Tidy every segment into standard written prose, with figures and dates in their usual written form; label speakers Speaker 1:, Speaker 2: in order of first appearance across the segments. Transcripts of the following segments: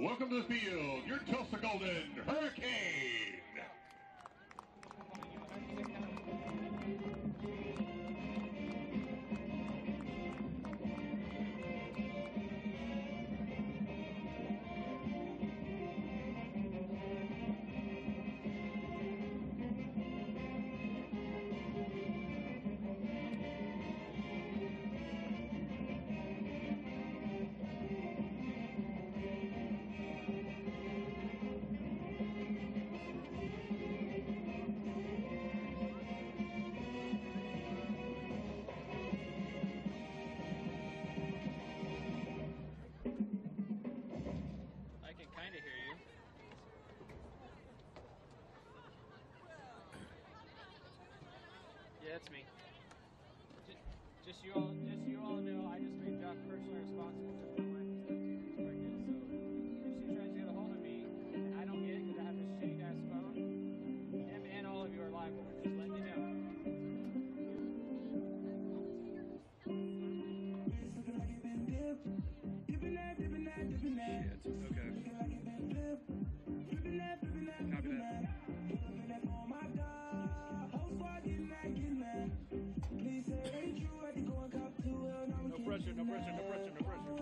Speaker 1: Welcome to the field, your Tulsa Golden Hurricane.
Speaker 2: I can kind of hear you. Yeah, that's me. Just you all know, I just made Josh personally responsible for my wife is pregnant. So if she tries to get a hold of me and I don't get it because I have this shitty ass phone, him and all of you are liable. Just letting you know.
Speaker 3: Shit, okay. Copy that. No pressure, no pressure, no pressure, no pressure.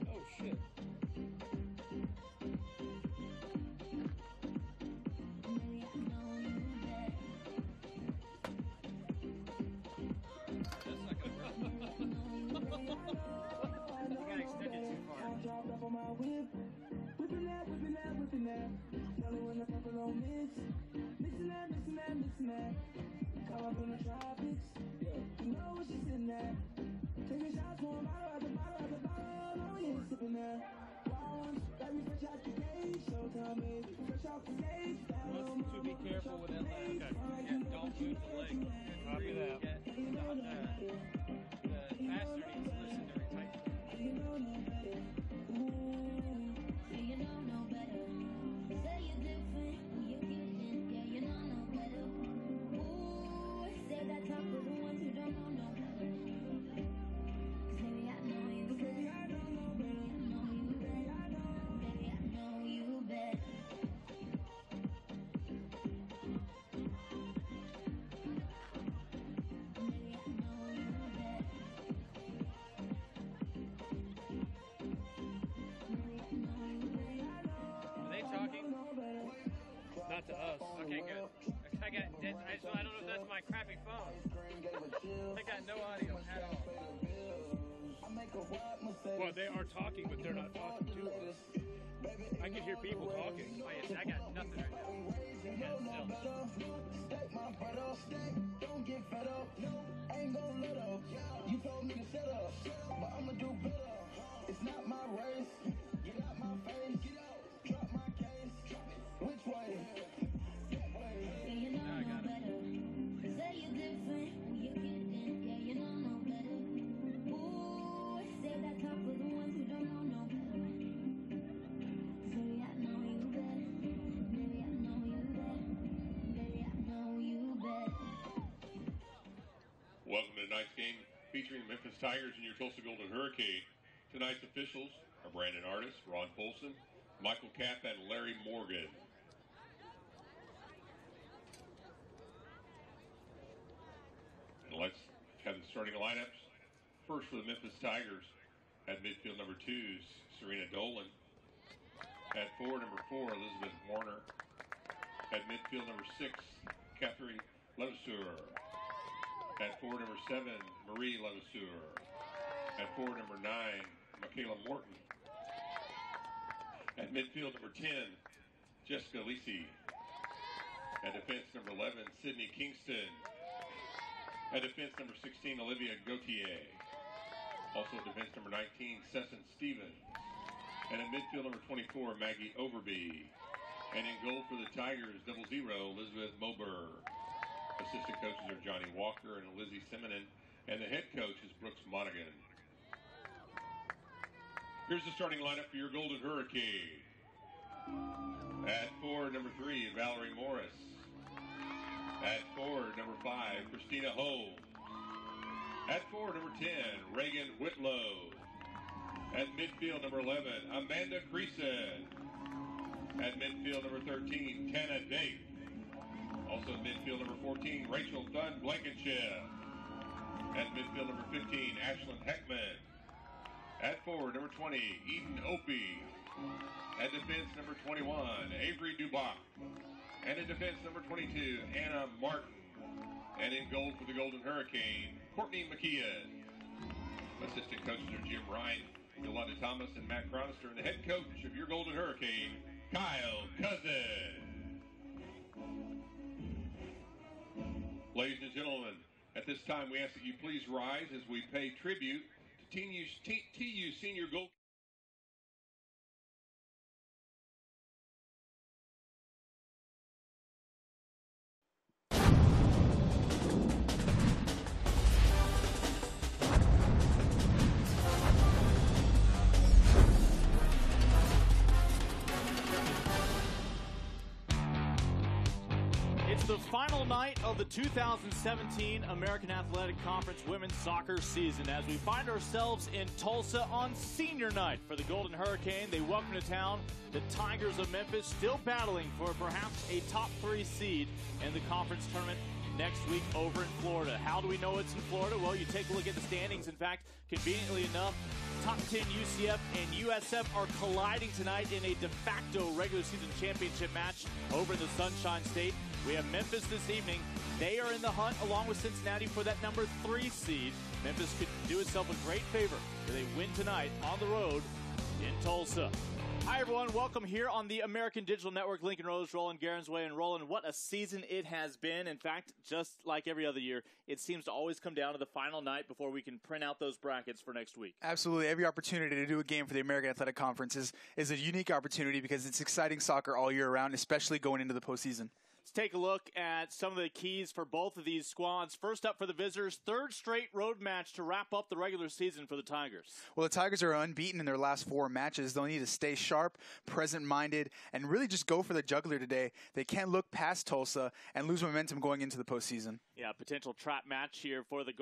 Speaker 3: Oh shit. That's not gonna work.
Speaker 2: I got extended too far.
Speaker 3: Must to be careful with that leg. Okay.
Speaker 2: Yeah, don't move the leg.
Speaker 3: Copy that.
Speaker 2: The faster needs to listen to retight. Are they talking?
Speaker 3: Not to us.
Speaker 2: Okay, good. I don't know if that's my crappy phone. I got no audio at all.
Speaker 3: Well, they are talking, but they're not talking to us. I can hear people talking.
Speaker 2: Oh, yes, I got nothing right now.
Speaker 4: Don't get fed up, ain't gon' let up. You told me to shut up, but I'ma do better. It's not my race, get out my face, drop my case. Which way? That way.
Speaker 2: Now I got it.
Speaker 1: Welcome to tonight's game featuring the Memphis Tigers and your Tulsa Golden Hurricane. Tonight's officials are Brandon Artis, Ron Polson, Michael Kapp, and Larry Morgan. And let's have the starting lineups. First for the Memphis Tigers, at midfield number 2, Serena Dolan. At forward number 4, Elizabeth Warner. At midfield number 6, Catherine Levasseur. At forward number 7, Marie Levasseur. At forward number 9, Michaela Morton. At midfield number 10, Jessica Lisi. At defense number 11, Sydney Kingston. At defense number 16, Olivia Gauthier. Also in defense, number 19, Sesson Stevens. And in midfield, number 24, Maggie Overby. And in goal for the Tigers, 00, Elizabeth Mober. Assistant coaches are Johnny Walker and Lizzie Simonin. And the head coach is Brooks Monaghan. Here's the starting lineup for your Golden Hurricane. At 4, number 3, Valerie Morris. At 4, number 5, Christina Ho. At 4, number 10, Reagan Whitlow. At midfield, number 11, Amanda Creason. At midfield, number 13, Tana Date. Also at midfield, number 14, Rachel Thun Blankenship. At midfield, number 15, Ashlyn Heckman. At forward, number 20, Eden Opie. At defense, number 21, Avery Dubach. And in defense, number 22, Anna Martin. And in goal for the Golden Hurricane, Courtney McKeon. Assistant coaches are Jim Ryan, Yolanda Thomas, and Matt Cronister. And the head coach of your Golden Hurricane, Kyle Cousin. Ladies and gentlemen, at this time we ask that you please rise as we pay tribute to TU Senior Goal.
Speaker 5: The final night of the 2017 American Athletic Conference Women's Soccer season as we find ourselves in Tulsa on senior night for the Golden Hurricane. They welcome to town the Tigers of Memphis, still battling for perhaps a top 3 seed in the conference tournament next week over in Florida. How do we know it's in Florida? Well, you take a look at the standings. In fact, conveniently enough, top 10 UCF and USF are colliding tonight in a de facto regular season championship match over in the Sunshine State. We have Memphis this evening. They are in the hunt along with Cincinnati for that number 3 seed. Memphis could do itself a great favor if they win tonight on the road in Tulsa. Hi, everyone. Welcome here on the American Digital Network. Lincoln Rose, Roland Garensway, and Roland, what a season it has been. In fact, just like every other year, it seems to always come down to the final night before we can print out those brackets for next week. Absolutely. Every opportunity to do a game for the American Athletic Conference is a unique opportunity because it's exciting soccer all year round, especially going into the postseason. Let's take a look at some of the keys for both of these squads. First up for the visitors, third straight road match to wrap up the regular season for the Tigers. Well, the Tigers are unbeaten in their last 4 matches. They'll need to stay sharp, present-minded, and really just go for the jugular today. They can't look past Tulsa and lose momentum going into the postseason. Yeah, potential trap match here for the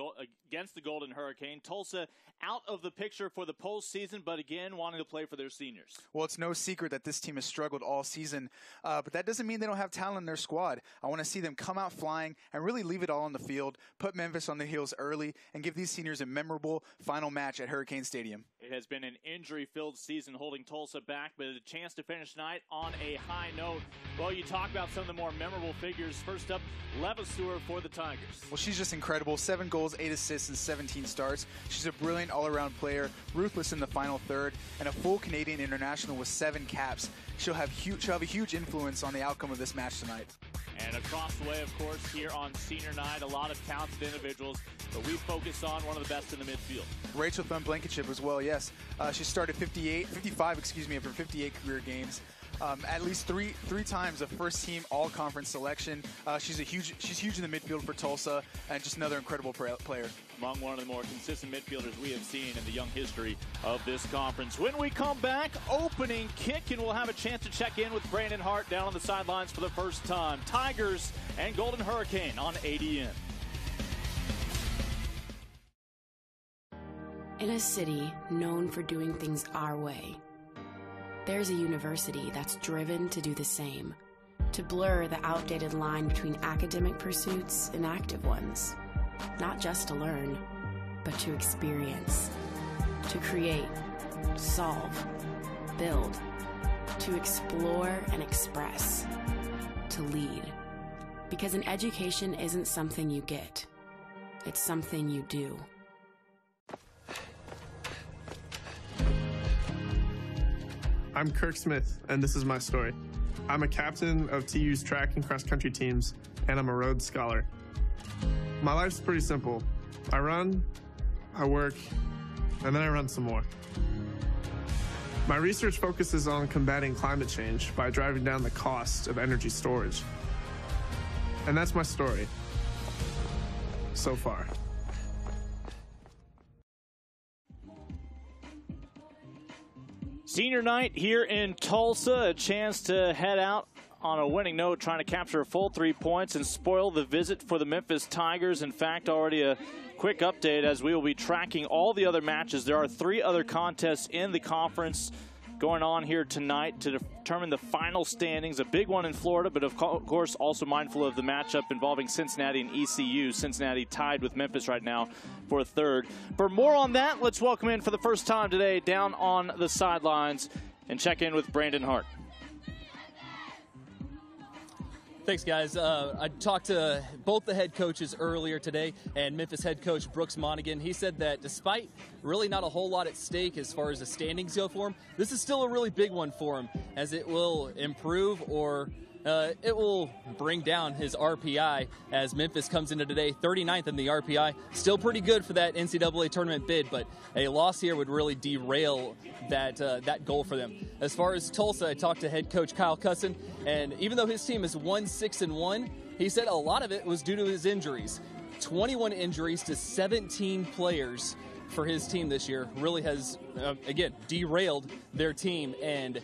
Speaker 5: against the Golden Hurricane. Tulsa out of the picture for the postseason, but again, wanting to play for their seniors. Well, it's no secret that this team has struggled all season, but that doesn't mean they don't have talent in their squad. I want to see them come out flying and really leave it all on the field, put Memphis on the heels early, and give these seniors a memorable final match at Hurricane Stadium. It has been an injury-filled season holding Tulsa back, but a chance to finish tonight on a high note. Well, you talk about some of the more memorable figures. First up, Levasseur for the Tigers. Well, she's just incredible. 7 goals, 8 assists, and 17 starts. She's a brilliant all-around player, ruthless in the final third, and a full Canadian international with 7 caps. She'll have a huge influence on the outcome of this match tonight. And across the way, of course, here on senior night, a lot of talented individuals, but we focus on one of the best in the midfield. Rachel Thun Blankenship as well, yes. She started 55 of her 58 career games. At least three times a first-team all-conference selection. She's huge in the midfield for Tulsa, and just another incredible player. Among one of the more consistent midfielders we have seen in the young history of this conference. When we come back, opening kick, and we'll have a chance to check in with Brandon Hart down on the sidelines for the first time. Tigers and Golden Hurricane on ADN.
Speaker 6: In a city known for doing things our way, there's a university that's driven to do the same, to blur the outdated line between academic pursuits and active ones. Not just to learn, but to experience, to create, solve, build, to explore and express, to lead. Because an education isn't something you get, it's something you do.
Speaker 7: I'm Kirk Smith, and this is my story. I'm a captain of TU's track and cross-country teams, and I'm a Rhodes Scholar. My life's pretty simple. I run, I work, and then I run some more. My research focuses on combating climate change by driving down the cost of energy storage. And that's my story so far.
Speaker 5: Senior night here in Tulsa, a chance to head out on a winning note, trying to capture a full 3 points and spoil the visit for the Memphis Tigers. In fact, already a quick update as we will be tracking all the other matches. There are 3 other contests in the conference going on here tonight to determine the final standings. A big one in Florida, but of course also mindful of the matchup involving Cincinnati and ECU. Cincinnati tied with Memphis right now for third. For more on that, let's welcome in for the first time today down on the sidelines and check in with Brandon Hart.
Speaker 8: Thanks, guys. I talked to both the head coaches earlier today, and Memphis head coach Brooks Monaghan. He said that despite really not a whole lot at stake as far as the standings go for him, this is still a really big one for him, as it will improve or it will bring down his RPI as Memphis comes into today 39th in the RPI. Still pretty good for that NCAA tournament bid, but a loss here would really derail that goal for them. As far as Tulsa, I talked to head coach Kyle Cusson, and even though his team is 1-6-1, he said a lot of it was due to his injuries. 21 injuries to 17 players for his team this year really has, again, derailed their team, and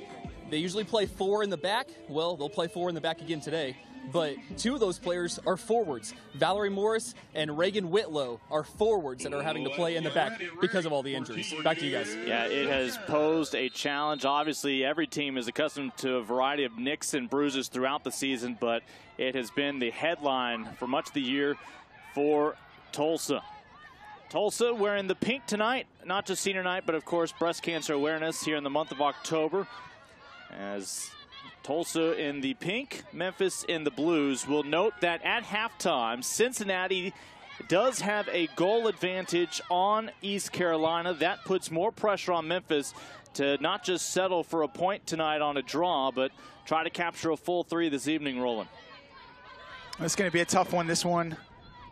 Speaker 8: they usually play 4 in the back. Well, they'll play 4 in the back again today. But 2 of those players are forwards. Valerie Morris and Reagan Whitlow are forwards that are having to play in the back because of all the injuries. Back to you guys.
Speaker 5: Yeah, it has posed a challenge. Obviously, every team is accustomed to a variety of nicks and bruises throughout the season, but it has been the headline for much of the year for Tulsa. Tulsa wearing the pink tonight, not just senior night, but of course breast cancer awareness here in the month of October. As Tulsa in the pink, Memphis in the blues. We'll note that at halftime, Cincinnati does have a goal advantage on East Carolina. That puts more pressure on Memphis to not just settle for a point tonight on a draw, but try to capture a full 3 this evening, Roland.
Speaker 9: It's going to be a tough one, this one,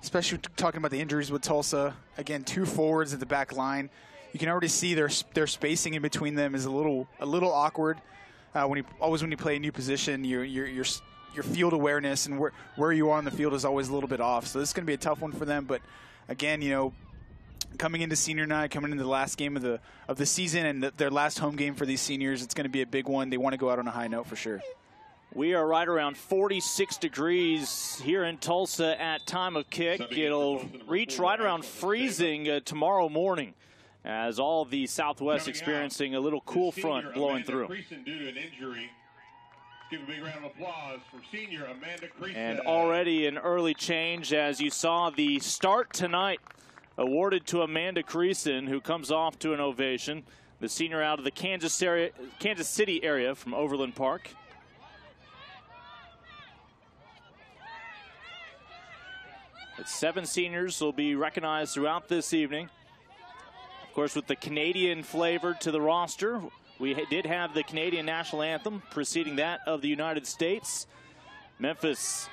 Speaker 9: especially talking about the injuries with Tulsa. Again, 2 forwards at the back line. You can already see their spacing in between them is a little awkward. When you play a new position, your field awareness and where you are on the field is always a little bit off. So this is going to be a tough one for them. But again, coming into senior night, coming into the last game of the season and their last home game for these seniors, it's going to be a big one. They want to go out on a high note for sure.
Speaker 5: We are right around 46 degrees here in Tulsa at time of kick. It'll reach right around freezing tomorrow morning, as all the Southwest experiencing a little cool front blowing through.
Speaker 1: Give a big round of applause for senior Amanda Creason.
Speaker 5: And already an early change, as you saw the start tonight awarded to Amanda Creason, who comes off to an ovation. The senior out of the Kansas City area from Overland Park. But 7 seniors will be recognized throughout this evening. Of course, with the Canadian flavor to the roster, we did have the Canadian national anthem preceding that of the United States. Memphis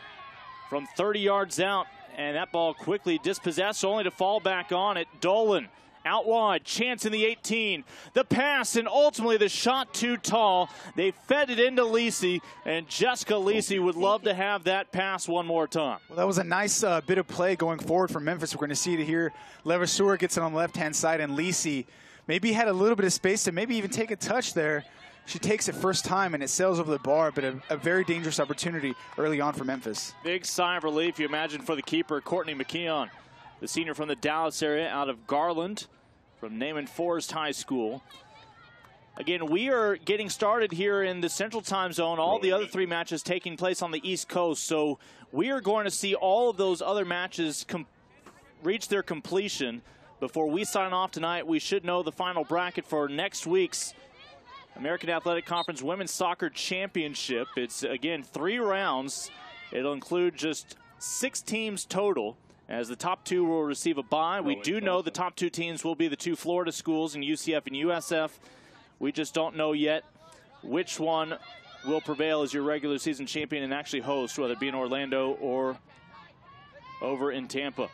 Speaker 5: from 30 yards out, and that ball quickly dispossessed, only to fall back on it. Dolan out wide, chance in the 18. The pass, and ultimately the shot too tall. They fed it into Lisi, and Jessica Lisi would love to have that pass one more time.
Speaker 9: Well, that was a nice bit of play going forward for Memphis. We're going to see it here. Levasseur gets it on the left-hand side, and Lisi maybe had a little bit of space to maybe even take a touch there. She takes it first time, and it sails over the bar, but a very dangerous opportunity early on for Memphis.
Speaker 5: Big sigh of relief, you imagine, for the keeper, Courtney McKeon, the senior from the Dallas area out of Garland, from Naaman Forest High School. Again, we are getting started here in the Central Time Zone. All the other 3 matches taking place on the East Coast. So we are going to see all of those other matches reach their completion before we sign off tonight. We should know the final bracket for next week's American Athletic Conference Women's Soccer Championship. It's, again, 3 rounds. It'll include just 6 teams total, as the top 2 will receive a bye. We do know the top 2 teams will be the 2 Florida schools in UCF and USF. We just don't know yet which one will prevail as your regular season champion and actually host, whether it be in Orlando or over in Tampa.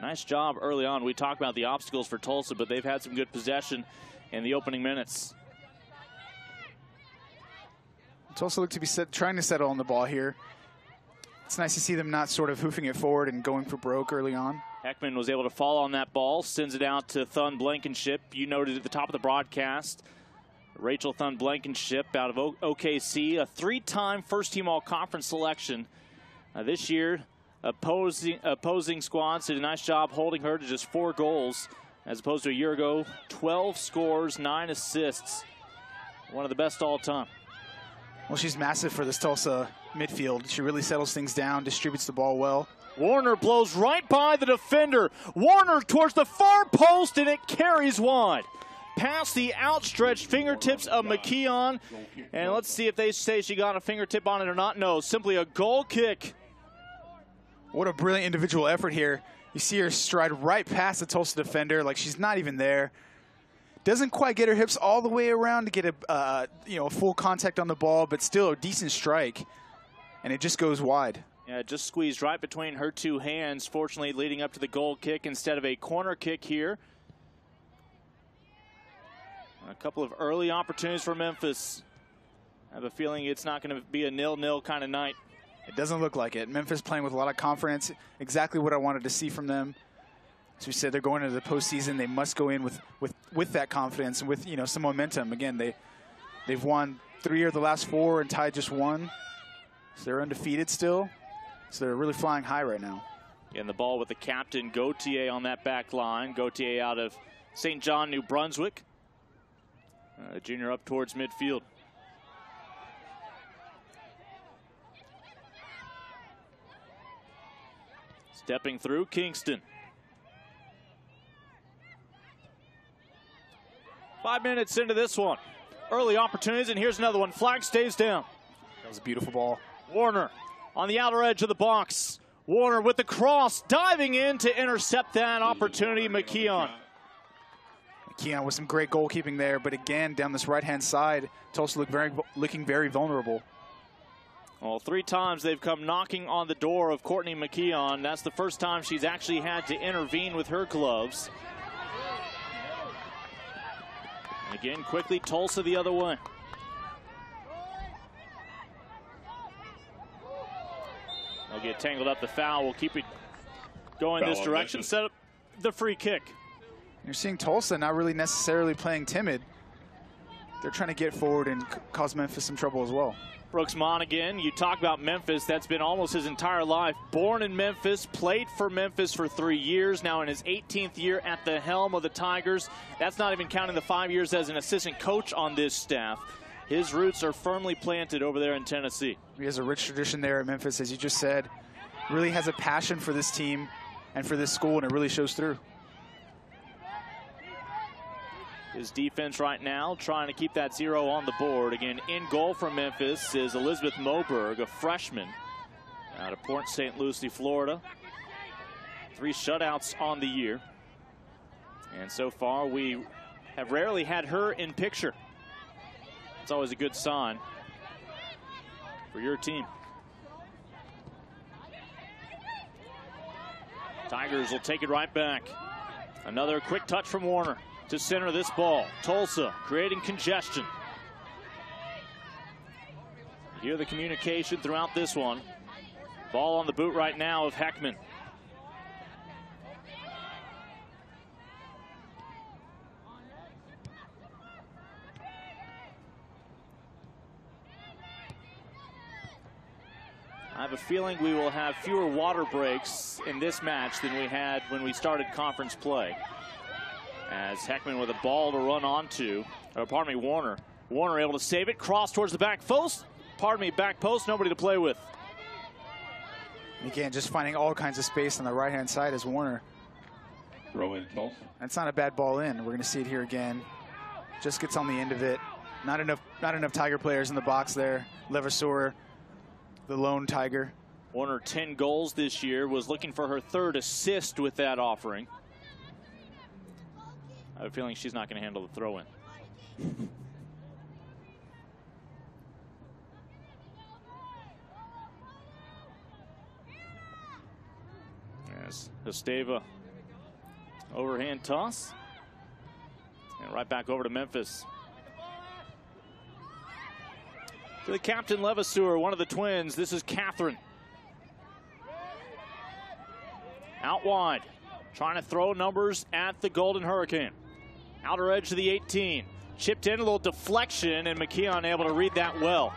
Speaker 5: Nice job early on. We talked about the obstacles for Tulsa, but they've had some good possession in the opening minutes.
Speaker 9: Tulsa looked to be trying to settle on the ball here. It's nice to see them not sort of hoofing it forward and going for broke early on.
Speaker 5: Heckman was able to fall on that ball, sends it out to Thun Blankenship. You noted at the top of the broadcast, Rachel Thun Blankenship out of OKC, a 3-time first-team all-conference selection. This year, opposing squads did a nice job holding her to just 4 goals, as opposed to a year ago, 12 scores, 9 assists. One of the best all time.
Speaker 9: Well, she's massive for this Tulsa midfield. She really settles things down, distributes the ball well.
Speaker 5: Warner blows right by the defender. Warner towards the far post, and it carries wide. Past the outstretched fingertips of McKeon. And let's see if they say she got a fingertip on it or not. No, simply a goal kick.
Speaker 9: What a brilliant individual effort here. You see her stride right past the Tulsa defender like she's not even there. Doesn't quite get her hips all the way around to get a full contact on the ball, but still a decent strike. And it just goes wide.
Speaker 5: Yeah, just squeezed right between her 2 hands, fortunately leading up to the goal kick instead of a corner kick here. A couple of early opportunities for Memphis. I have a feeling it's not going to be a 0-0 kind of night.
Speaker 9: It doesn't look like it. Memphis playing with a lot of confidence. Exactly what I wanted to see from them. As we said, they're going into the postseason. They must go in with that confidence and with some momentum. Again, they've won 3 of the last 4 and tied just 1. So they're undefeated still. So they're really flying high right now.
Speaker 5: And the ball with the captain, Gauthier, on that back line. Gauthier out of St. John, New Brunswick. Junior up towards midfield. Stepping through, Kingston. 5 minutes into this one. Early opportunities, and here's another one. Flag stays down.
Speaker 9: That was a beautiful ball.
Speaker 5: Warner on the outer edge of the box. Warner with the cross, diving in to intercept that opportunity, McKeon.
Speaker 9: McKeon with some great goalkeeping there, but again, down this right-hand side, Tulsa looking very vulnerable.
Speaker 5: Well, 3 times they've come knocking on the door of Courtney McKeon. That's the first time she's actually had to intervene with her gloves. And again, quickly, Tulsa the other way. They'll get tangled up the foul. We'll keep it going this direction. Set up the free kick.
Speaker 9: You're seeing Tulsa not really necessarily playing timid. They're trying to get forward and cause Memphis some trouble as well.
Speaker 5: Brooks Monaghan, you talk about Memphis, that's been almost his entire life. Born in Memphis, played for Memphis for 3 years, now in his 18th year at the helm of the Tigers. That's not even counting the 5 years as an assistant coach on this staff. His roots are firmly planted over there in Tennessee.
Speaker 9: He has a rich tradition there at Memphis, as you just said. Really has a passion for this team and for this school, and it really shows through.
Speaker 5: His defense right now trying to keep that 0 on the board. Again, in goal for Memphis is Elizabeth Moberg, a freshman out of Port St. Lucie, Florida. 3 shutouts on the year. And so far, we have rarely had her in picture. It's always a good sign for your team. Tigers will take it right back. Another quick touch from Warner to center this ball. Tulsa creating congestion. You hear the communication throughout this one. Ball on the boot right now of Heckman. I have a feeling we will have fewer water breaks in this match than we had when we started conference play. As Heckman with a ball to run onto, Warner. Warner able to save it, cross towards the back post. Back post, nobody to play with.
Speaker 9: Again, just finding all kinds of space on the right-hand side is Warner.
Speaker 1: Throw in Tulsa.
Speaker 9: That's not a bad ball in. We're going to see it here again. Just gets on the end of it. Not enough Tiger players in the box there. Levasseur, the lone Tiger.
Speaker 5: Warner, 10 goals this year, was looking for her 3rd assist with that offering. I have a feeling she's not going to handle the throw-in. Yes, Esteva Overhand toss. And right back over to Memphis. To the captain, Levasseur, one of the twins. This is Catherine. Out wide. Trying to throw numbers at the Golden Hurricane. Outer edge to the 18. Chipped in, a little deflection, and McKeon able to read that well.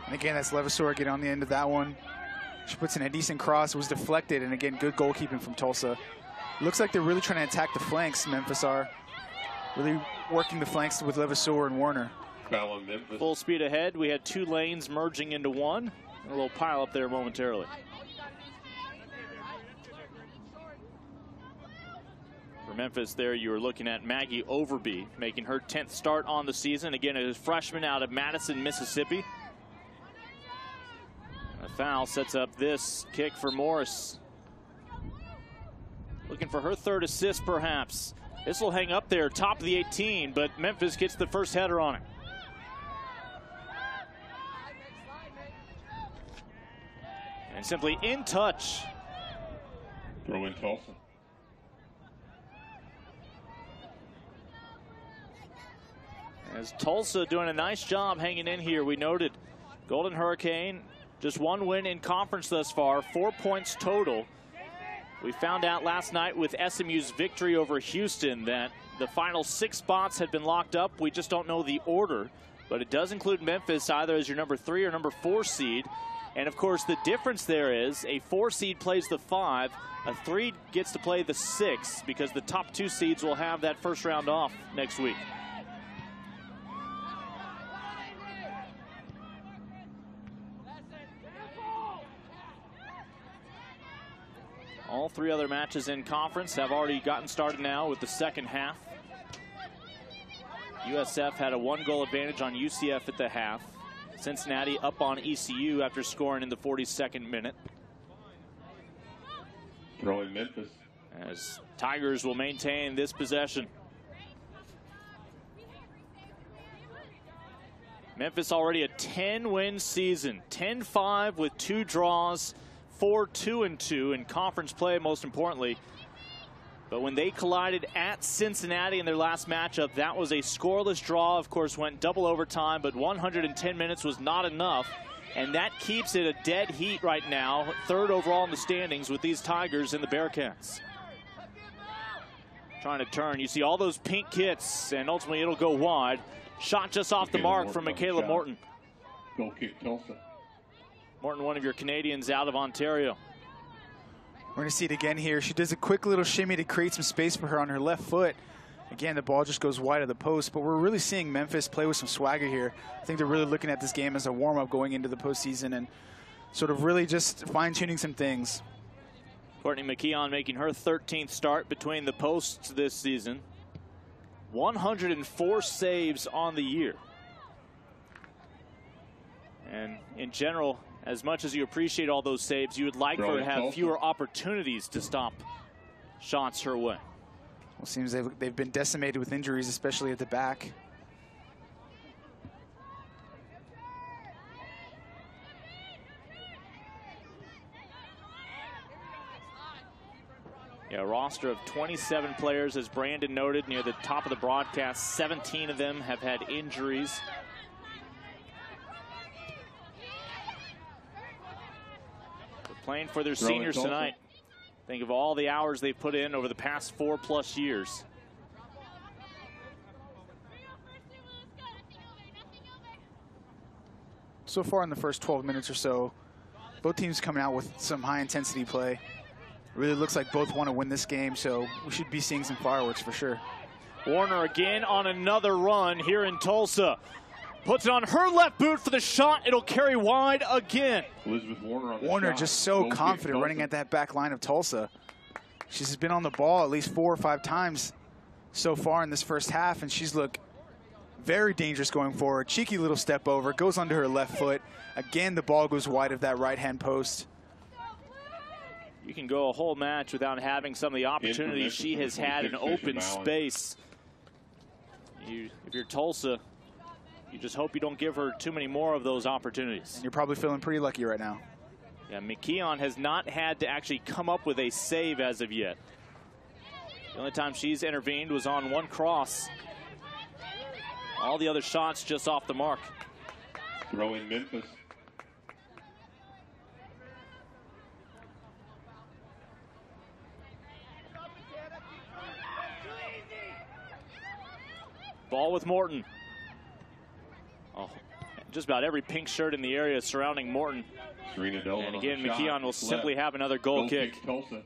Speaker 9: And again, that's Levasseur getting on the end of that one. She puts in a decent cross. It was deflected, and again, good goalkeeping from Tulsa. Looks like they're really trying to attack the flanks, Memphis are. Really working the flanks with Levasseur and Warner.
Speaker 5: Full speed ahead. We had two lanes merging into one. A little pile up there momentarily. For Memphis there, you were looking at Maggie Overby making her 10th start on the season. Again, a freshman out of Madison, Mississippi. A foul sets up this kick for Morris. Looking for her third assist, perhaps. This will hang up there, top of the 18, but Memphis gets the first header on it. And simply in touch.
Speaker 1: Throw in Tulsa.
Speaker 5: As Tulsa doing a nice job hanging in here. We noted Golden Hurricane, just one win in conference thus far, 4 points total. We found out last night with SMU's victory over Houston that the final 6 spots had been locked up. We just don't know the order, but it does include Memphis either as your number 3 or number 4 seed. And of course, the difference there is a 4 seed plays the 5, a 3 gets to play the 6 because the top 2 seeds will have that first round off next week. All 3 other matches in conference have already gotten started now with the second half. USF had a 1-goal advantage on UCF at the half. Cincinnati up on ECU after scoring in the 42nd minute.
Speaker 1: Throwing Memphis.
Speaker 5: As Tigers will maintain this possession. Memphis already a 10-win season. 10-5 with 2 draws. 4-2-2 in conference play, most importantly. But when they collided at Cincinnati in their last matchup, that was a scoreless draw. Of course, went double overtime, but 110 minutes was not enough. And that keeps it a dead heat right now. 3rd overall in the standings with these Tigers and the Bearcats. Trying to turn. You see all those pink kits, and ultimately it'll go wide. Shot just off the mark from Michaela Morton.
Speaker 1: Goal kick Tulsa.
Speaker 5: Morton, one of your Canadians out of Ontario.
Speaker 9: We're going to see it again here. She does a quick little shimmy to create some space for her on her left foot. Again, the ball just goes wide of the post, but we're really seeing Memphis play with some swagger here. I think they're really looking at this game as a warm-up going into the postseason and sort of really just fine-tuning some things.
Speaker 5: Courtney McKeon making her 13th start between the posts this season. 104 saves on the year. And in general, as much as you appreciate all those saves, you would like for her to have fewer opportunities to stop shots her way.
Speaker 9: Well, it seems they've been decimated with injuries, especially at the back.
Speaker 5: Yeah, a roster of 27 players, as Brandon noted near the top of the broadcast. 17 of them have had injuries. Playing for their seniors tonight. Think of all the hours they've put in over the past 4+ years.
Speaker 9: So far in the first 12 minutes or so, both teams coming out with some high-intensity play. It really looks like both want to win this game, so we should be seeing some fireworks for sure.
Speaker 5: Warner again on another run here in Tulsa. Puts it on her left boot for the shot. It'll carry wide again.
Speaker 1: Elizabeth Warner on the
Speaker 9: Warner
Speaker 1: shot.
Speaker 9: just so confident running at that back line of Tulsa. She's been on the ball at least 4 or 5 times so far in this first half, and she's looked very dangerous going forward. Cheeky little step over, goes under her left foot. Again, the ball goes wide of that right-hand post.
Speaker 5: You can go a whole match without having some of the opportunities she has had in open space. If you're Tulsa, you just hope you don't give her too many more of those opportunities.
Speaker 9: And you're probably feeling pretty lucky right now.
Speaker 5: Yeah, McKeon has not had to actually come up with a save as of yet. The only time she's intervened was on one cross. All the other shots just off the mark.
Speaker 1: Throw in Memphis.
Speaker 5: Ball with Morton. Oh, just about every pink shirt in the area surrounding Morton.
Speaker 1: Serena Dolan.
Speaker 5: And again, McKeon will simply have another goal kick.
Speaker 1: Tulsa.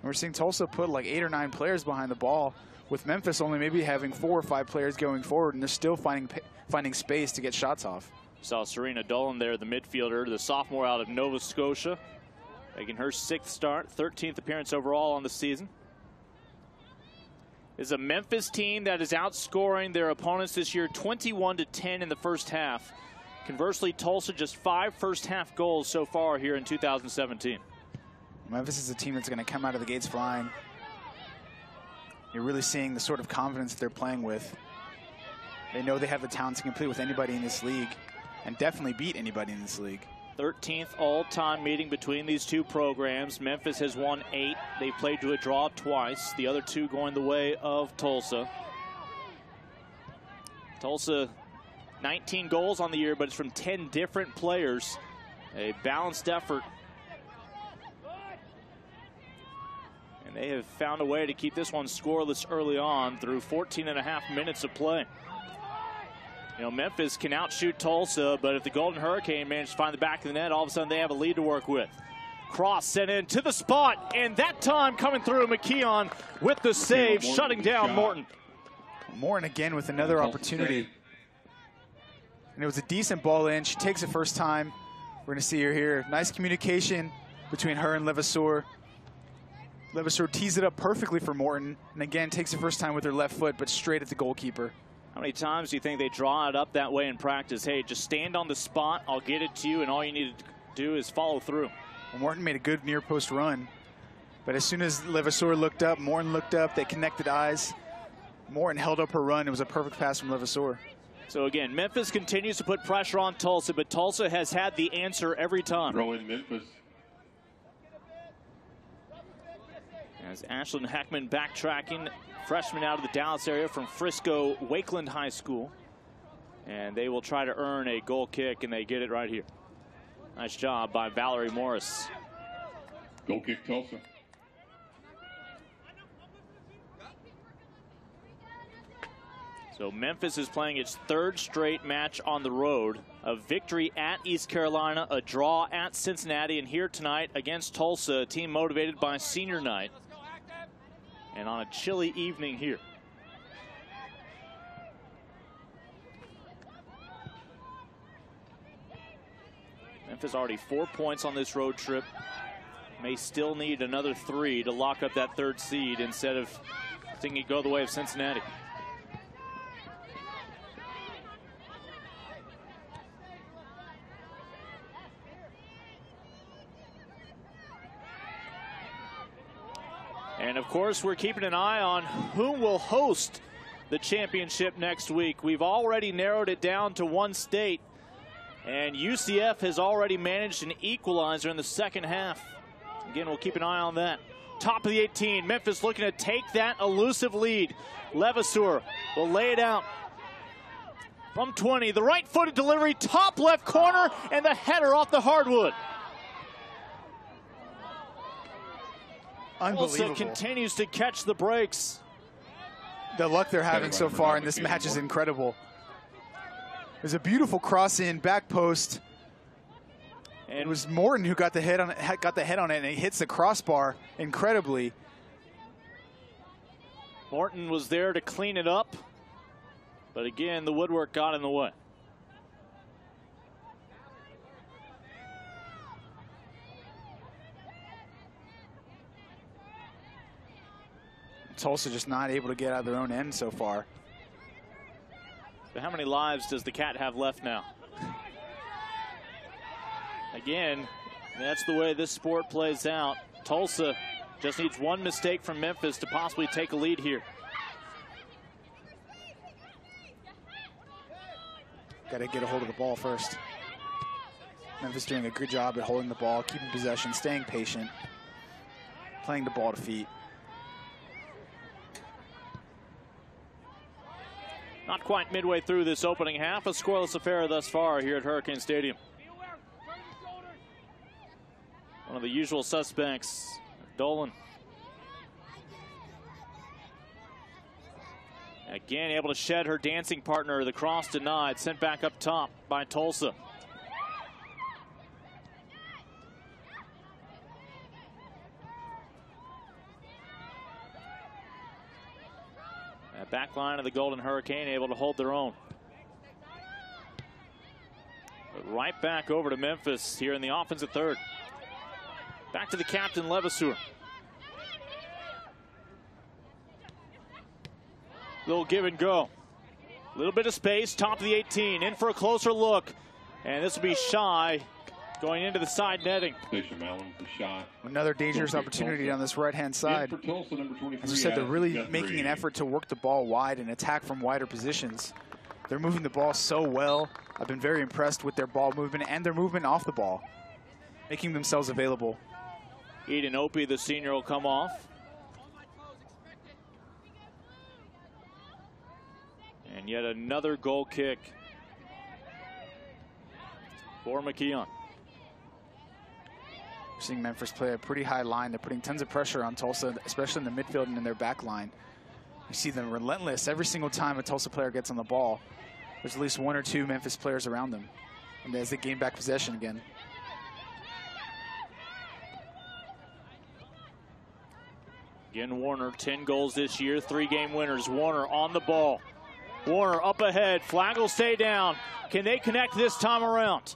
Speaker 9: We're seeing Tulsa put like 8 or 9 players behind the ball, with Memphis only maybe having 4 or 5 players going forward, and they're still finding space to get shots off.
Speaker 5: Saw Serena Dolan there, the midfielder, the sophomore out of Nova Scotia, making her 6th start, 13th appearance overall on the season. Is a Memphis team that is outscoring their opponents this year 21-10 in the first half. Conversely, Tulsa just 5 first-half goals so far here in 2017.
Speaker 9: Memphis is a team that's going to come out of the gates flying. You're really seeing the sort of confidence they're playing with. They know they have the talent to compete with anybody in this league and definitely beat anybody in this league.
Speaker 5: 13th all-time meeting between these two programs. Memphis has won 8. They played to a draw twice. The other 2 going the way of Tulsa. Tulsa, 19 goals on the year, but it's from 10 different players. A balanced effort. And they have found a way to keep this one scoreless early on through 14.5 minutes of play. You know, Memphis can outshoot Tulsa, but if the Golden Hurricane manage to find the back of the net, all of a sudden they have a lead to work with. Cross sent in to the spot, and that time coming through, McKeon with the save, shutting down Morton.
Speaker 9: Morton again with another opportunity. And it was a decent ball in. She takes it first time. We're going to see her here. Nice communication between her and Levasseur. Levasseur tees it up perfectly for Morton, and again takes it first time with her left foot, but straight at the goalkeeper.
Speaker 5: How many times do you think they draw it up that way in practice? Hey, just stand on the spot, I'll get it to you, and all you need to do is follow through.
Speaker 9: Well, Morton made a good near post run, but as soon as Levasseur looked up, Morton looked up, they connected eyes. Morton held up her run. It was a perfect pass from Levasseur.
Speaker 5: So again, Memphis continues to put pressure on Tulsa, but Tulsa has had the answer every time.
Speaker 1: Throw in Memphis.
Speaker 5: As Ashlyn Heckman backtracking, freshman out of the Dallas area from Frisco Wakeland High School. And they will try to earn a goal kick, and they get it right here. Nice job by Valerie Morris.
Speaker 1: Goal kick Tulsa.
Speaker 5: So Memphis is playing its 3rd straight match on the road. A victory at East Carolina, a draw at Cincinnati, and here tonight against Tulsa, a team motivated by senior night. And on a chilly evening here. Memphis already 4 points on this road trip. May still need another 3 to lock up that 3rd seed instead of thinking it go the way of Cincinnati. And of course, we're keeping an eye on who will host the championship next week. We've already narrowed it down to one state, and UCF has already managed an equalizer in the second half. Again, we'll keep an eye on that. Top of the 18, Memphis looking to take that elusive lead. Levasseur will lay it out from 20. The right-footed delivery, top left corner, and the header off the hardwood.
Speaker 9: Unbelievable.
Speaker 5: Tulsa continues to catch the breaks.
Speaker 9: The luck they're having so far in this match is incredible. There's a beautiful cross in, back post. And it was Morton who got the head on it, and he hits the crossbar incredibly.
Speaker 5: Morton was there to clean it up, but again, the woodwork got in the way.
Speaker 9: Tulsa just not able to get out of their own end so far.
Speaker 5: But how many lives does the Cat have left now? Again, that's the way this sport plays out. Tulsa just needs one mistake from Memphis to possibly take a lead here.
Speaker 9: Got to get a hold of the ball first. Memphis doing a good job at holding the ball, keeping possession, staying patient. playing the ball to feet.
Speaker 5: Not quite midway through this opening half. A scoreless affair thus far here at Hurricane Stadium. One of the usual suspects, Dolan. Again, able to shed her dancing partner. The cross denied. Sent back up top by Tulsa. That back line of the Golden Hurricane able to hold their own. But right back over to Memphis here in the offensive third. Back to the captain, Levasseur. Little give and go. A little bit of space, top of the 18. In for a closer look. And this will be shy going into the side netting.
Speaker 9: Another dangerous opportunity on this right-hand side. As I said, they're really making an effort to work the ball wide and attack from wider positions. They're moving the ball so well. I've been very impressed with their ball movement and their movement off the ball, making themselves available.
Speaker 5: Eden Opie, the senior, will come off. And yet another goal kick for McKeon.
Speaker 9: We're seeing Memphis play a pretty high line. They're putting tons of pressure on Tulsa, especially in the midfield and in their back line. You see them relentless every single time a Tulsa player gets on the ball. There's at least one or two Memphis players around them. And as they gain back possession again.
Speaker 5: Again, Warner, 10 goals this year, 3-game winners. Warner on the ball. Warner up ahead. Flag will stay down. Can they connect this time around?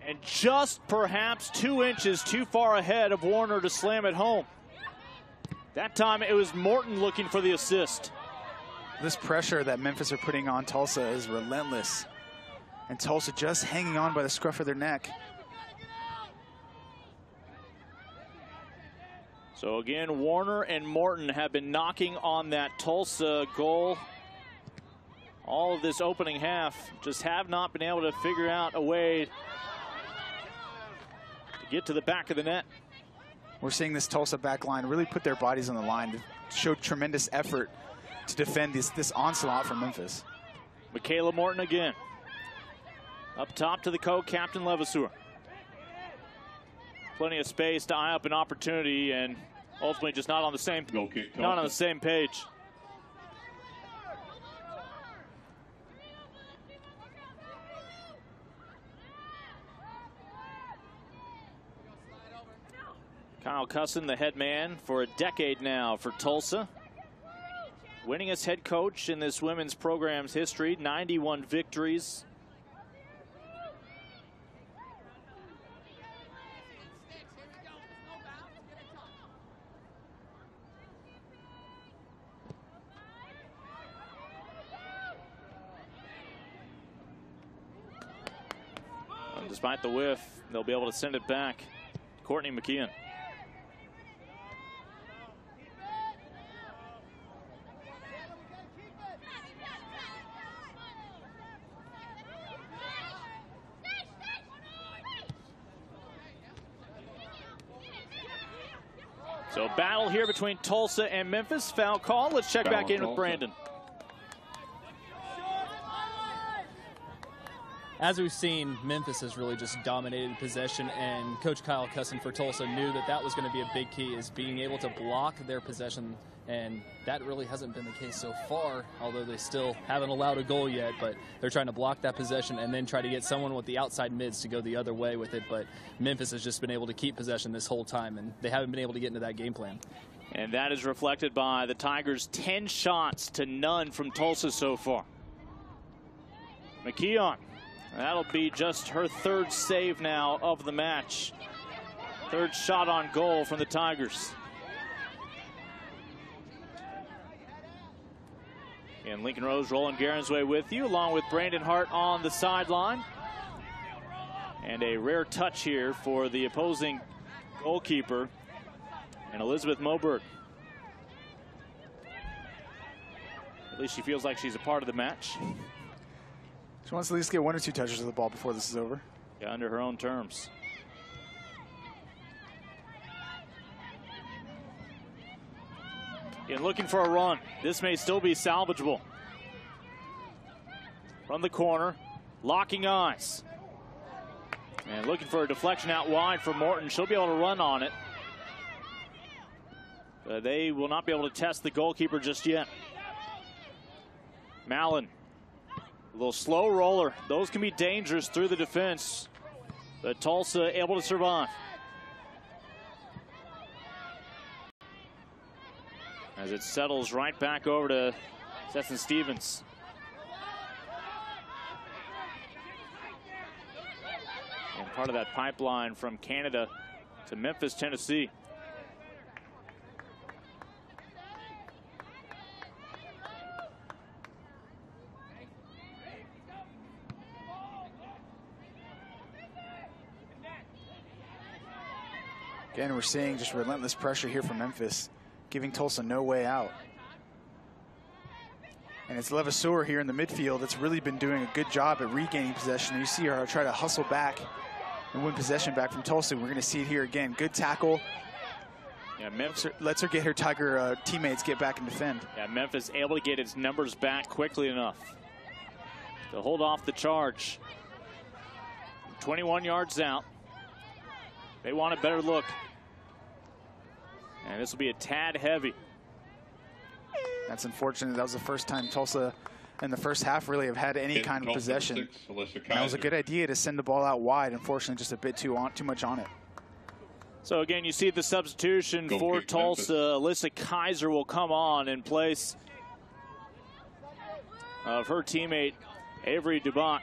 Speaker 5: And just perhaps 2 inches too far ahead of Warner to slam it home. That time it was Morton looking for the assist.
Speaker 9: This pressure that Memphis are putting on Tulsa is relentless. And Tulsa just hanging on by the scruff of their neck.
Speaker 5: So again, Warner and Morton have been knocking on that Tulsa goal all of this opening half. Just have not been able to figure out a way to get to the back of the net.
Speaker 9: We're seeing this Tulsa back line really put their bodies on the line to show tremendous effort to defend this onslaught from Memphis.
Speaker 5: Michaela Morton again. Up top to the co-captain Levasseur. Plenty of space to eye up an opportunity, and ultimately just not on the same page. Kyle Cusson, the head man for a decade now for Tulsa. Winningest head coach in this women's program's history, 91 victories. And despite the whiff, they'll be able to send it back. Courtney McKeon. So battle here between Tulsa and Memphis. Foul call. Let's check back in with Brandon.
Speaker 8: As we've seen, Memphis has really just dominated possession, and Coach Kyle Cusson for Tulsa knew that that was going to be a big key, is being able to block their possession, and that really hasn't been the case so far, although they still haven't allowed a goal yet, but they're trying to block that possession and then try to get someone with the outside mids to go the other way with it, but Memphis has just been able to keep possession this whole time, and they haven't been able to get into that game plan.
Speaker 5: And that is reflected by the Tigers' 10 shots to none from Tulsa so far. McKeon. That'll be just her third save now of the match. Third shot on goal from the Tigers. And Lincoln Rose, Roland Garensway with you, along with Brandon Hart on the sideline. And a rare touch here for the opposing goalkeeper and Elizabeth Moberg. At least she feels like she's a part of the match.
Speaker 9: She wants to at least get 1 or 2 touches of the ball before this is over.
Speaker 5: Yeah, under her own terms. And looking for a run. This may still be salvageable. From the corner, locking eyes. And looking for a deflection out wide for Morton. She'll be able to run on it. They will not be able to test the goalkeeper just yet. Mallon, a little slow roller. Those can be dangerous through the defense. But Tulsa able to survive. As it settles right back over to Stetson Stevens. And part of that pipeline from Canada to Memphis, Tennessee.
Speaker 9: Again, we're seeing just relentless pressure here from Memphis, giving Tulsa no way out. And it's Levasseur here in the midfield that's really been doing a good job at regaining possession. You see her try to hustle back and win possession back from Tulsa. We're going to see it here again. Good tackle.
Speaker 5: Yeah, Memphis
Speaker 9: lets her get her Tiger teammates get back and defend.
Speaker 5: Yeah, Memphis able to get its numbers back quickly enough to hold off the charge. 21 yards out. They want a better look. And this will be a tad heavy.
Speaker 9: That's unfortunate. That was the first time Tulsa in the first half really have had any kind of possession. That was a good idea to send the ball out wide. Unfortunately, just a bit too much on it.
Speaker 5: So again, you see the substitution for Tulsa. Alyssa Kaiser will come on in place of her teammate Avery Dubach.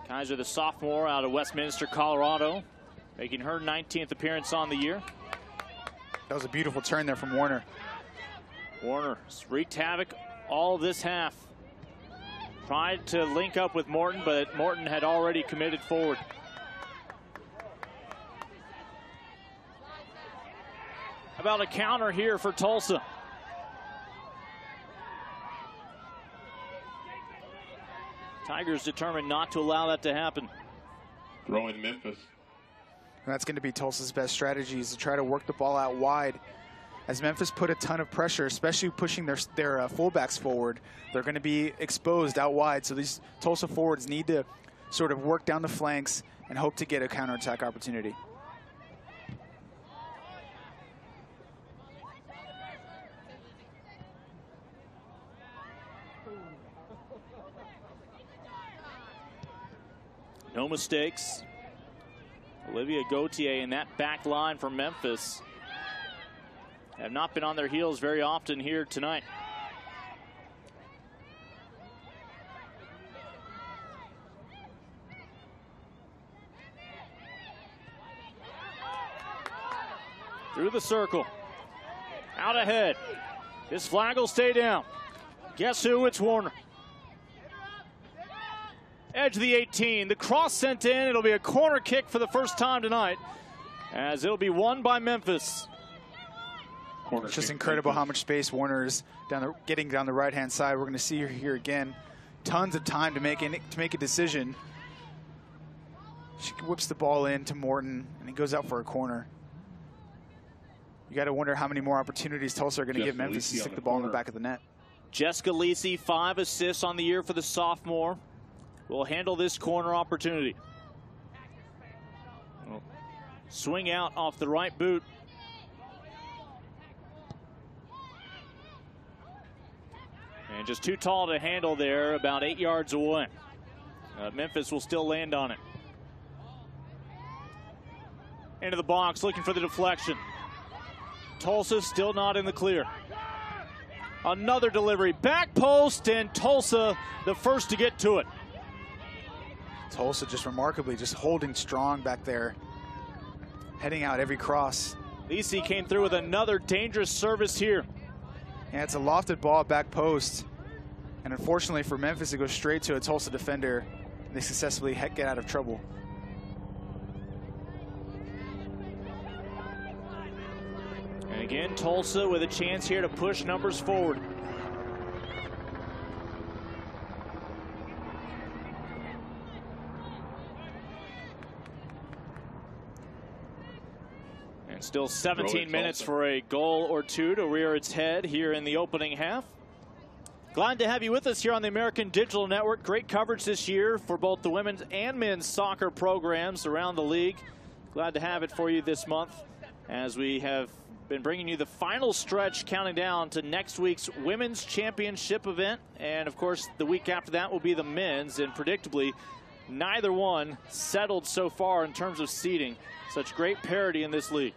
Speaker 5: Kaiser, the sophomore out of Westminster, Colorado, making her 19th appearance on the year.
Speaker 9: That was a beautiful turn there from Warner.
Speaker 5: Warner wreaked havoc all this half. Tried to link up with Morton, but Morton had already committed forward. How about a counter here for Tulsa? Tigers determined not to allow that to happen.
Speaker 1: Throwing Memphis.
Speaker 9: And that's going to be Tulsa's best strategy, is to try to work the ball out wide. As Memphis put a ton of pressure, especially pushing their fullbacks forward, they're going to be exposed out wide. So these Tulsa forwards need to sort of work down the flanks and hope to get a counterattack opportunity.
Speaker 5: No mistakes. Olivia Gauthier in that back line for Memphis have not been on their heels very often here tonight. Through the circle. Out ahead. This flag will stay down. Guess who? It's Warner. Edge of the 18. The cross sent in. It'll be a corner kick for the first time tonight, as it'll be won by Memphis.
Speaker 9: It's just incredible how much space Warner is getting down the right-hand side. We're going to see her here again. Tons of time to make a decision. She whips the ball in to Morton, and he goes out for a corner. You got to wonder how many more opportunities Tulsa are going to give Memphis to stick the ball in the back of the net.
Speaker 5: Jessica Lisi, 5 assists on the year for the sophomore, will handle this corner opportunity. Swing out off the right boot. And just too tall to handle there, about 8 yards away. Memphis will still land on it. Into the box, looking for the deflection. Tulsa still not in the clear. Another delivery, back post, and Tulsa the first to get to it.
Speaker 9: Tulsa just remarkably just holding strong back there, heading out every cross.
Speaker 5: Lisi came through with another dangerous service here.
Speaker 9: Yeah, it's a lofted ball back post, and unfortunately for Memphis, it goes straight to a Tulsa defender. They successfully get out of trouble.
Speaker 5: And again, Tulsa with a chance here to push numbers forward. And still 17 minutes for a goal or two to rear its head here in the opening half. Glad to have you with us here on the American Digital Network. Great coverage this year for both the women's and men's soccer programs around the league. Glad to have it for you this month as we have been bringing you the final stretch, counting down to next week's women's championship event. And of course, the week after that will be the men's, and predictably, neither one settled so far in terms of seeding. Such great parity in this league.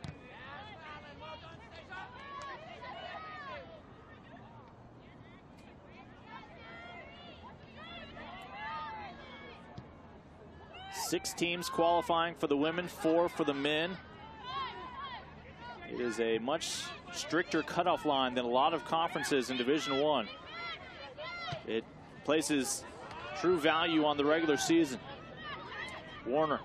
Speaker 5: Six teams qualifying for the women, 4 for the men. It is a much stricter cutoff line than a lot of conferences in Division I. It places true value on the regular season. Warner.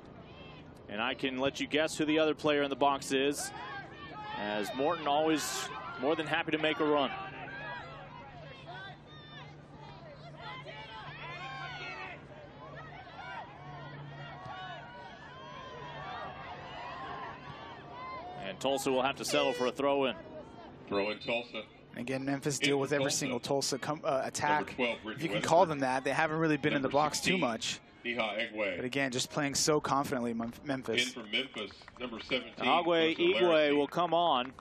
Speaker 5: And I can let you guess who the other player in the box is, as Morton always more than happy to make a run. And Tulsa will have to settle for a throw-in.
Speaker 1: Throw-in Tulsa.
Speaker 9: Again, Memphis deal with every single Tulsa attack.
Speaker 1: 12,
Speaker 9: if you can call them that. They haven't really been in the box
Speaker 1: 16,
Speaker 9: too much. But again, just playing so confidently, Memphis.
Speaker 1: In for Memphis, number 17.
Speaker 5: Igwe will come on.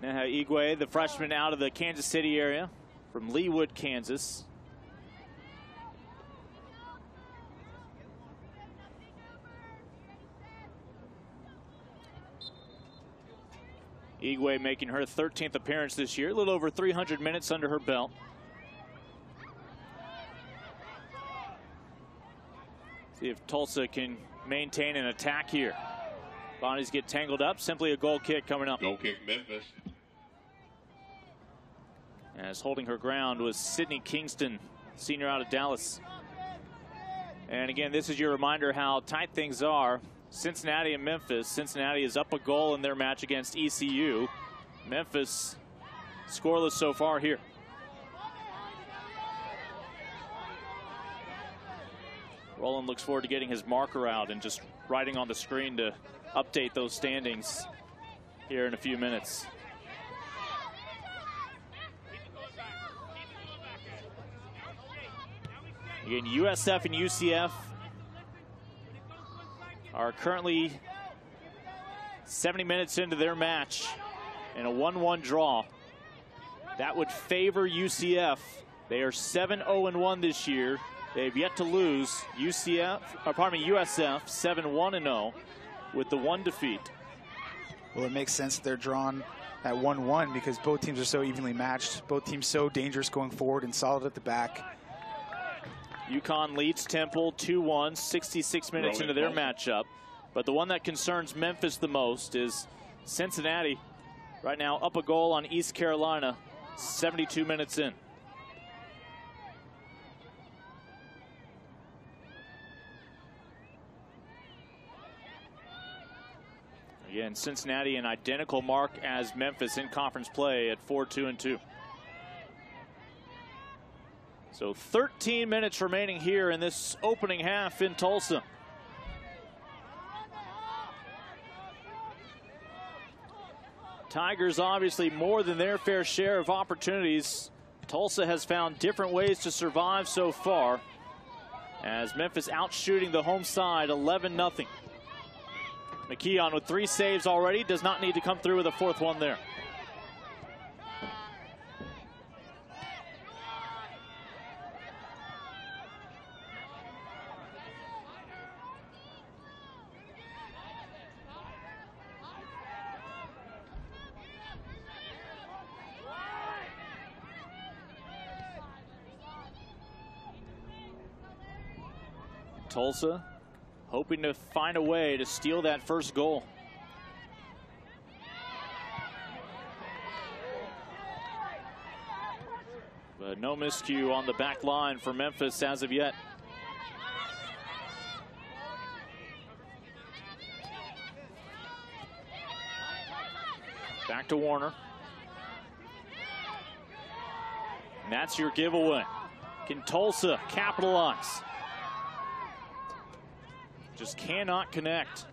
Speaker 5: Now Igwe, the freshman out of the Kansas City area from Leawood, Kansas. Igwe making her 13th appearance this year, a little over 300 minutes under her belt. See if Tulsa can maintain an attack here. Bonnies get tangled up, simply a goal kick coming up.
Speaker 1: Goal kick Memphis.
Speaker 5: As holding her ground was Sydney Kingston, senior out of Dallas. And again, this is your reminder how tight things are. Cincinnati and Memphis. Cincinnati is up a goal in their match against ECU. Memphis scoreless so far here. Roland looks forward to getting his marker out and just writing on the screen to update those standings here in a few minutes. Again, USF and UCF are currently 70 minutes into their match in a 1-1 draw. That would favor UCF. They are 7-0-1 this year. They've yet to lose. USF 7-1-0 with the 1 defeat.
Speaker 9: Well, it makes sense that they're drawn at 1-1 because both teams are so evenly matched. Both teams so dangerous going forward and solid at the back.
Speaker 5: UConn leads Temple 2-1, 66 minutes into their matchup. But the one that concerns Memphis the most is Cincinnati, right now up a goal on East Carolina, 72 minutes in. Again, Cincinnati an identical mark as Memphis in conference play at 4-2-2. So 13 minutes remaining here in this opening half in Tulsa. Tigers obviously more than their fair share of opportunities. Tulsa has found different ways to survive so far, as Memphis outshooting the home side 11-0. McKeon with 3 saves already, does not need to come through with a 4th one there. Tulsa hoping to find a way to steal that first goal. But no miscue on the back line for Memphis as of yet. Back to Warner. And that's your giveaway. Can Tulsa capitalize? Just cannot connect.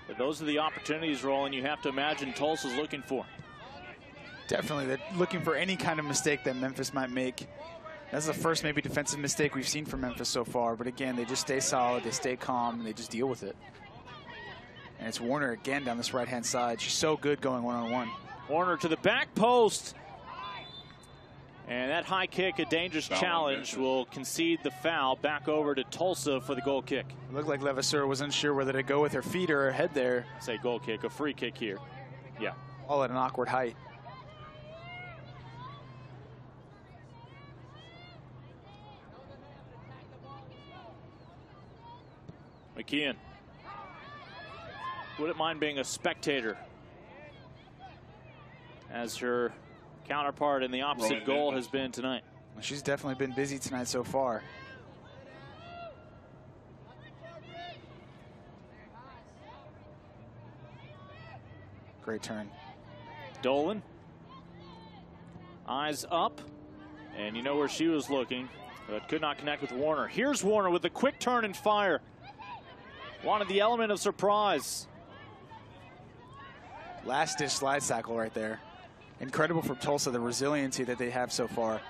Speaker 5: But those are the opportunities, Roland, you have to imagine Tulsa's looking for.
Speaker 9: Definitely, they're looking for any kind of mistake that Memphis might make. That's the first maybe defensive mistake we've seen from Memphis so far. But again, they just stay solid, they stay calm, and they just deal with it. And it's Warner again down this right-hand side. She's so good going one-on-one.
Speaker 5: Warner to the back post. And that high kick, a dangerous challenge, will concede the foul. Back over to Tulsa for the goal kick.
Speaker 9: It looked like Levasseur was unsure whether to go with her feet or her head there.
Speaker 5: Say goal kick, a free kick here. Yeah.
Speaker 9: All at an awkward height.
Speaker 5: McKeon. Wouldn't mind being a spectator, as her counterpart in the opposite goal has been tonight.
Speaker 9: She's definitely been busy tonight so far. Great turn.
Speaker 5: Dolan. Eyes up. And you know where she was looking, but could not connect with Warner. Here's Warner with a quick turn and fire. Wanted the element of surprise.
Speaker 9: Last dish slide tackle right there. Incredible from Tulsa, the resiliency that they have so far.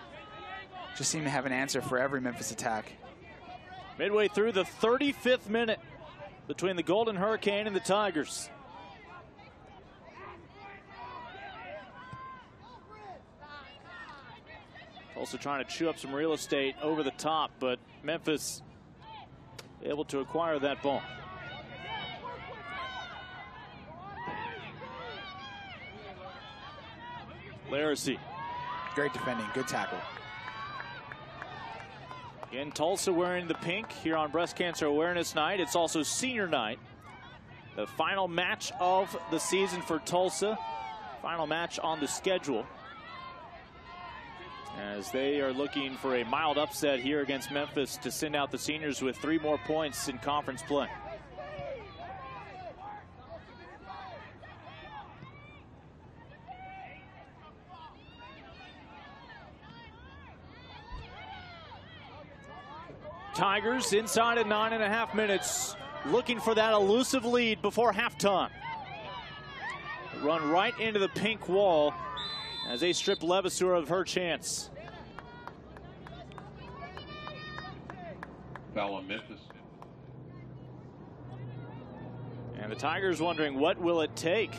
Speaker 9: Just seem to have an answer for every Memphis attack.
Speaker 5: Midway through the 35th minute between the Golden Hurricane and the Tigers. Tulsa trying to chew up some real estate over the top, but Memphis able to acquire that ball. Laracy.
Speaker 9: Great defending, good tackle.
Speaker 5: Again, Tulsa wearing the pink here on Breast Cancer Awareness Night. It's also senior night. The final match of the season for Tulsa. Final match on the schedule, as they are looking for a mild upset here against Memphis to send out the seniors with 3 more points in conference play. Tigers inside at 9.5 minutes, looking for that elusive lead before halftime. Run right into the pink wall as they strip Levasseur of her chance.
Speaker 1: Foul on Memphis.
Speaker 5: And the Tigers wondering, what will it take?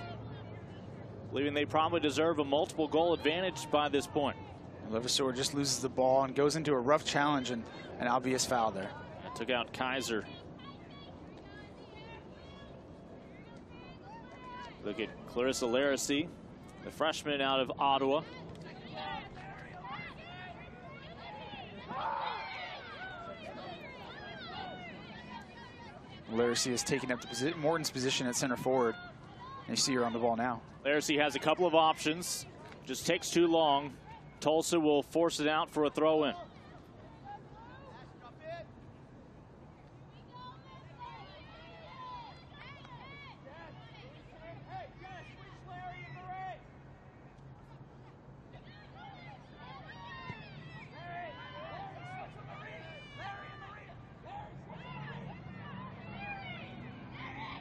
Speaker 5: Believing they probably deserve a multiple goal advantage by this point.
Speaker 9: Levasseur just loses the ball and goes into a rough challenge and an obvious foul there.
Speaker 5: That took out Kaiser. Look at Clarissa Laracy, the freshman out of Ottawa.
Speaker 9: Laracy is taking up the Morton's position at center forward. And you see her on the ball now.
Speaker 5: Laracy has a couple of options. Just takes too long. Tulsa will force it out for a throw-in.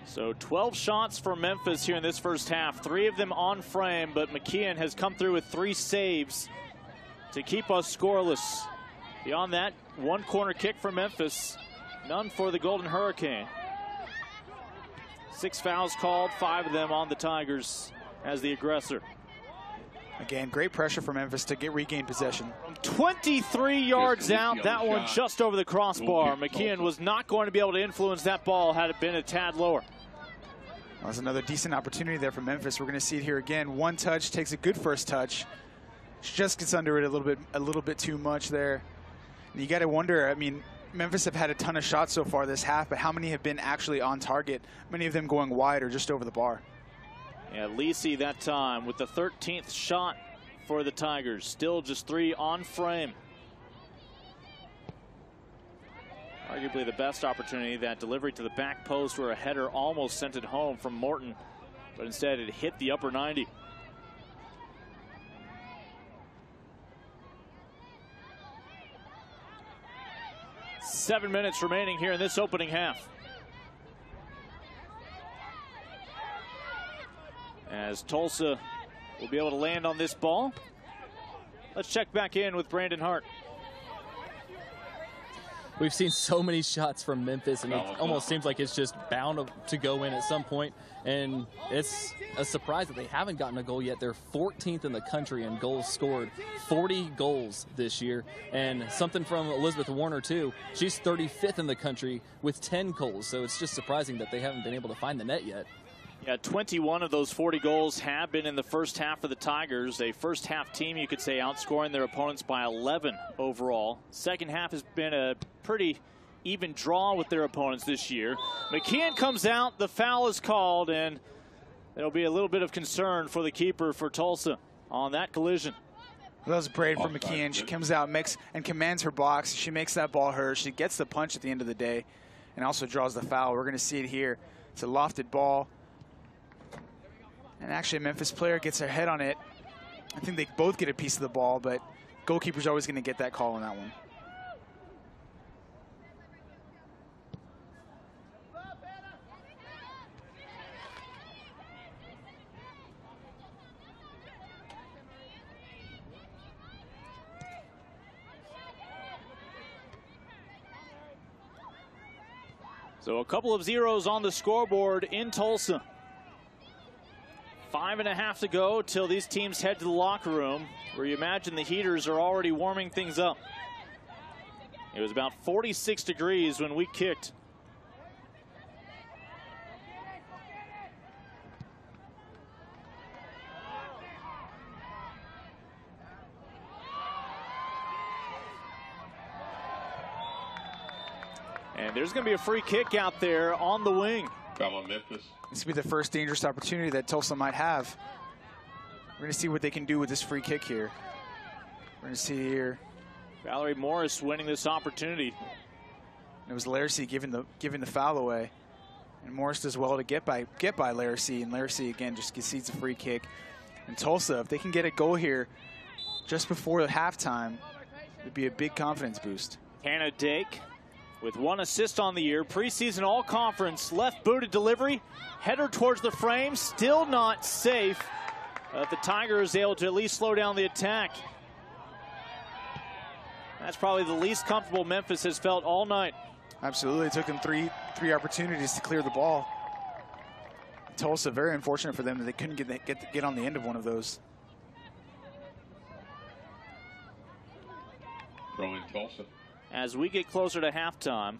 Speaker 5: So 12 shots for Memphis here in this first half. 3 of them on frame, but McKeon has come through with 3 saves to keep us scoreless. Beyond that, 1 corner kick for Memphis, none for the Golden Hurricane. 6 fouls called, 5 of them on the Tigers as the aggressor.
Speaker 9: Again, great pressure for Memphis to regain possession.
Speaker 5: From 23 yards out, that one just over the crossbar. McKeon was not going to be able to influence that ball had it been a tad lower.
Speaker 9: Well, that's another decent opportunity there for Memphis. We're going to see it here again. 1 touch, takes a good first touch. She just gets under it a little bit too much there. And you got to wonder, I mean, Memphis have had a ton of shots so far this half, but how many have been actually on target? Many of them going wide or just over the bar.
Speaker 5: Yeah, Lisi that time with the 13th shot for the Tigers. Still just 3 on frame. Arguably the best opportunity, that delivery to the back post where a header almost sent it home from Morton, but instead it hit the upper 90. 7 minutes remaining here in this opening half. As Tulsa will be able to land on this ball. Let's check back in with Brandon Hart.
Speaker 8: We've seen so many shots from Memphis, and it almost seems like it's just bound to go in at some point. And it's a surprise that they haven't gotten a goal yet. They're 14th in the country in goals scored, 40 goals this year. And something from Elizabeth Warner, too. She's 35th in the country with 10 goals. So it's just surprising that they haven't been able to find the net yet.
Speaker 5: Yeah, 21 of those 40 goals have been in the first half for the Tigers. A first half team, you could say, outscoring their opponents by 11 overall. Second half has been a pretty even draw with their opponents this year. McKeon comes out, the foul is called, and there'll be a little bit of concern for the keeper for Tulsa on that collision.
Speaker 9: Well, that was a parade for McKeon. She comes out, and commands her box. She makes that ball hers. She gets the punch at the end of the day and also draws the foul. We're going to see it here. It's a lofted ball. And actually, a Memphis player gets her head on it. I think they both get a piece of the ball, but goalkeeper's always going to get that call on that one.
Speaker 5: So a couple of zeros on the scoreboard in Tulsa. 5.5 to go till these teams head to the locker room, where you imagine the heaters are already warming things up. It was about 46 degrees when we kicked. And there's going to be a free kick out there on the wing.
Speaker 1: Foul on Memphis.
Speaker 9: This will be the first dangerous opportunity that Tulsa might have. We're going to see what they can do with this free kick here. We're going to see here.
Speaker 5: Valerie Morris winning this opportunity.
Speaker 9: And it was Laracy giving the foul away. And Morris does well to get by Laracy. And Laracy, again, just concedes a free kick. And Tulsa, if they can get a goal here just before the halftime, it would be a big confidence boost.
Speaker 5: Hannah Dake with 1 assist on the year. Preseason all-conference, left-booted delivery. Header towards the frame, still not safe. The Tigers able to at least slow down the attack. That's probably the least comfortable Memphis has felt all night.
Speaker 9: Absolutely, it took them three opportunities to clear the ball. Tulsa, very unfortunate for them that they couldn't get on the end of one of those.
Speaker 1: Throwing Tulsa.
Speaker 5: As we get closer to halftime,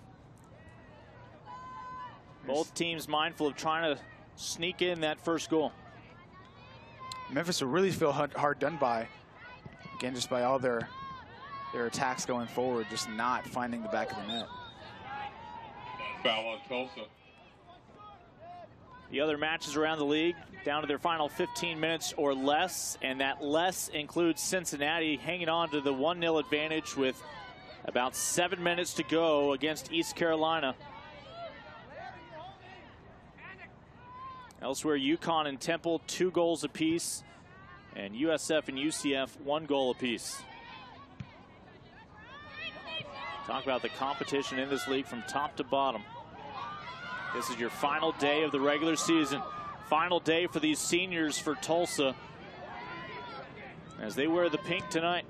Speaker 5: both teams mindful of trying to sneak in that first goal.
Speaker 9: Memphis will really feel hard done by. Again, just by all their attacks going forward, just not finding the back of the net.
Speaker 1: Foul on Tulsa.
Speaker 5: The other matches around the league down to their final 15 minutes or less, and that less includes Cincinnati hanging on to the 1-0 advantage with about 7 minutes to go against East Carolina. Elsewhere, UConn and Temple, 2 goals apiece, and USF and UCF, 1 goal apiece. Talk about the competition in this league from top to bottom. This is your final day of the regular season. Final day for these seniors for Tulsa as they wear the pink tonight.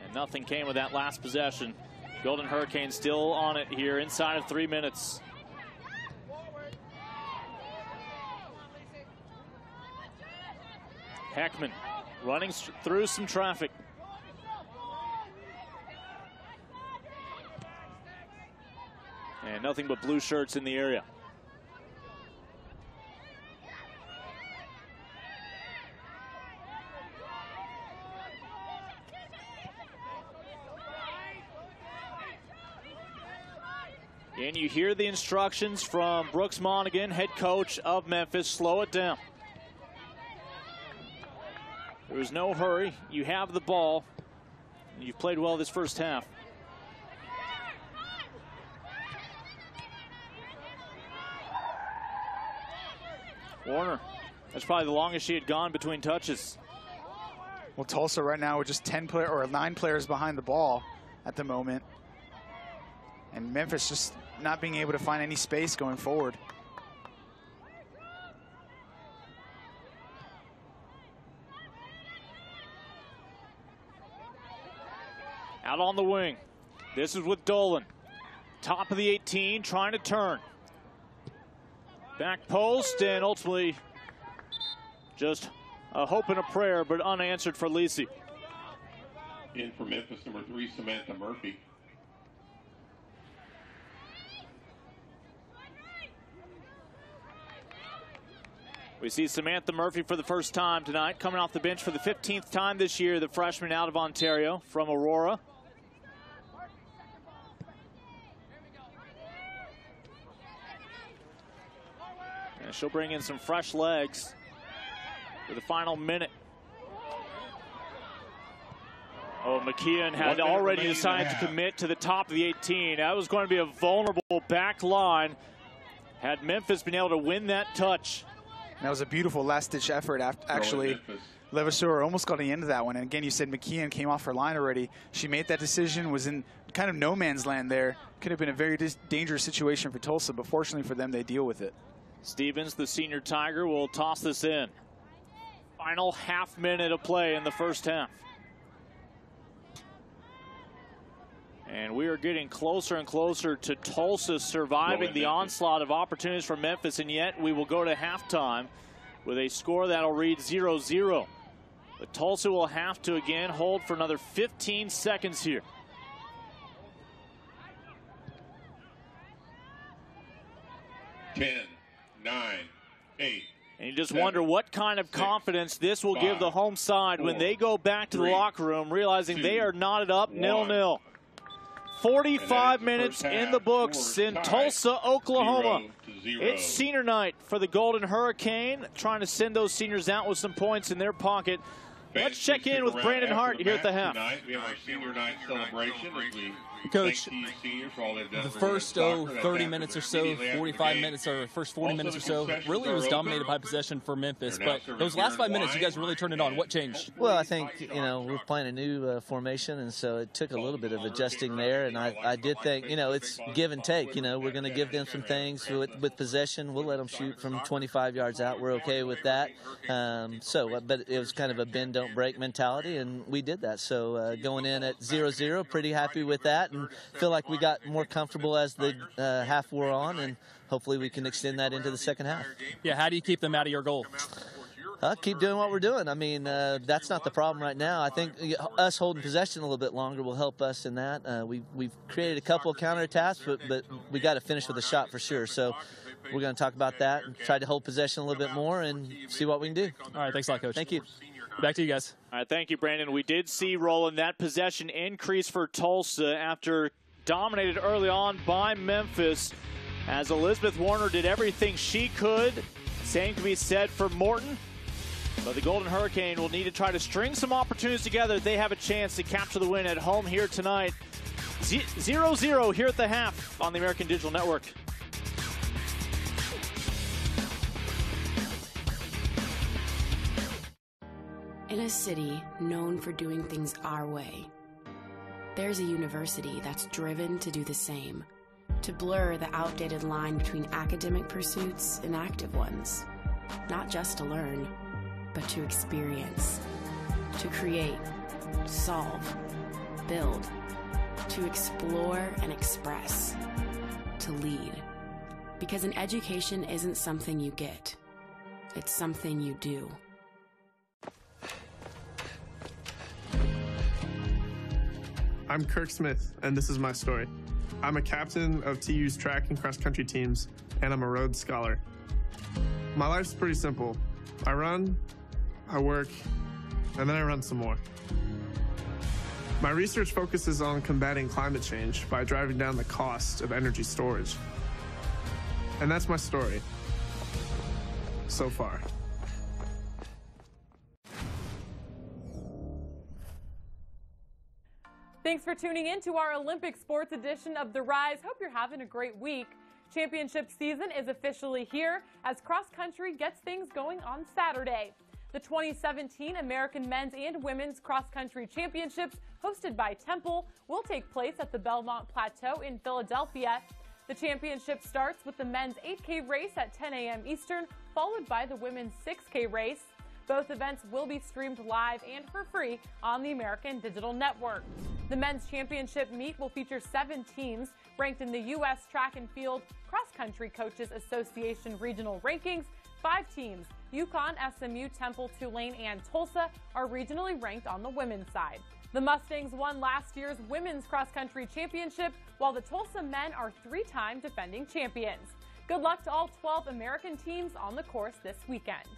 Speaker 5: And nothing came of that last possession. Golden Hurricanes still on it here inside of 3 minutes. Heckman running through some traffic. And nothing but blue shirts in the area. And you hear the instructions from Brooks Monaghan, head coach of Memphis. Slow it down. There is no hurry. You have the ball. You've played well this first half. Warner, that's probably the longest she had gone between touches.
Speaker 9: Well, Tulsa right now with just 9 players behind the ball at the moment. And Memphis just not being able to find any space going forward.
Speaker 5: Out on the wing. This is with Dolan. Top of the 18, trying to turn. Back post, and ultimately just a hope and a prayer, but unanswered for Lisi.
Speaker 1: In for Memphis, number 3, Samantha Murphy.
Speaker 5: We see Samantha Murphy for the first time tonight, coming off the bench for the 15th time this year, the freshman out of Ontario from Aurora. And she'll bring in some fresh legs for the final minute. Oh, McKeon had already decided to commit to the top of the 18. That was going to be a vulnerable back line. Had Memphis been able to win that touch.
Speaker 9: That was a beautiful last-ditch effort. Actually, Levasseur almost got the end of that one. And again, you said McKeon came off her line already. She made that decision, was in kind of no man's land there. Could have been a very dangerous situation for Tulsa, but fortunately for them, they deal with it.
Speaker 5: Stevens, the senior Tiger, will toss this in. Final half minute of play in the first half. And we are getting closer and closer to Tulsa surviving the onslaught of opportunities for Memphis, and yet we will go to halftime with a score that'll read 0-0. But Tulsa will have to again hold for another 15 seconds here.
Speaker 1: Ten, 9, 8.
Speaker 5: And you just wonder what kind of confidence this will give the home side when they go back to the locker room, realizing they are knotted up 0-0. 45 minutes in the books in Tulsa, Oklahoma. It's senior night for the Golden Hurricane, trying to send those seniors out with some points in their pocket. Let's check in with Brandon Hart here at the half.
Speaker 1: We have our senior night celebration as we
Speaker 8: Coach,
Speaker 1: thank these seniors for all they've done
Speaker 8: the
Speaker 1: for
Speaker 8: first
Speaker 1: women's soccer.
Speaker 8: 30 minutes or so, 45 minutes, or first 40 minutes or so, really was dominated by possession for Memphis. But those last 5 minutes, you guys really turned it on. What changed?
Speaker 10: Well, I think, we're playing a new formation, and so it took a little bit of adjusting there. And I did think, it's give and take. We're going to give them some things with possession. We'll let them shoot from 25 yards out. We're okay with that. But it was kind of a bend, don't break mentality, and we did that. So going in at 0-0, pretty happy with that, and feel like we got more comfortable as the half wore on, and hopefully we can extend that into the second half.
Speaker 8: Yeah, how do you keep them out of your goal?
Speaker 10: Keep doing what we're doing. I mean, that's not the problem right now. I think us holding possession a little bit longer will help us in that. We've created a couple of counterattacks, but we got to finish with a shot for sure. So we're going to talk about that and try to hold possession a little bit more and see what we can do.
Speaker 8: All right, thanks a lot, Coach.
Speaker 10: Thank you.
Speaker 8: Back to you guys.
Speaker 5: All right, thank you, Brandon. We did see, Roland, that possession increase for Tulsa after dominated early on by Memphis, as Elizabeth Warner did everything she could. Same can be said for Morton. But the Golden Hurricane will need to try to string some opportunities together. They have a chance to capture the win at home here tonight. 0-0 here at the half on the American Digital Network.
Speaker 6: In a city known for doing things our way, there's a university that's driven to do the same, to blur the outdated line between academic pursuits and active ones, not just to learn, but to experience, to create, solve, build, to explore and express, to lead. Because an education isn't something you get, it's something you do.
Speaker 7: I'm Kirk Smith, and this is my story. I'm a captain of TU's track and cross country teams, and I'm a Rhodes Scholar. My life's pretty simple. I run, I work, and then I run some more. My research focuses on combating climate change by driving down the cost of energy storage. And that's my story, so far.
Speaker 11: Thanks for tuning in to our Olympic sports edition of The Rise. Hope you're having a great week. Championship season is officially here as cross country gets things going on Saturday. The 2017 American Men's and Women's Cross Country Championships, hosted by Temple, will take place at the Belmont Plateau in Philadelphia. The championship starts with the men's 8K race at 10 a.m. Eastern, followed by the women's 6K race. Both events will be streamed live and for free on the American Digital Network. The men's championship meet will feature 7 teams ranked in the U.S. Track and Field Cross Country Coaches Association regional rankings. 5 teams, UConn, SMU, Temple, Tulane, and Tulsa, are regionally ranked on the women's side. The Mustangs won last year's women's cross-country championship, while the Tulsa men are 3-time defending champions. Good luck to all 12 American teams on the course this weekend.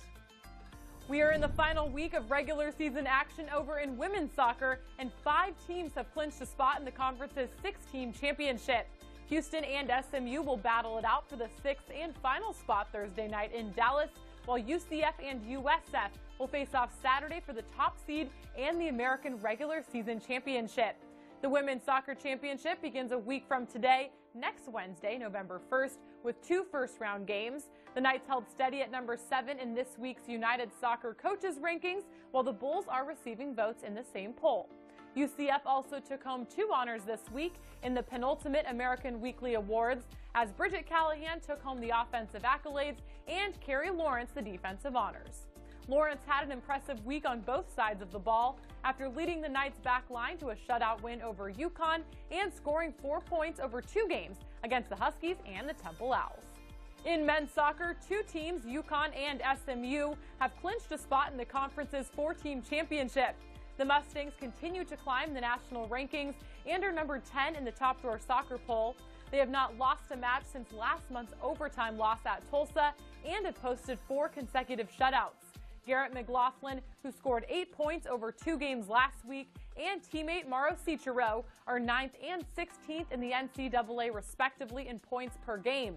Speaker 11: We are in the final week of regular season action over in women's soccer, and 5 teams have clinched a spot in the conference's 6-team championship. Houston and SMU will battle it out for the 6th and final spot Thursday night in Dallas, while UCF and USF will face off Saturday for the top seed and the American regular season championship. The Women's Soccer Championship begins a week from today, next Wednesday, November 1st, with 2 first-round games. The Knights held steady at number 7 in this week's United Soccer Coaches rankings, while the Bulls are receiving votes in the same poll. UCF also took home 2 honors this week in the penultimate American Weekly Awards, as Bridget Callahan took home the offensive accolades and Carrie Lawrence the defensive honors. Lawrence had an impressive week on both sides of the ball after leading the Knights back line to a shutout win over UConn and scoring 4 points over 2 games against the Huskies and the Temple Owls. In men's soccer, 2 teams, UConn and SMU, have clinched a spot in the conference's 4-team championship. The Mustangs continue to climb the national rankings and are number 10 in the Top Drawer Soccer poll. They have not lost a match since last month's overtime loss at Tulsa and have posted 4 consecutive shutouts. Garrett McLaughlin, who scored 8 points over 2 games last week, and teammate Mauro Cicero are 9th and 16th in the NCAA respectively in points per game.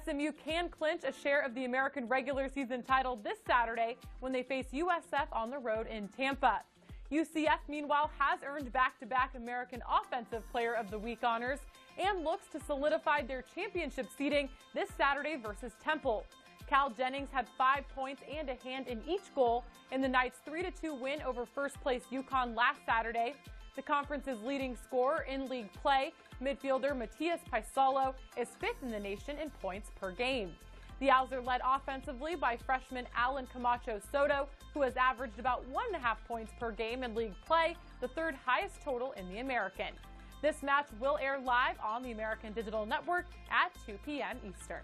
Speaker 11: SMU can clinch a share of the American regular season title this Saturday when they face USF on the road in Tampa. UCF, meanwhile, has earned back-to-back American Offensive Player of the Week honors and looks to solidify their championship seeding this Saturday versus Temple. Cal Jennings had 5 points and a hand in each goal in the Knights' 3-2 win over first-place UConn last Saturday. The conference's leading scorer in league play, midfielder Matias Paisalo, is 5th in the nation in points per game. The Owls are led offensively by freshman Alan Camacho Soto, who has averaged about 1.5 points per game in league play, the 3rd highest total in the American. This match will air live on the American Digital Network at 2 p.m. Eastern.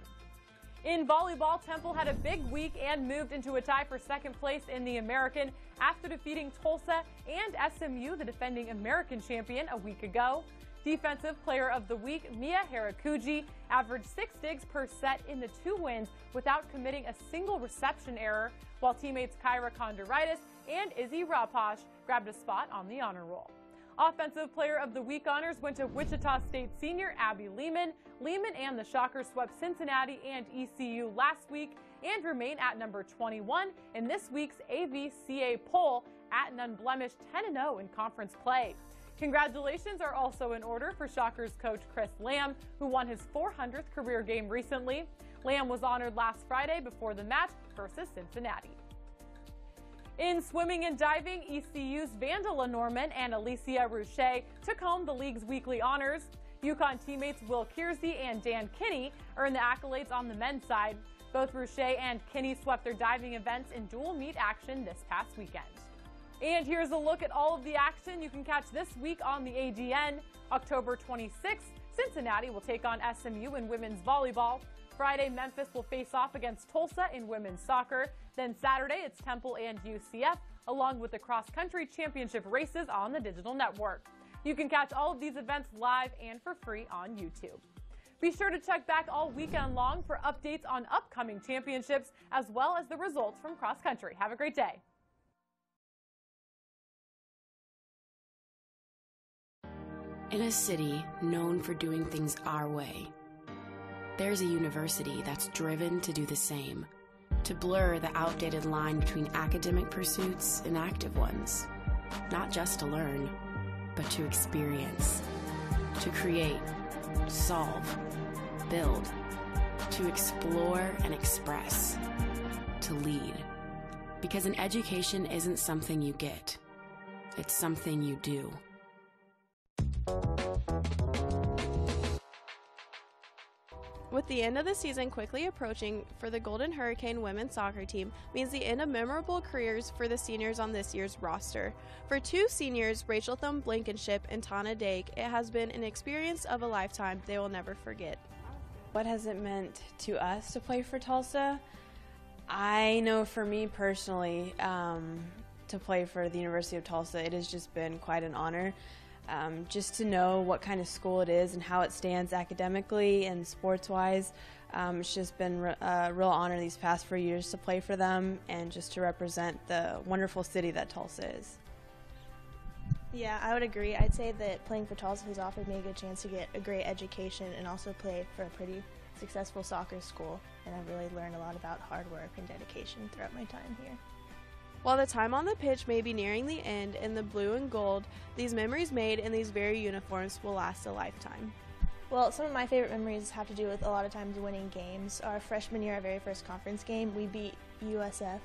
Speaker 11: In volleyball, Temple had a big week and moved into a tie for 2nd place in the American after defeating Tulsa and SMU, the defending American champion, a week ago. Defensive Player of the Week, Mia Harakuji, averaged 6 digs per set in the 2 wins without committing a single reception error, while teammates Kyra Kondoritis and Izzy Raposh grabbed a spot on the honor roll. Offensive Player of the Week honors went to Wichita State senior Abby Lehman. Lehman and the Shockers swept Cincinnati and ECU last week and remain at number 21 in this week's AVCA poll at an unblemished 10-0 in conference play. Congratulations are also in order for Shockers coach Chris Lamb, who won his 400th career game recently. Lamb was honored last Friday before the match versus Cincinnati. In swimming and diving, ECU's Vandala Norman and Alicia Rouchet took home the league's weekly honors. UConn teammates Will Kiersey and Dan Kinney earned the accolades on the men's side. Both Rouchet and Kinney swept their diving events in dual meet action this past weekend. And here's a look at all of the action you can catch this week on the ADN. October 26th, Cincinnati will take on SMU in women's volleyball. Friday, Memphis will face off against Tulsa in women's soccer. Then Saturday, it's Temple and UCF, along with the cross-country championship races on the digital network. You can catch all of these events live and for free on YouTube. Be sure to check back all weekend long for updates on upcoming championships, as well as the results from cross-country. Have a great day.
Speaker 6: In a city known for doing things our way, there's a university that's driven to do the same, to blur the outdated line between academic pursuits and active ones, not just to learn, but to experience, to create, solve, build, to explore and express, to lead. Because an education isn't something you get, it's something you do.
Speaker 12: With the end of the season quickly approaching for the Golden Hurricane women's soccer team means the end of memorable careers for the seniors on this year's roster. For two seniors, Rachel Thumb Blankenship and Tana Dake, it has been an experience of a lifetime they will never forget.
Speaker 13: What has it meant to us to play for Tulsa? I know for me personally, to play for the University of Tulsa, it has just been quite an honor. Just to know what kind of school it is and how it stands academically and sports-wise. It's just been a real honor these past 4 years to play for them and just to represent the wonderful city that Tulsa is.
Speaker 14: Yeah, I would agree. I'd say that playing for Tulsa has offered me a good chance to get a great education and also play for a pretty successful soccer school. And I've really learned a lot about hard work and dedication throughout my time here.
Speaker 12: While the time on the pitch may be nearing the end in the blue and gold, these memories made in these very uniforms will last a lifetime.
Speaker 14: Well, some of my favorite memories have to do with a lot of times winning games. Our freshman year, our very first conference game, we beat USF,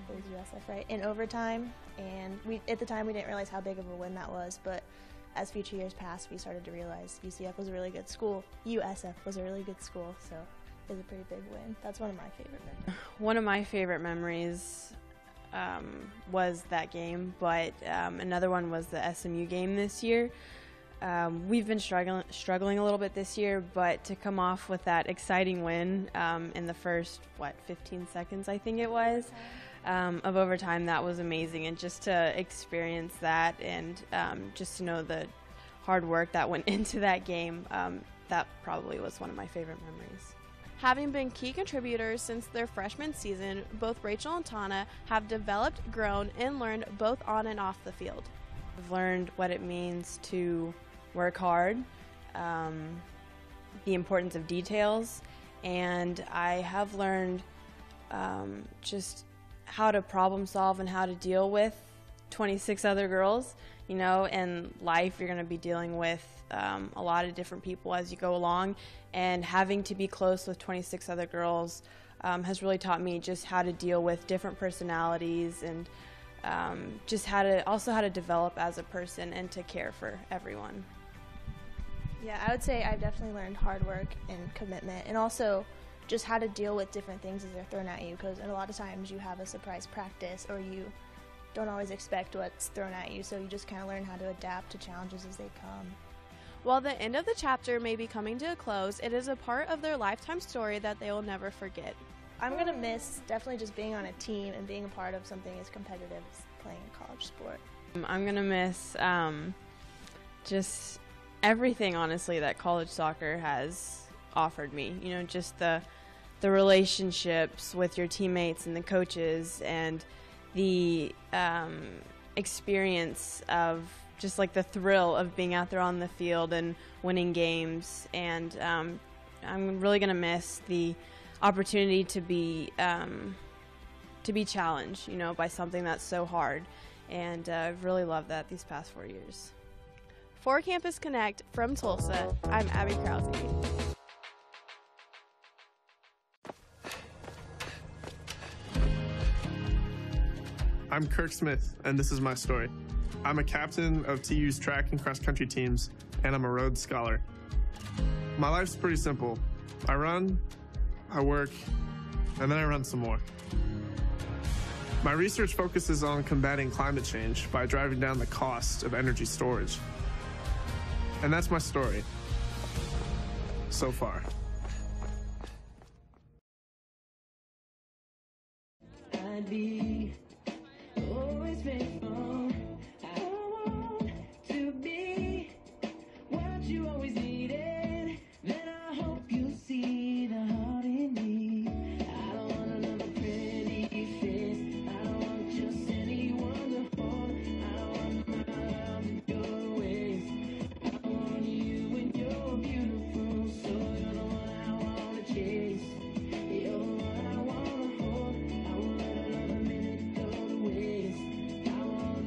Speaker 14: it was USF, right, in overtime. And at the time we didn't realize how big of a win that was, but as future years passed, we started to realize UCF was a really good school. USF was a really good school, so it was a pretty big win. That's one of my favorite memories.
Speaker 13: One of my favorite memories was that game, but another one was the SMU game this year. We've been struggling a little bit this year, but to come off with that exciting win in the first, 15 seconds I think it was, of overtime, that was amazing. And just to experience that and just to know the hard work that went into that game, that probably was one of my favorite memories.
Speaker 12: Having been key contributors since their freshman season, both Rachel and Tana have developed, grown, and learned both on and off the field.
Speaker 13: I've learned what it means to work hard, the importance of details, and I have learned just how to problem solve and how to deal with 26 other girls. You know, in life you're going to be dealing with a lot of different people as you go along, and having to be close with 26 other girls has really taught me just how to deal with different personalities and just how to develop as a person and to care for everyone.
Speaker 14: Yeah, I would say I've definitely learned hard work and commitment, and also just how to deal with different things as they're thrown at you, because a lot of times you have a surprise practice or you don't always expect what's thrown at you, so you just kind of learn how to adapt to challenges as they come.
Speaker 12: While the end of the chapter may be coming to a close, it is a part of their lifetime story that they will never forget.
Speaker 14: I'm going to miss definitely just being on a team and being a part of something as competitive as playing a college sport.
Speaker 13: I'm going to miss just everything, honestly, that college soccer has offered me. You know, just the relationships with your teammates and the coaches, and the experience of just like the thrill of being out there on the field and winning games. And I'm really going to miss the opportunity to be challenged, you know, by something that's so hard. And I've really loved that these past 4 years.
Speaker 12: For Campus Connect from Tulsa, I'm Abby Krause.
Speaker 7: I'm Kirk Smith, and this is my story. I'm a captain of TU's track and cross country teams, and I'm a Rhodes Scholar. My life's pretty simple. I run, I work, and then I run some more. My research focuses on combating climate change by driving down the cost of energy storage. And that's my story, so far.
Speaker 4: I'd be always faithful. I want to be what you always needed. Then I hope you see the heart in me. I don't want another pretty face. I don't want just anyone to hold. I don't want my love in your ways. I want you and you're beautiful. So you're the one I want to chase. You're the one I want to hold. I won't let another minute go to waste. I want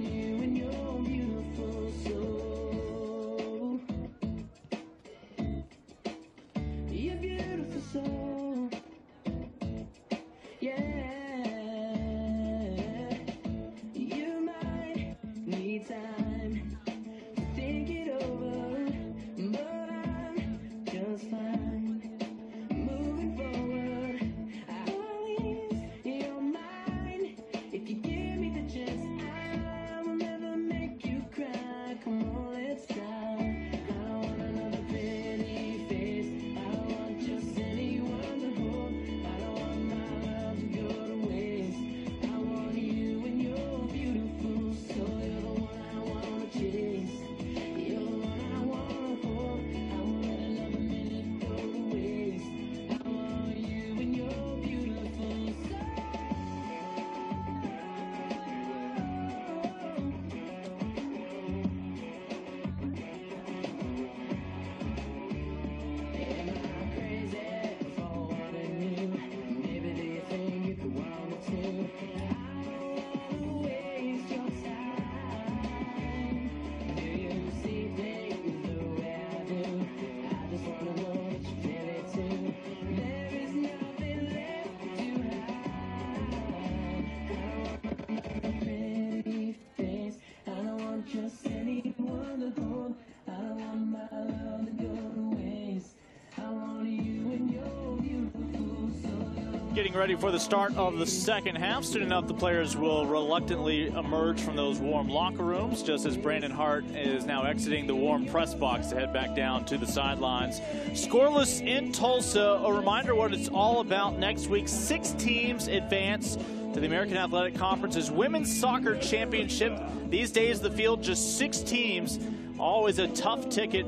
Speaker 4: don't trust anyone to hold. I want my love to go to waste. I want you and your beautiful soul.
Speaker 5: Getting ready for the start of the second half. Soon enough, the players will reluctantly emerge from those warm locker rooms, just as Brandon Hart is now exiting the warm press box to head back down to the sidelines. Scoreless in Tulsa. A reminder what it's all about next week. 6 teams advance to the American Athletic Conference's Women's Soccer Championship. These days, the field just 6 teams. Always a tough ticket.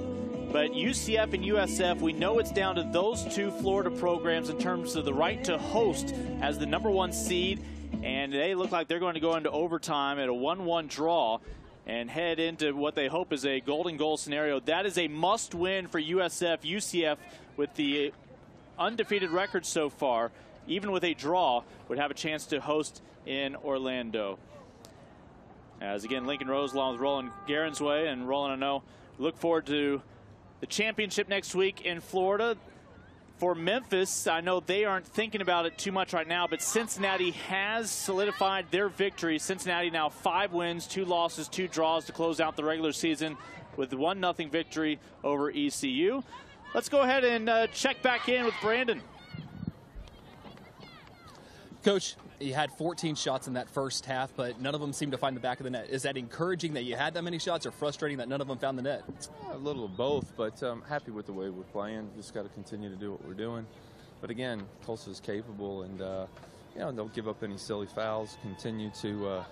Speaker 5: But UCF and USF, we know it's down to those 2 Florida programs in terms of the right to host as the #1 seed. And they look like they're going to go into overtime at a 1-1 draw and head into what they hope is a golden goal scenario. That is a must-win for USF. UCF, with the undefeated record so far, even with a draw, would have a chance to host in Orlando. As again, Lincoln Rose along with Roland Garensway. And Roland, I know, look forward to the championship next week in Florida. For Memphis, I know they aren't thinking about it too much right now, but Cincinnati has solidified their victory. Cincinnati now 5 wins, 2 losses, 2 draws to close out the regular season with a 1-0 victory over ECU. Let's go ahead and check back in with Brandon.
Speaker 8: Coach, you had 14 shots in that first half, but none of them seemed to find the back of the net. Is that encouraging that you had that many shots, or frustrating that none of them found the net?
Speaker 15: A little of both, but I'm happy with the way we're playing. Just got to continue to do what we're doing. But again, Tulsa's capable, and you know, don't give up any silly fouls. Continue to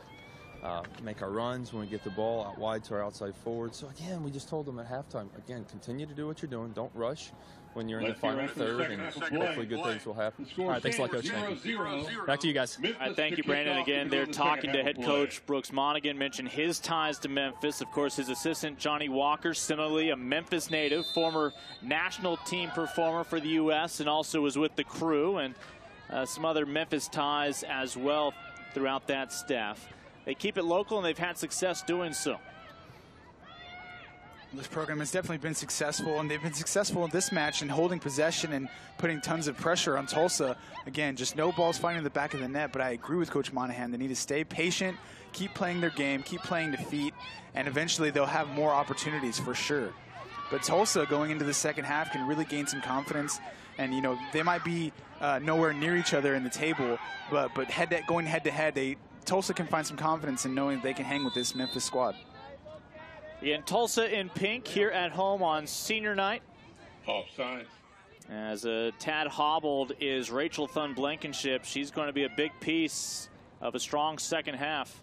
Speaker 15: make our runs when we get the ball out wide to our outside forward. So again, we just told them at halftime, again, continue to do what you're doing. Don't rush when you're in the final third, and hopefully good things will happen.
Speaker 8: All right, thanks a lot, Coach. Thank you. Back to you guys.
Speaker 5: Thank you, Brandon. Again, they're talking to head coach Brooks Monaghan. Mentioned his ties to Memphis. Of course, his assistant, Johnny Walker, similarly a Memphis native, former national team performer for the U.S., and also was with the Crew, and some other Memphis ties as well throughout that staff. They keep it local, and they've had success doing so.
Speaker 9: This program has definitely been successful, and they've been successful in this match in holding possession and putting tons of pressure on Tulsa. Again, just no balls finding the back of the net, but I agree with Coach Monahan. They need to stay patient, keep playing their game, keep playing defeat, and eventually they'll have more opportunities for sure. But Tulsa, going into the second half, can really gain some confidence, and you know, they might be nowhere near each other in the table, but going head to head, Tulsa can find some confidence in knowing that they can hang with this Memphis squad.
Speaker 5: In Tulsa in pink here at home on senior night.
Speaker 1: Offside.
Speaker 5: As a tad hobbled is Rachel Thun Blankenship. She's going to be a big piece of a strong second half.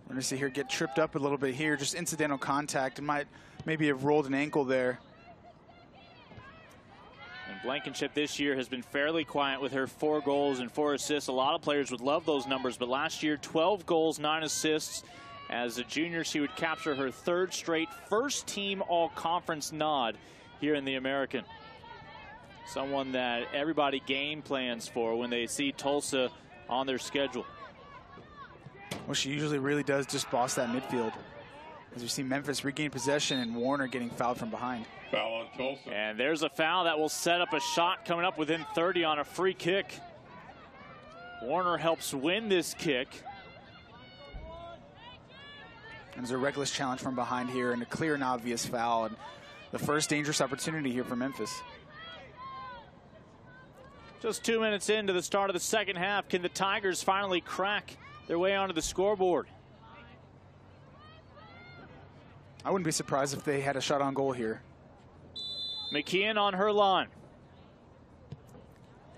Speaker 9: We're going to see her get tripped up a little bit here. Just incidental contact, and might maybe have rolled an ankle there.
Speaker 5: And Blankenship this year has been fairly quiet with her 4 goals and 4 assists. A lot of players would love those numbers, but last year 12 goals, 9 assists. As a junior, she would capture her 3rd straight first-team all-conference nod here in the American. Someone that everybody game plans for when they see Tulsa on their schedule.
Speaker 9: Well, she usually really does just boss that midfield. As we see Memphis regain possession and Warner getting fouled from behind.
Speaker 1: Foul on Tulsa.
Speaker 5: And there's a foul that will set up a shot coming up within 30 on a free kick. Warner helps win this kick.
Speaker 9: And there's a reckless challenge from behind here and a clear and obvious foul. And the first dangerous opportunity here for Memphis.
Speaker 5: Just 2 minutes into the start of the second half. Can the Tigers finally crack their way onto the scoreboard?
Speaker 9: I wouldn't be surprised if they had a shot on goal here.
Speaker 5: McKeon on her line.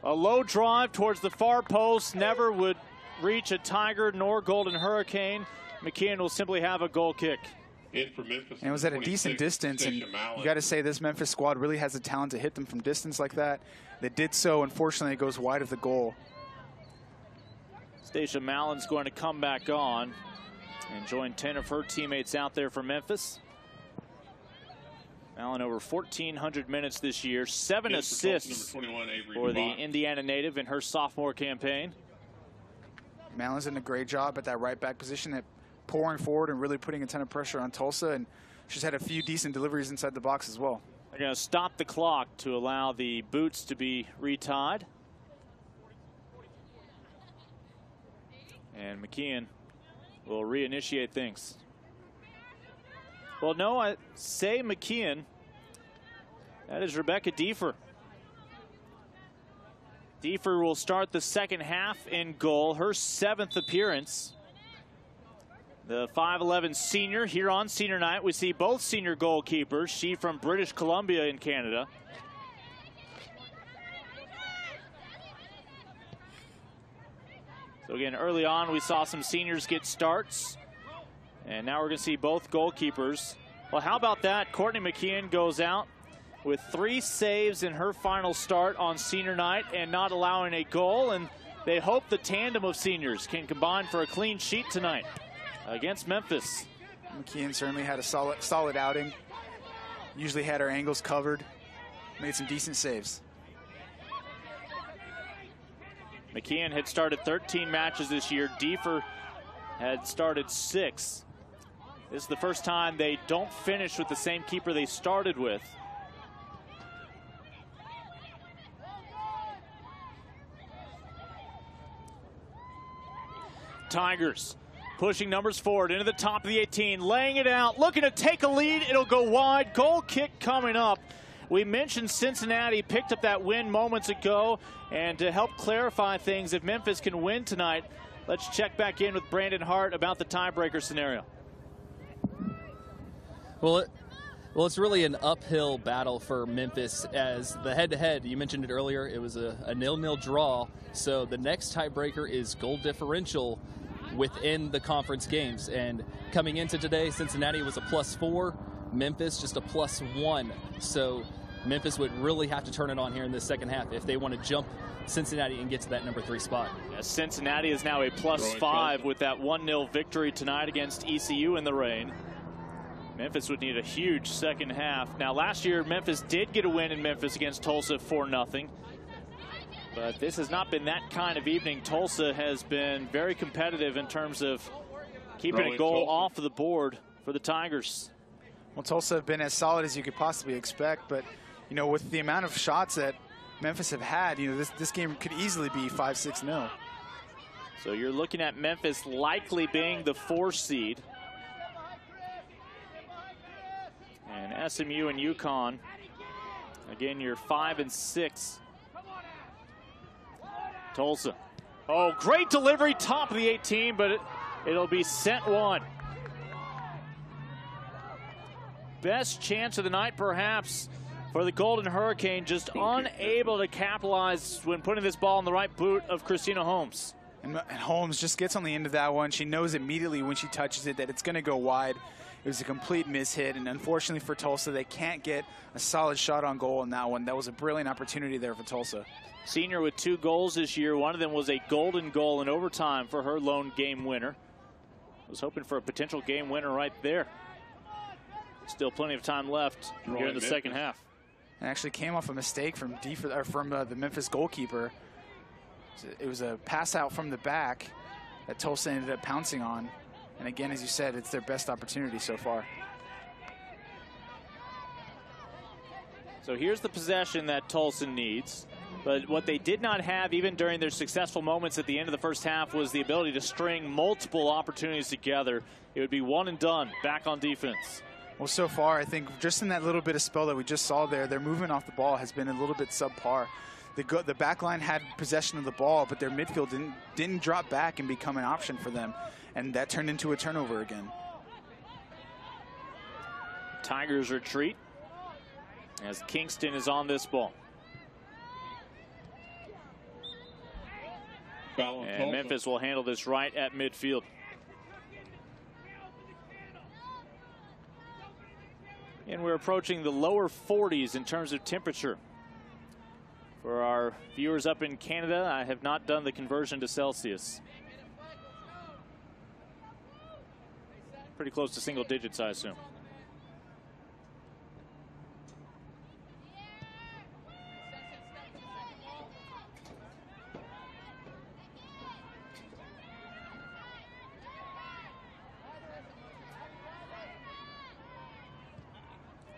Speaker 5: A low drive towards the far post never would reach a Tiger nor Golden Hurricane. McKeon will simply have a goal kick.
Speaker 1: In for Memphis.
Speaker 9: And it was at a decent distance, and you got to say this Memphis squad really has the talent to hit them from distance like that. They did so. Unfortunately, it goes wide of the goal.
Speaker 5: Stacia Mallon's going to come back on and join 10 of her teammates out there for Memphis. Mallon over 1,400 minutes this year, 7 assists for the Indiana native in her sophomore campaign.
Speaker 9: Mallon's done a great job at that right back position at pouring forward and really putting a ton of pressure on Tulsa, and she's had a few decent deliveries inside the box as well.
Speaker 5: They're going to stop the clock to allow the boots to be retied. And McKeon will reinitiate things. Well, no, I say McKeon. That is Rebecca Diefer. Diefer will start the second half in goal, her 7th appearance. The 5'11 senior here on senior night. We see both senior goalkeepers. She from British Columbia in Canada. So again, early on we saw some seniors get starts. And now we're going to see both goalkeepers. Well, how about that? Courtney McKeon goes out with 3 saves in her final start on senior night and not allowing a goal. And they hope the tandem of seniors can combine for a clean sheet tonight against Memphis.
Speaker 9: McKeon certainly had a solid outing. Usually had her angles covered. Made some decent saves.
Speaker 5: McKeon had started 13 matches this year. Diefer had started 6. This is the first time they don't finish with the same keeper they started with. Tigers pushing numbers forward into the top of the 18, laying it out, looking to take a lead. It'll go wide. Goal kick coming up. We mentioned Cincinnati picked up that win moments ago, and to help clarify things, if Memphis can win tonight, let's check back in with Brandon Hart about the tiebreaker scenario.
Speaker 8: Well, it's really an uphill battle for Memphis, as the head-to-head, you mentioned it earlier, it was a 0-0 draw. So the next tiebreaker is goal differential within the conference games. And coming into today, Cincinnati was a +4, Memphis just a +1. So Memphis would really have to turn it on here in the second half if they want to jump Cincinnati and get to that number 3 spot.
Speaker 5: Yes, Cincinnati is now a +5 with that 1-0 victory tonight against ECU in the rain. Memphis would need a huge second half. Now, last year, Memphis did get a win in Memphis against Tulsa 4-0. But this has not been that kind of evening. Tulsa has been very competitive in terms of keeping a goal off of the board for the Tigers.
Speaker 9: Well, Tulsa have been as solid as you could possibly expect, but, you know, with the amount of shots that Memphis have had, you know, this game could easily be 5-6-0.
Speaker 5: So you're looking at Memphis likely being the 4 seed. And SMU and UConn, again, you're 5 and 6. Tulsa. Oh, great delivery, top of the 18, but it'll be sent one. Best chance of the night, perhaps, for the Golden Hurricane, just unable to capitalize when putting this ball in the right boot of Christina Holmes.
Speaker 9: And Holmes just gets on the end of that one. She knows immediately when she touches it that it's going to go wide. It was a complete mishit, and unfortunately for Tulsa, they can't get a solid shot on goal in that one. That was a brilliant opportunity there for Tulsa.
Speaker 5: Senior with 2 goals this year. One of them was a golden goal in overtime for her lone game winner. Was hoping for a potential game winner right there. Still plenty of time left here in the second half.
Speaker 9: And actually came off a mistake from the Memphis goalkeeper. It was a pass out from the back that Tulsa ended up pouncing on. And again, as you said, it's their best opportunity so far.
Speaker 5: So here's the possession that Tulsa needs. But what they did not have, even during their successful moments at the end of the first half, was the ability to string multiple opportunities together. It would be one and done, back on defense.
Speaker 9: Well, so far, I think just in that little bit of spell that we just saw there, their movement off the ball has been a little bit subpar. The back line had possession of the ball, but their midfield didn't drop back and become an option for them. And that turned into a turnover again.
Speaker 5: Tigers retreat as Kingston is on this ball. And Memphis will handle this right at midfield. And we're approaching the lower 40s in terms of temperature. For our viewers up in Canada, I have not done the conversion to Celsius. Pretty close to single digits, I assume.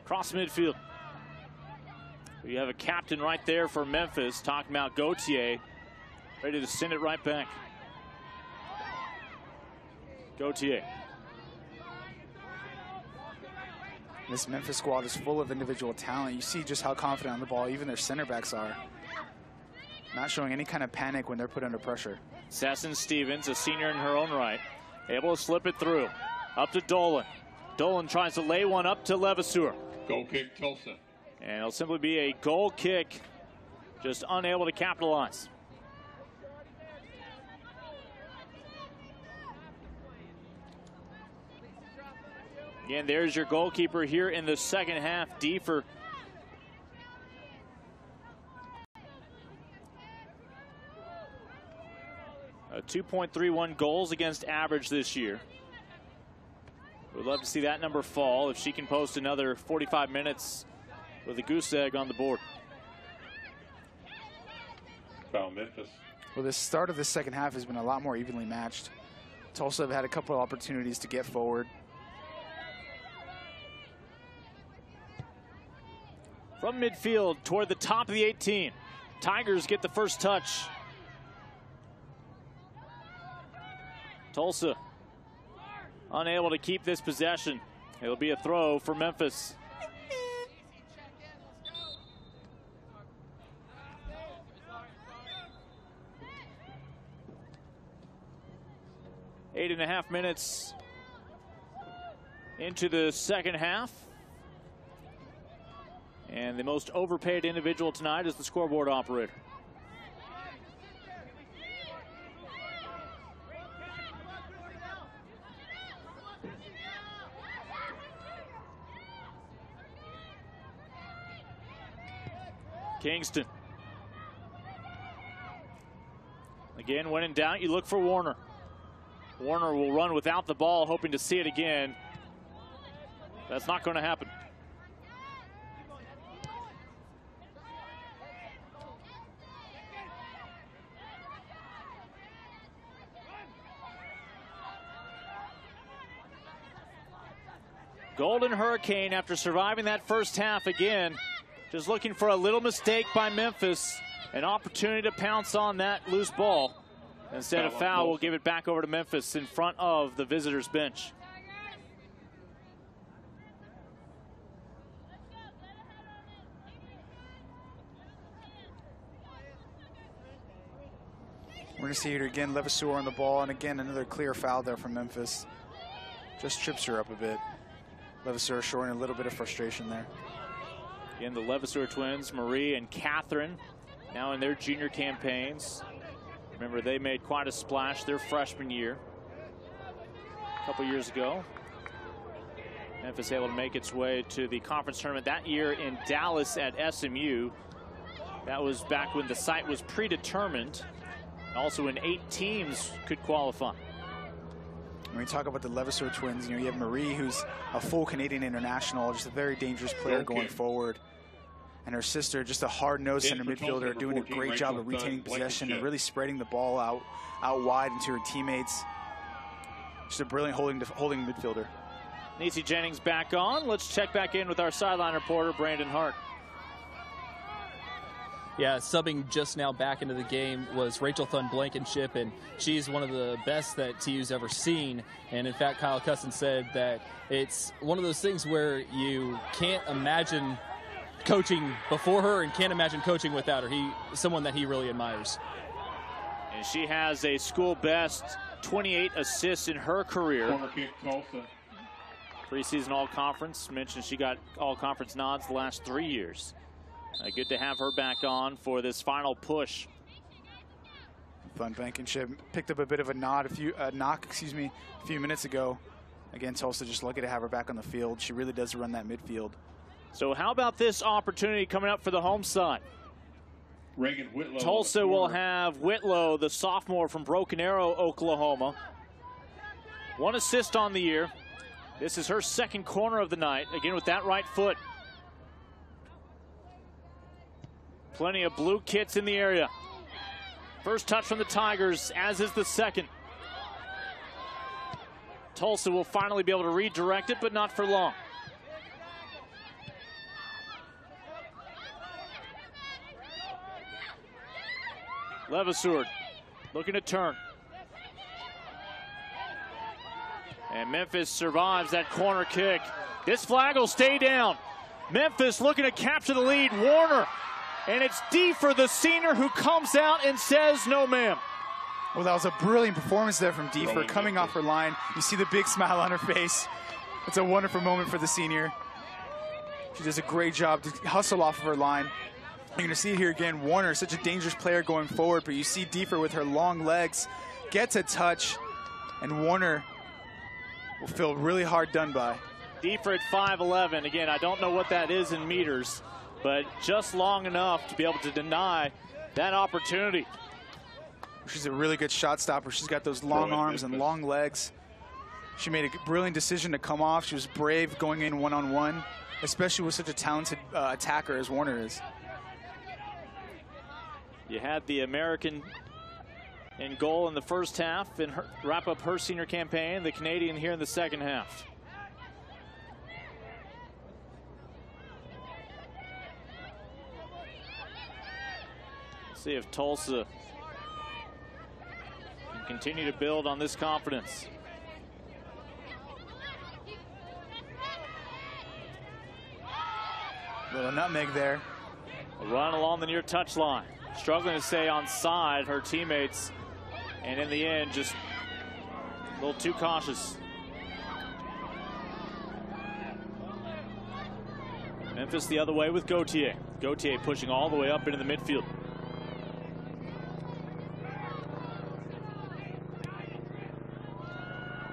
Speaker 5: Cross midfield. You have a captain right there for Memphis talking about Gauthier, ready to send it right back. Gauthier.
Speaker 9: This Memphis squad is full of individual talent. You see just how confident on the ball even their center backs are. Not showing any kind of panic when they're put under pressure.
Speaker 5: Sesson Stevens, a senior in her own right, able to slip it through. Up to Dolan. Dolan tries to lay one up to Levasseur.
Speaker 1: Goal kick, Tulsa.
Speaker 5: And it'll simply be a goal kick, just unable to capitalize. Again, there's your goalkeeper here in the second half, Diefer. A 2.31 goals against average this year. We'd love to see that number fall if she can post another 45 minutes with a goose egg on the board.
Speaker 1: Foul Memphis.
Speaker 9: Well, the start of the second half has been a lot more evenly matched. Tulsa have had a couple of opportunities to get forward.
Speaker 5: From midfield toward the top of the 18. Tigers get the first touch. Tulsa unable to keep this possession. It'll be a throw for Memphis. Eight and a half minutes into the second half. And the most overpaid individual tonight is the scoreboard operator. Kingston. Again, when in doubt, you look for Warner. Warner will run without the ball, hoping to see it again. That's not going to happen. Golden Hurricane, after surviving that first half again, just looking for a little mistake by Memphis. An opportunity to pounce on that loose ball. Instead of foul, we'll give it back over to Memphis in front of the visitors' bench.
Speaker 9: We're going to see it again, Levasseur on the ball, and again, another clear foul there from Memphis. Just trips her up a bit. Levasseur showing a little bit of frustration there.
Speaker 5: Again, the Levasseur twins, Marie and Catherine, now in their junior campaigns. Remember, they made quite a splash their freshman year a couple years ago. Memphis able to make its way to the conference tournament that year in Dallas at SMU. That was back when the site was predetermined. Also when 8 teams could qualify.
Speaker 9: When we talk about the Levasseur twins, you have Marie, who's a full Canadian international, just a very dangerous player going forward. And her sister, just a hard-nosed center midfielder, doing a great job of retaining possession and really spreading the ball out wide into her teammates. Just a brilliant holding midfielder.
Speaker 5: Niecy Jennings back on. Let's check back in with our sideline reporter, Brandon Hart.
Speaker 8: Yeah, subbing just now back into the game was Rachel Thun Blankenship, and she's one of the best that TU's ever seen. And in fact, Kyle Cusson said that it's one of those things where you can't imagine coaching before her and can't imagine coaching without her. Someone that he really admires.
Speaker 5: And she has a school best 28 assists in her career.
Speaker 1: Corner kick, Tulsa.
Speaker 5: Preseason all-conference. Mentioned she got all-conference nods the last 3 years. Good to have her back on for this final push.
Speaker 9: Thun Blankenship picked up a bit of a knock a few minutes ago. Again, Tulsa just lucky to have her back on the field. She really does run that midfield.
Speaker 5: So how about this opportunity coming up for the home side?
Speaker 1: Reagan Whitlow.
Speaker 5: Tulsa will have Whitlow, the sophomore from Broken Arrow, Oklahoma. 1 assist on the year. This is her second corner of the night, again with that right foot. Plenty of blue kits in the area. First touch from the Tigers, as is the second. Tulsa will finally be able to redirect it, but not for long. Levasseur looking to turn. And Memphis survives that corner kick. This flag will stay down. Memphis looking to capture the lead. Warner. And it's Deefer, the senior, who comes out and says, no, ma'am.
Speaker 9: Well, that was a brilliant performance there from Deefer, coming off her line. You see the big smile on her face. It's a wonderful moment for the senior. She does a great job to hustle off of her line. You're going to see it here again. Warner, such a dangerous player going forward, but you see Deefer with her long legs, gets a touch, and Warner will feel really hard done by.
Speaker 5: Deefer at 5'11". Again, I don't know what that is in meters, but just long enough to be able to deny that opportunity.
Speaker 9: She's a really good shot stopper. She's got those long arms and long legs. She made a brilliant decision to come off. She was brave going in one-on-one, especially with such a talented attacker as Warner is.
Speaker 5: You had the American in goal in the first half and wrap up her senior campaign, the Canadian here in the second half. Let's see if Tulsa can continue to build on this confidence.
Speaker 9: Little nutmeg there.
Speaker 5: A run along the near touchline. Struggling to stay on side, her teammates, and in the end, just a little too cautious. Memphis the other way with Gauthier. Gauthier pushing all the way up into the midfield.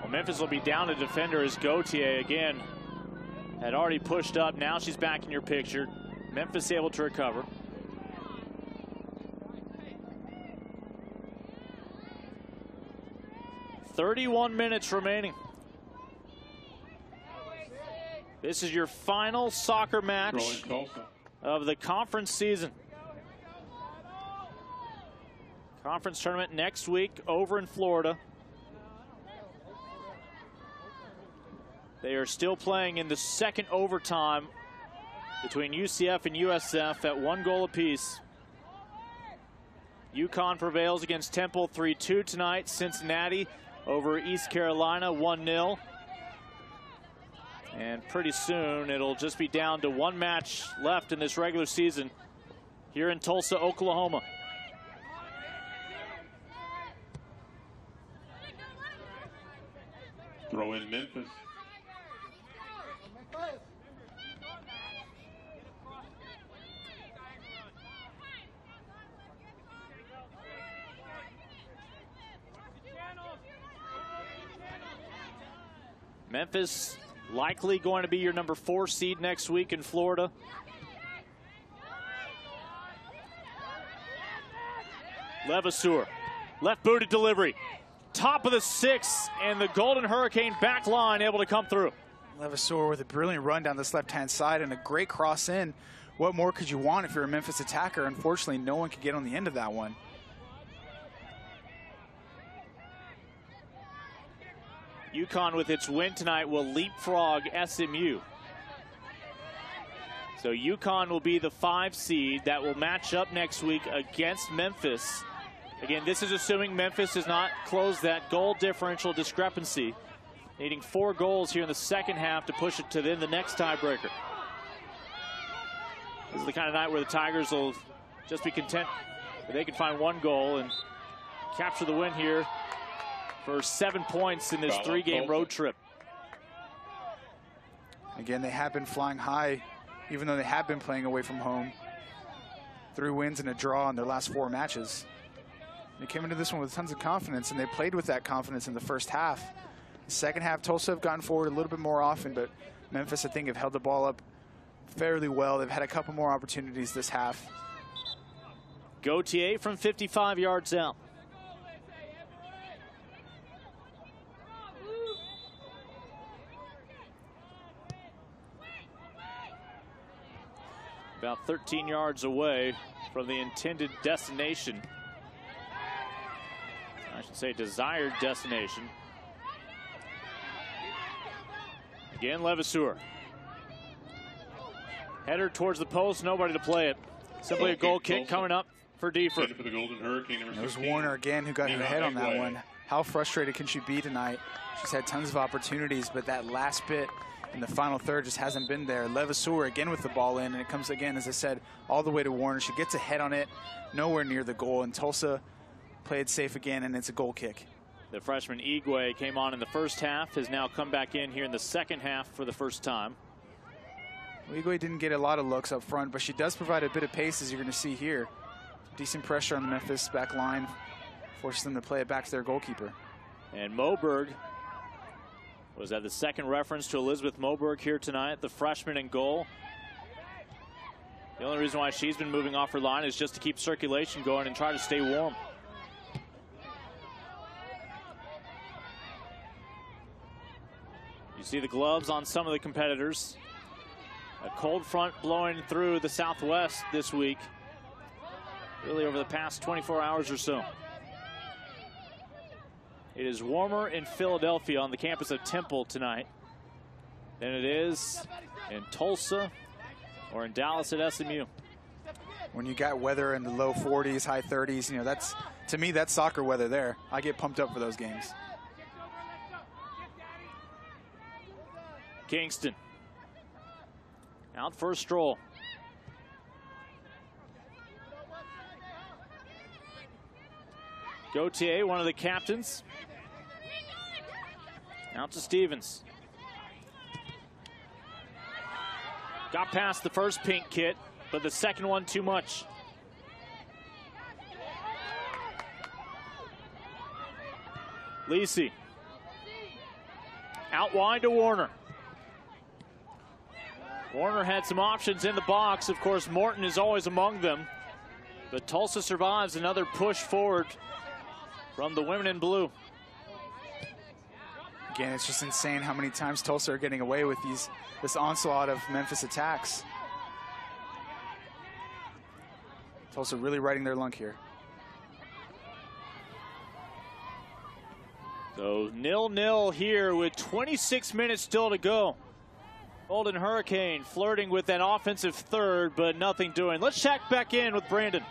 Speaker 5: Well, Memphis will be down a defender as Gauthier again had already pushed up. Now she's back in your picture. Memphis able to recover. .31 minutes remaining. This is your final soccer match of the conference season. Conference tournament next week over in Florida. They are still playing in the second overtime between UCF and USF at 1 goal apiece. UConn prevails against Temple 3-2 tonight. Cincinnati over East Carolina 1-0. And pretty soon it'll just be down to one match left in this regular season here in Tulsa, Oklahoma.
Speaker 1: Throw in Memphis.
Speaker 5: Memphis likely going to be your number 4 seed next week in Florida. Levasseur, left-booted delivery. Top of the 6, and the Golden Hurricane back line able to come through.
Speaker 9: Levasseur with a brilliant run down this left-hand side and a great cross in. What more could you want if you're a Memphis attacker? Unfortunately, no one could get on the end of that one.
Speaker 5: UConn with its win tonight will leapfrog SMU. So UConn will be the 5 seed that will match up next week against Memphis. Again, this is assuming Memphis does not close that goal differential discrepancy. Needing 4 goals here in the second half to push it to then the next tiebreaker. This is the kind of night where the Tigers will just be content if they can find 1 goal and capture the win here for 7 points in this 3-game road trip.
Speaker 9: Again, they have been flying high, even though they have been playing away from home. 3 wins and a draw in their last 4 matches. They came into this one with tons of confidence, and they played with that confidence in the first half. The second half, Tulsa have gotten forward a little bit more often, but Memphis, I think, have held the ball up fairly well. They've had a couple more opportunities this half.
Speaker 5: Gauthier from 55 yards out. About 13 yards away from the intended destination. I should say desired destination. Again, Levasseur. Header towards the post, nobody to play it. Simply a goal kick coming up for Deefer.
Speaker 1: For the Golden Hurricane,
Speaker 9: It was Warner again who got her head on that one. how frustrated can she be tonight? She's had tons of opportunities, but that last bit in the final third just hasn't been there. Levasseur again with the ball in, and it comes again, as I said, all the way to Warner. She gets a head on it, nowhere near the goal, and Tulsa played safe again, and it's a goal kick.
Speaker 5: The freshman Igwe came on in the first half, has now come back in here in the second half for the first time.
Speaker 9: Well, Igwe didn't get a lot of looks up front, but she does provide a bit of pace, as you're going to see here. Decent pressure on the Memphis back line, forces them to play it back to their goalkeeper.
Speaker 5: And Moberg was that the second reference to Elizabeth Moberg here tonight, the freshman in goal. The only reason why she's been moving off her line is just to keep circulation going and try to stay warm. You see the gloves on some of the competitors. A cold front blowing through the southwest this week, really over the past 24 hours or so. It is warmer in Philadelphia on the campus of Temple tonight than it is in Tulsa or in Dallas at SMU.
Speaker 9: When you got weather in the low 40s, high 30s, you know, that's, to me, that's soccer weather there. I get pumped up for those games.
Speaker 5: Kingston out for a stroll. Gauthier, one of the captains. Out to Stevens. Got past the first pink kit, but the second one too much. Lisi. Out wide to Warner. Warner had some options in the box. Of course, Morton is always among them. But Tulsa survives another push forward from the women in blue.
Speaker 9: Again, it's just insane how many times Tulsa are getting away with this onslaught of Memphis attacks. Tulsa really riding their luck here.
Speaker 5: So 0-0 here with 26 minutes still to go. Golden Hurricane flirting with that offensive third, but nothing doing. Let's check back in with Brandon.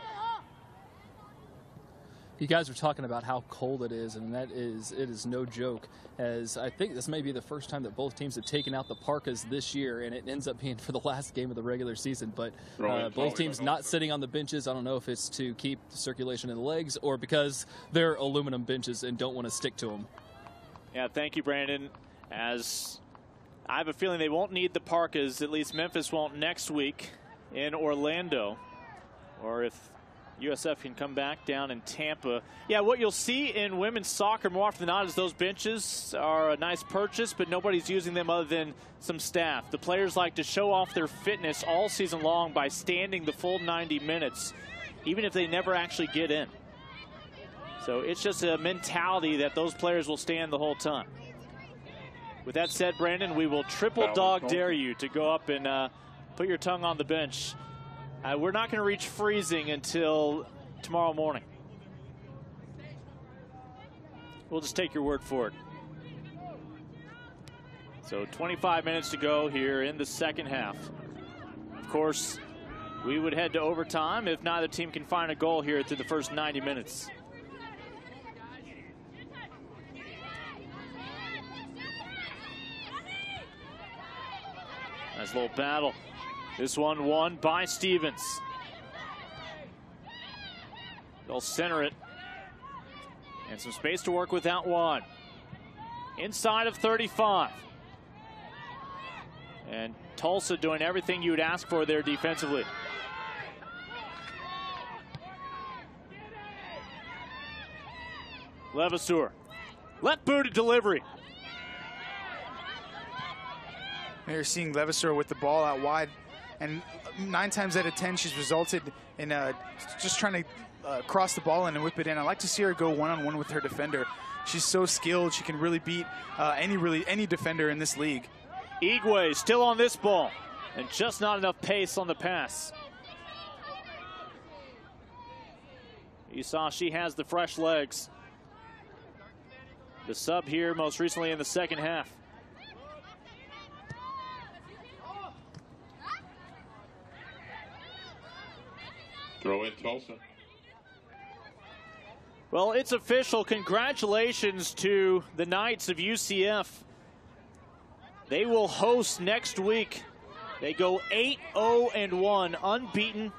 Speaker 8: You guys were talking about how cold it is, and it is no joke, as I think this may be the first time that both teams have taken out the parkas this year, and it ends up being for the last game of the regular season. But both teams not sitting on the benches. I don't know if it's to keep the circulation in the legs or because they're aluminum benches and don't want to stick to them.
Speaker 5: Yeah, thank you, Brandon. As I have a feeling they won't need the parkas, at least Memphis won't next week in Orlando, or if USF can come back down in Tampa. Yeah, what you'll see in women's soccer more often than not is those benches are a nice purchase, but nobody's using them other than some staff. The players like to show off their fitness all season long by standing the full 90 minutes, even if they never actually get in. So it's just a mentality that those players will stand the whole time. With that said, Brandon, we will triple dog dare you to go up and put your tongue on the bench. We're not going to reach freezing until tomorrow morning. We'll just take your word for it. So 25 minutes to go here in the second half. Of course, we would head to overtime if neither team can find a goal here through the first 90 minutes. Nice little battle. This one won by Stevens. They'll center it. And some space to work with out wide. Inside of 35. And Tulsa doing everything you would ask for there defensively. Levasseur. Left-booted delivery.
Speaker 9: You're seeing Levasseur with the ball out wide, and 9 times out of 10 she's resulted in just trying to cross the ball in and whip it in. I like to see her go one-on-one with her defender. She's so skilled; she can really beat any defender in this league.
Speaker 5: Igwe still on this ball, and just not enough pace on the pass. You saw she has the fresh legs. The sub here most recently in the second half.
Speaker 1: Throw in Tulsa.
Speaker 5: Well, it's official. Congratulations to the Knights of UCF. They will host next week. They go 8-0-1, unbeaten.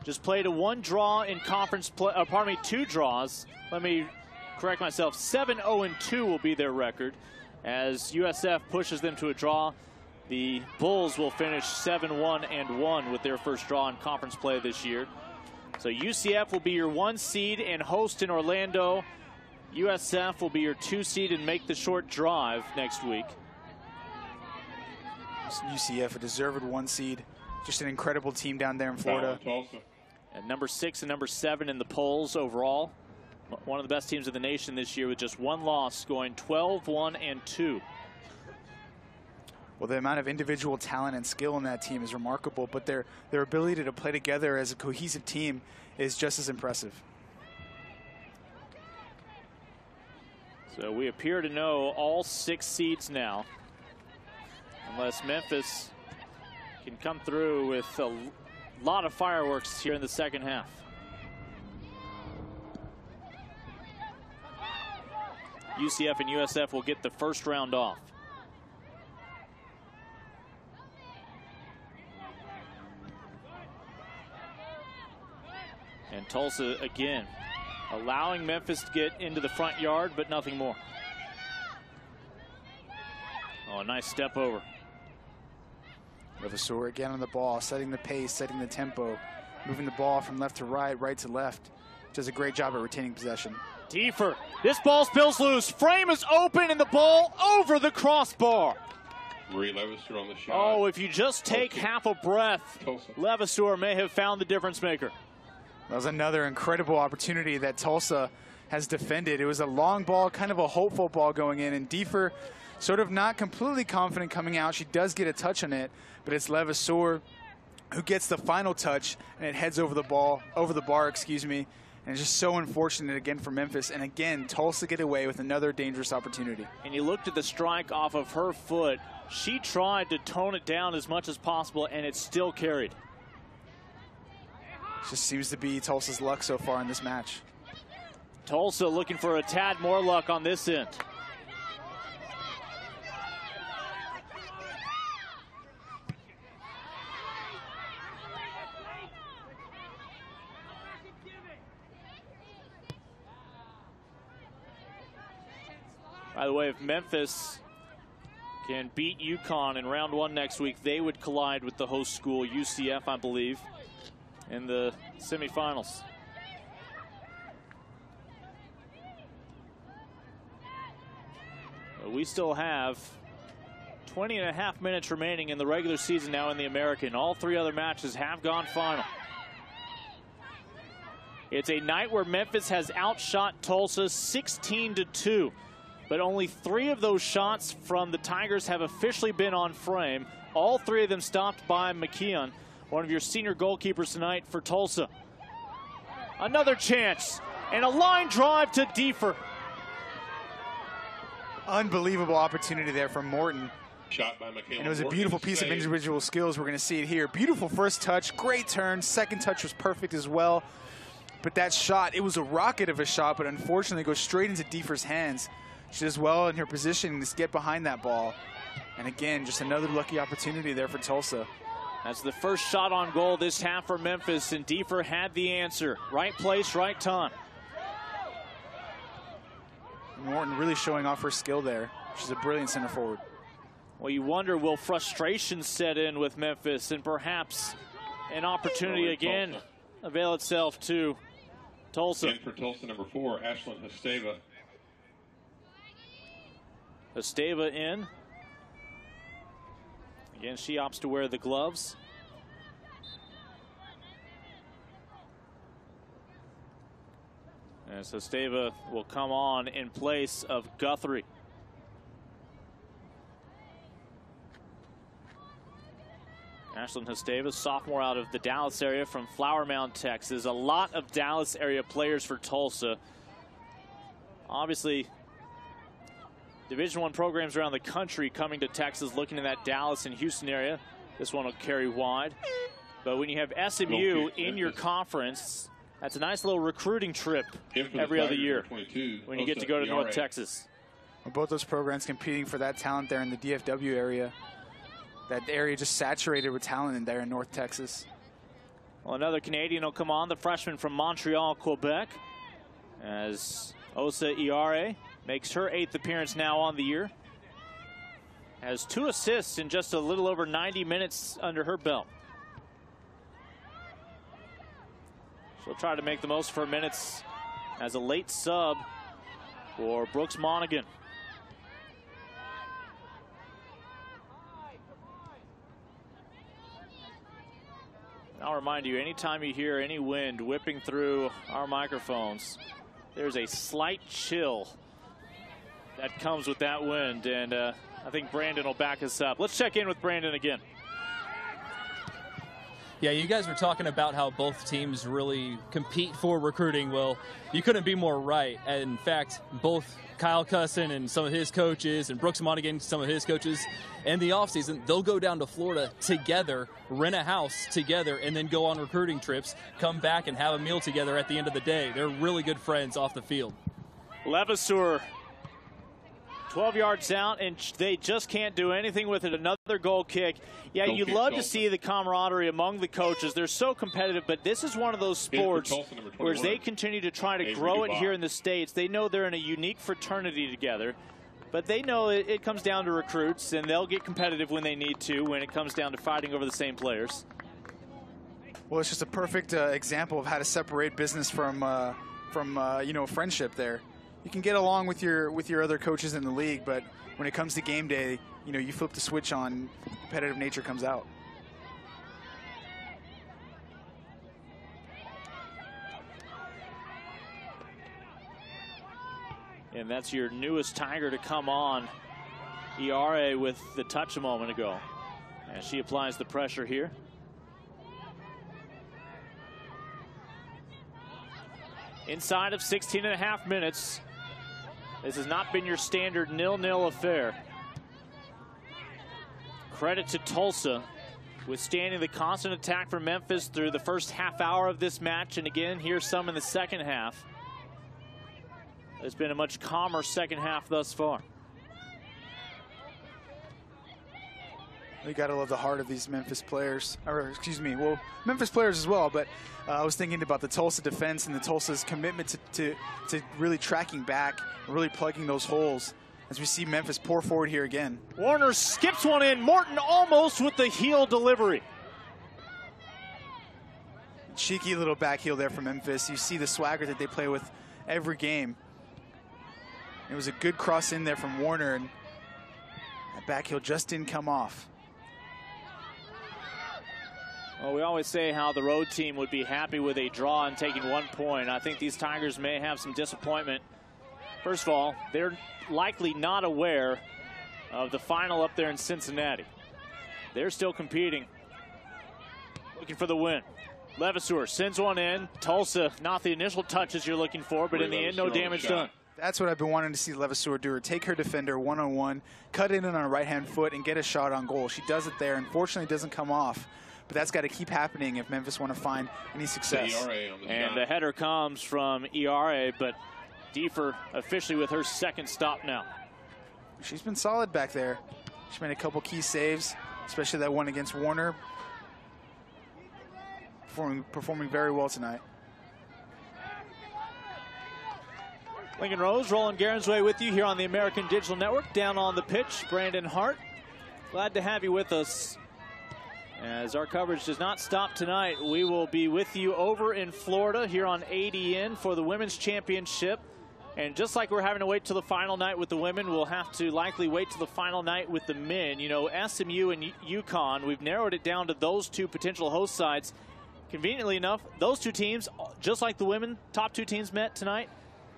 Speaker 5: Just played a 1 draw in conference play. Pardon me, 2 draws. Let me correct myself. 7-0-2 will be their record. As USF pushes them to a draw, the Bulls will finish 7-1-1 with their first draw in conference play this year. So UCF will be your 1 seed and host in Orlando. USF will be your 2 seed and make the short drive next week.
Speaker 9: UCF, a deserved 1 seed. Just an incredible team down there in Florida.
Speaker 5: And number 6 and number 7 in the polls overall. One of the best teams in the nation this year with just 1 loss, going 12-1-2.
Speaker 9: Well, the amount of individual talent and skill in that team is remarkable, but their ability to play together as a cohesive team is just as impressive.
Speaker 5: So we appear to know all 6 seeds now, unless Memphis can come through with a lot of fireworks here in the second half. UCF and USF will get the first round off. And Tulsa again allowing Memphis to get into the front yard, but nothing more. Oh, a nice step over.
Speaker 9: Levasseur again on the ball, setting the pace, setting the tempo, moving the ball from left to right, right to left. Does a great job at retaining possession.
Speaker 5: Diefer, this ball spills loose. Frame is open and the ball over the crossbar.
Speaker 1: Levasseur on the shot.
Speaker 5: Oh, if you just take half a breath, Levasseur may have found the difference maker.
Speaker 9: That was another incredible opportunity that Tulsa has defended. It was a long ball, kind of a hopeful ball going in, and Diefer sort of not completely confident coming out. She does get a touch on it, but it's Levasseur who gets the final touch, and it heads over the bar, excuse me. And it's just so unfortunate again for Memphis. And again, Tulsa get away with another dangerous opportunity.
Speaker 5: And you looked at the strike off of her foot. She tried to tone it down as much as possible, and it still carried.
Speaker 9: Just seems to be Tulsa's luck so far in this match.
Speaker 5: Tulsa looking for a tad more luck on this end. By the way, if Memphis can beat UConn in round 1 next week, they would collide with the host school, UCF, I believe, in the semifinals. We still have 20.5 minutes remaining in the regular season now in the American. All 3 other matches have gone final. It's a night where Memphis has outshot Tulsa 16-2. But only 3 of those shots from the Tigers have officially been on frame. All 3 of them stopped by McKeon, one of your senior goalkeepers tonight for Tulsa. Another chance, and a line drive to Diefer.
Speaker 9: Unbelievable opportunity there from Morton.
Speaker 1: Shot by McKeon.
Speaker 9: And it was a beautiful piece of individual skills. We're going to see it here. Beautiful first touch, great turn. Second touch was perfect as well. But that shot, it was a rocket of a shot, but unfortunately goes straight into Diefer's hands. She does well in her positioning to get behind that ball. And again, just another lucky opportunity there for Tulsa.
Speaker 5: That's the first shot on goal this half for Memphis, and Diefer had the answer. Right place, right time.
Speaker 9: Morton really showing off her skill there. She's a brilliant center forward.
Speaker 5: Well, you wonder, will frustration set in with Memphis, and perhaps an opportunity again avail itself to Tulsa.
Speaker 1: In for Tulsa, number 4, Ashlyn Hesteva.
Speaker 5: Esteva in. Again, she opts to wear the gloves. And so Esteva will come on in place of Guthrie. Ashlyn Hesteva, sophomore out of the Dallas area from Flower Mound, Texas. A lot of Dallas area players for Tulsa. Obviously, Division I programs around the country coming to Texas, looking in that Dallas and Houston area. This one will carry wide. But when you have SMU in your conference, That's a nice little recruiting trip every other year when you get to go to North Texas.
Speaker 9: Well, both those programs competing for that talent there in the DFW area. That area just saturated with talent in there in North Texas.
Speaker 5: Well, another Canadian will come on, the freshman from Montreal, Quebec, as Osa Iare makes her 8th appearance now on the year. Has 2 assists in just a little over 90 minutes under her belt. She'll try to make the most of her minutes as a late sub for Brooks Monaghan. I'll remind you, anytime you hear any wind whipping through our microphones, there's a slight chill that comes with that wind, and I think Brandon will back us up. Let's check in with Brandon again.
Speaker 8: Yeah, you guys were talking about how both teams really compete for recruiting. Well, you couldn't be more right. In fact, both Kyle Cusson and some of his coaches and Brooks Monaghan, some of his coaches, in the offseason, they'll go down to Florida together, rent a house together, and then go on recruiting trips, come back and have a meal together at the end of the day. They're really good friends off the field.
Speaker 5: Levasseur, 12 yards out, and they just can't do anything with it. Another goal kick. Yeah, you love to see the camaraderie among the coaches. They're so competitive, but this is one of those sports where as they continue to try to grow it here in the States, they know they're in a unique fraternity together, but they know it comes down to recruits, and they'll get competitive when they need to when it comes down to fighting over the same players.
Speaker 9: Well, it's just a perfect example of how to separate business from friendship there. You can get along with your other coaches in the league, but when it comes to game day, you flip the switch on, competitive nature comes out.
Speaker 5: And that's your newest Tiger to come on, Iare, with the touch a moment ago. And she applies the pressure here. Inside of 16.5 minutes. This has not been your standard 0-0 affair. Credit to Tulsa, withstanding the constant attack from Memphis through the first half hour of this match, and again, here's some in the second half. It's been a much calmer second half thus far.
Speaker 9: You got to love the heart of these Memphis players, well, Memphis players as well, but I was thinking about the Tulsa defense and the Tulsa's commitment to really tracking back, really plugging those holes as we see Memphis pour forward here again.
Speaker 5: Warner skips one in. Morton almost with the heel delivery.
Speaker 9: Cheeky little back heel there from Memphis. You see the swagger that they play with every game. It was a good cross in there from Warner, and that back heel just didn't come off.
Speaker 5: Well, we always say how the road team would be happy with a draw and taking 1 point. I think these Tigers may have some disappointment. First of all, they're likely not aware of the final up there in Cincinnati. They're still competing, looking for the win. Levasseur sends one in. Tulsa, not the initial touches you're looking for, but in the end, no damage done.
Speaker 9: That's what I've been wanting to see Levasseur do. Her take her defender one-on-one, cut in on a right-hand foot, and get a shot on goal. She does it there. Unfortunately, it doesn't come off. But that's got to keep happening if Memphis want to find any success.
Speaker 5: And the header comes from Iare, but Diefer officially with her second stop now.
Speaker 9: She's been solid back there. She made a couple key saves, especially that one against Warner. Performing very well tonight.
Speaker 5: Lincoln Rose, Roland Garensway with you here on the American Digital Network. Down on the pitch, Brandon Hart. Glad to have you with us. As our coverage does not stop tonight, we will be with you over in Florida here on ADN for the Women's Championship. And just like we're having to wait till the final night with the women, we'll have to likely wait till the final night with the men. SMU and UConn, we've narrowed it down to those two potential host sides. Conveniently enough, those two teams, just like the women, top two teams met tonight,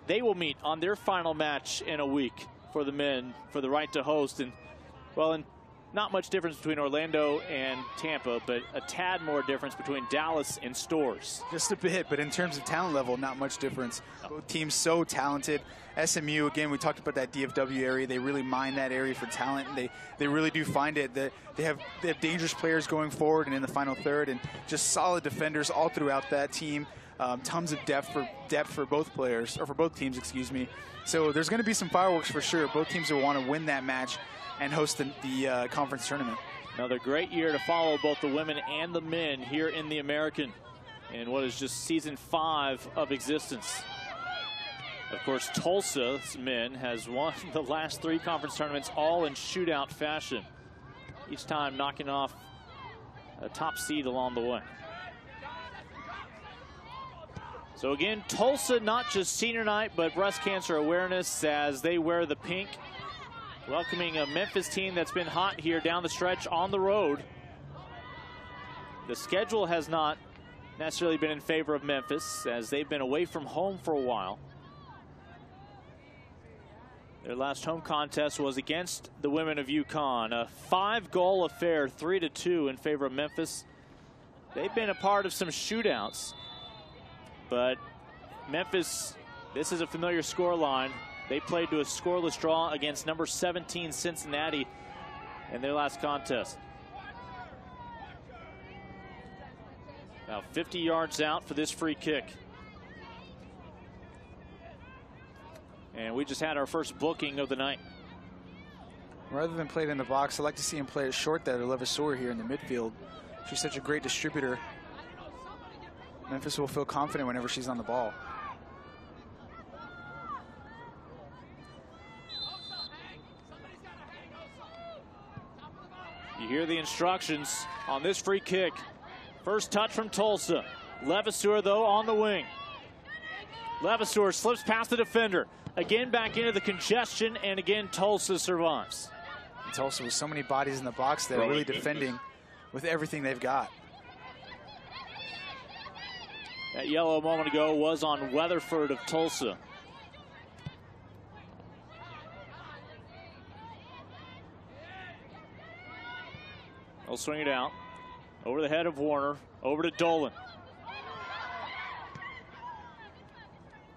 Speaker 5: they will meet on their final match in a week for the men for the right to host. And, well, not much difference between Orlando and Tampa, but a tad more difference between Dallas and Storrs.
Speaker 9: Just a bit, but in terms of talent level, not much difference. Both teams so talented. SMU, again, we talked about that DFW area. They really mine that area for talent, and they really do find it. They have dangerous players going forward and in the final third, and just solid defenders all throughout that team. Tons of depth for both players, or for both teams, excuse me. So there's going to be some fireworks for sure. Both teams will want to win that match and host the conference tournament.
Speaker 5: Another great year to follow both the women and the men here in the American in what is just season 5 of existence. Of course, Tulsa's men has won the last 3 conference tournaments all in shootout fashion, each time knocking off a top seed along the way. So again, Tulsa, not just senior night, but breast cancer awareness as they wear the pink, welcoming a Memphis team that's been hot here down the stretch on the road. The schedule has not necessarily been in favor of Memphis as they've been away from home for a while. Their last home contest was against the women of UConn. A 5-goal affair, 3-2 in favor of Memphis. They've been a part of some shootouts, but Memphis, this is a familiar scoreline. They played to a scoreless draw against number 17 Cincinnati in their last contest. Now 50 yards out for this free kick. And we just had our first booking of the night.
Speaker 9: Rather than play it in the box, I'd like to see him play it short there to Levasseur here in the midfield. She's such a great distributor. Memphis will feel confident whenever she's on the ball.
Speaker 5: You hear the instructions on this free kick. First touch from Tulsa. Levasseur, though, on the wing. Levasseur slips past the defender. Again back into the congestion, and again Tulsa survives.
Speaker 9: And Tulsa with so many bodies in the box there, really defending with everything they've got.
Speaker 5: That yellow a moment ago was on Weatherford of Tulsa. They'll swing it out. Over the head of Warner. Over to Dolan.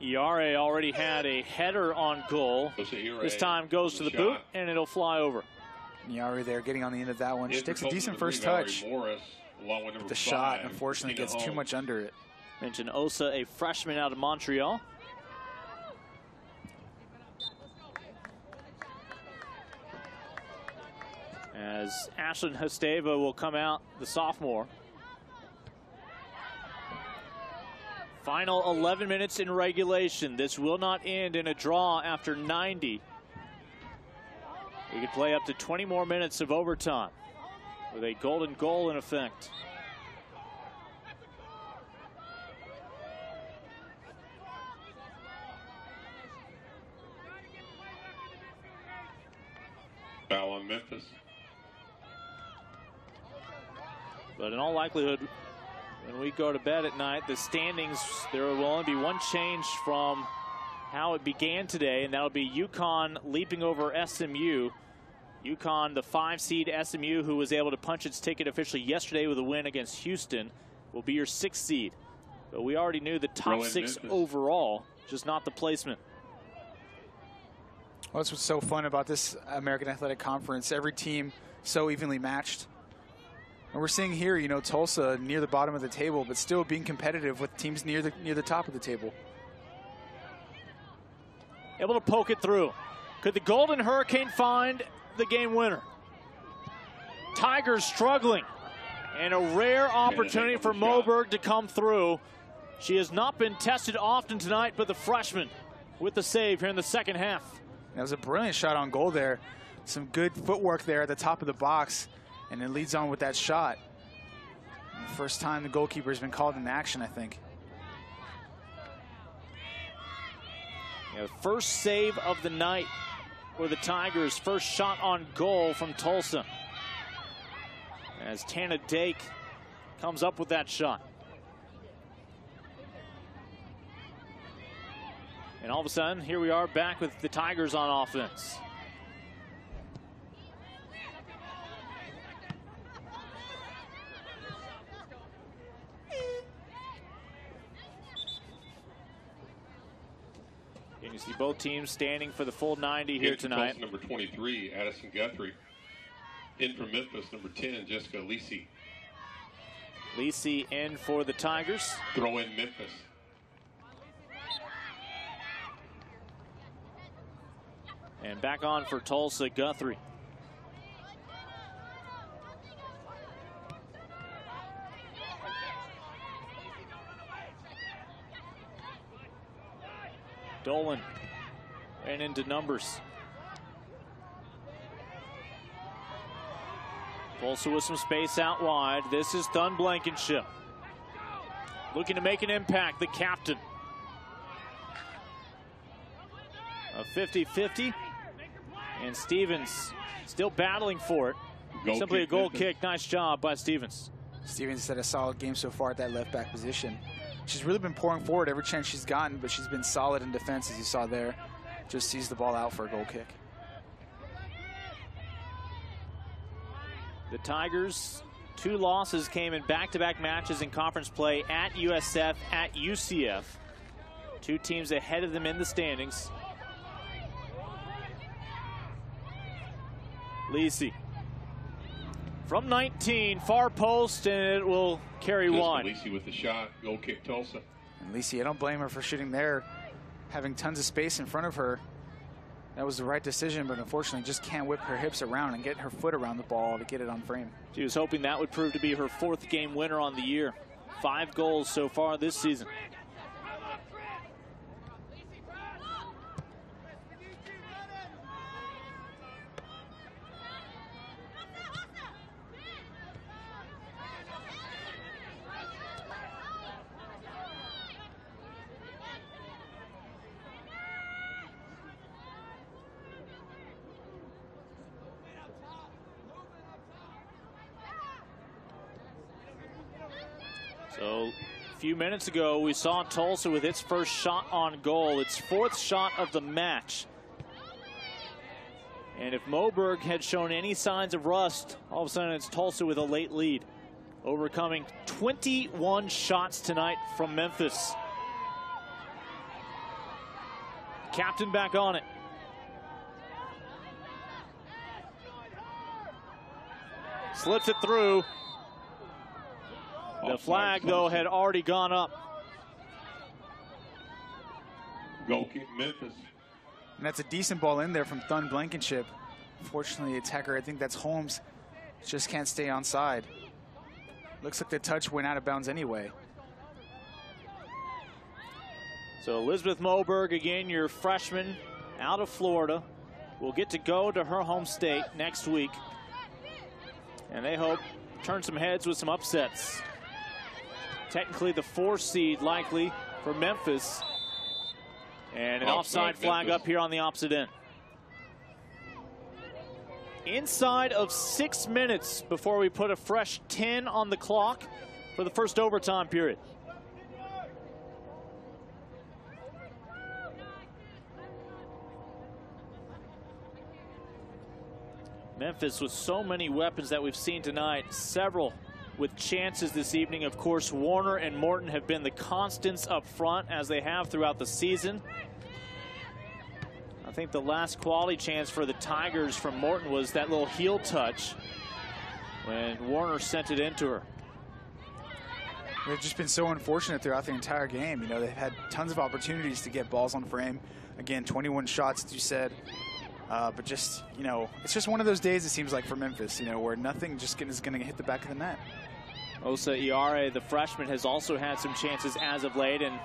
Speaker 5: Iare already had a header on goal. This time goes to the boot, and it'll fly over.
Speaker 9: Iare there getting on the end of that one. She takes a decent first touch. But the shot, unfortunately, gets too much under it.
Speaker 5: Mention Osa, a freshman out of Montreal. As Ashlyn Husteva will come out, the sophomore. Final 11 minutes in regulation. This will not end in a draw after 90. We could play up to 20 more minutes of overtime with a golden goal in effect.
Speaker 1: Foul on Memphis.
Speaker 5: But in all likelihood, when we go to bed at night, the standings, there will only be one change from how it began today, and that'll be UConn leaping over SMU. UConn, the 5-seed SMU, who was able to punch its ticket officially yesterday with a win against Houston, will be your 6th seed. But we already knew the top 6 overall, just not the placement.
Speaker 9: Well, that's what's so fun about this American Athletic Conference. Every team so evenly matched. And we're seeing here, you know, Tulsa near the bottom of the table, but still being competitive with teams near the top of the table.
Speaker 5: Able to poke it through. Could the Golden Hurricane find the game winner? Tigers struggling. And a rare opportunity for Moberg to come through. She has not been tested often tonight, but the freshman with the save here in the second half.
Speaker 9: That was a brilliant shot on goal there. Some good footwork there at the top of the box. And it leads on with that shot. The first time the goalkeeper has been called into action, I think.
Speaker 5: Yeah, the first save of the night for the Tigers. First shot on goal from Tulsa. As Tana Dake comes up with that shot. And all of a sudden, here we are back with the Tigers on offense. And you see both teams standing for the full 90 here tonight.
Speaker 1: Number 23, Addison Guthrie. In from Memphis, number 10, Jessica Lisi.
Speaker 5: Lisi in for the Tigers.
Speaker 1: Throw in Memphis.
Speaker 5: And back on for Tulsa, Guthrie. Dolan ran into numbers. Tulsa with some space out wide. This is Thun Blankenship. Looking to make an impact, the captain. A 50-50. And Stevens still battling for it. Simply a goal kick. Nice job by Stevens.
Speaker 9: Stevens had a solid game so far at that left back position. She's really been pouring forward every chance she's gotten, but she's been solid in defense, as you saw there. Just sees the ball out for a goal kick.
Speaker 5: The Tigers, 2 losses came in back-to-back matches in conference play at USF, at UCF. 2 teams ahead of them in the standings. Lisi from 19, far post, and it will carry wide.
Speaker 1: Lisi with the shot, goal kick Tulsa.
Speaker 9: And Lisi, I don't blame her for shooting there, having tons of space in front of her. That was the right decision, but unfortunately just can't whip her hips around and get her foot around the ball to get it on frame.
Speaker 5: She was hoping that would prove to be her 4th game winner on the year. 5 goals so far this season. So a few minutes ago, we saw Tulsa with its first shot on goal, its 4th shot of the match. And if Moberg had shown any signs of rust, all of a sudden it's Tulsa with a late lead, overcoming 21 shots tonight from Memphis. Captain back on it. Slips it through. The flag, though, had already gone up.
Speaker 1: Goal kick Memphis.
Speaker 9: And that's a decent ball in there from Thun Blankenship. Unfortunately, the attacker, I think that's Holmes, just can't stay onside. Looks like the touch went out of bounds anyway.
Speaker 5: So Elizabeth Moberg, again, your freshman out of Florida, will get to go to her home state next week. And they hope to turn some heads with some upsets. Technically the 4 seed likely for Memphis. And an offside flag up here on the opposite end. Inside of 6 minutes before we put a fresh 10 on the clock for the first overtime period. Memphis with so many weapons that we've seen tonight, several with chances this evening. Of course, Warner and Morton have been the constants up front, as they have throughout the season. I think the last quality chance for the Tigers from Morton was that little heel touch when Warner sent it into her.
Speaker 9: They've just been so unfortunate throughout the entire game. You know, they've had tons of opportunities to get balls on frame. Again, 21 shots, as you said. But just, you know, it's just one of those days, it seems like, for Memphis, you know, where nothing just is going to hit the back of the net.
Speaker 5: Osa Iare, the freshman, has also had some chances as of late, and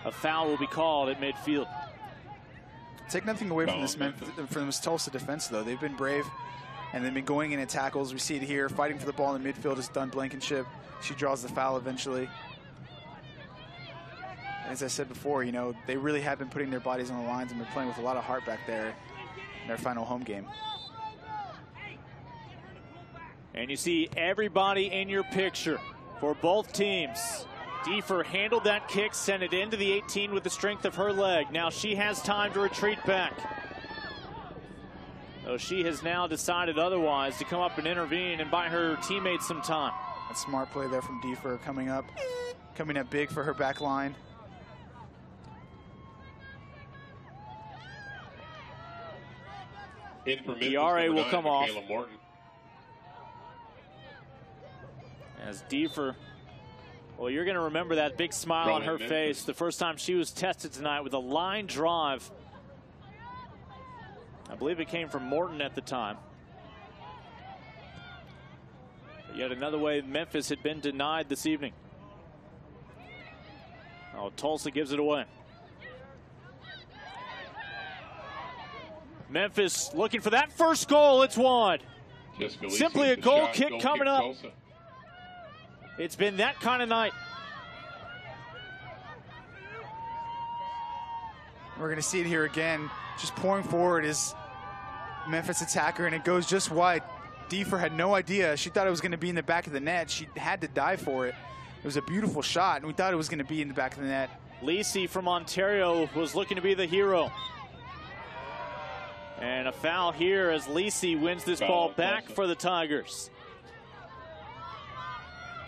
Speaker 5: a foul will be called at midfield.
Speaker 9: Take nothing away from this Tulsa defense, though. They've been brave, and they've been going in at tackles. We see it here. Fighting for the ball in midfield is Thun Blankenship. She draws the foul eventually. As I said before, you know, they really have been putting their bodies on the lines and been playing with a lot of heart back there in their final home game.
Speaker 5: And you see everybody in your picture for both teams. Diefer handled that kick, sent it into the 18 with the strength of her leg. Now she has time to retreat back. Though she has now decided otherwise, to come up and intervene and buy her teammates some time.
Speaker 9: That's smart play there from Diefer, coming up big for her back line.
Speaker 5: Iare will come off. As Diefer, well, you're going to remember that big smile on her face the first time she was tested tonight with a line drive I believe it came from Morton at the time. But yet another way Memphis had been denied this evening. Oh, Tulsa gives it away. Memphis looking for that first goal. It's wide. Simply a goal kick coming up. Tulsa. It's been that kind of night.
Speaker 9: We're going to see it here again. Just pouring forward is Memphis attacker, and it goes just wide. Diefer had no idea. She thought it was going to be in the back of the net. She had to dive for it. It was a beautiful shot, and we thought it was going to be in the back of the net.
Speaker 5: Lisi from Ontario was looking to be the hero. And a foul here as Lisi wins this ball back for the Tigers.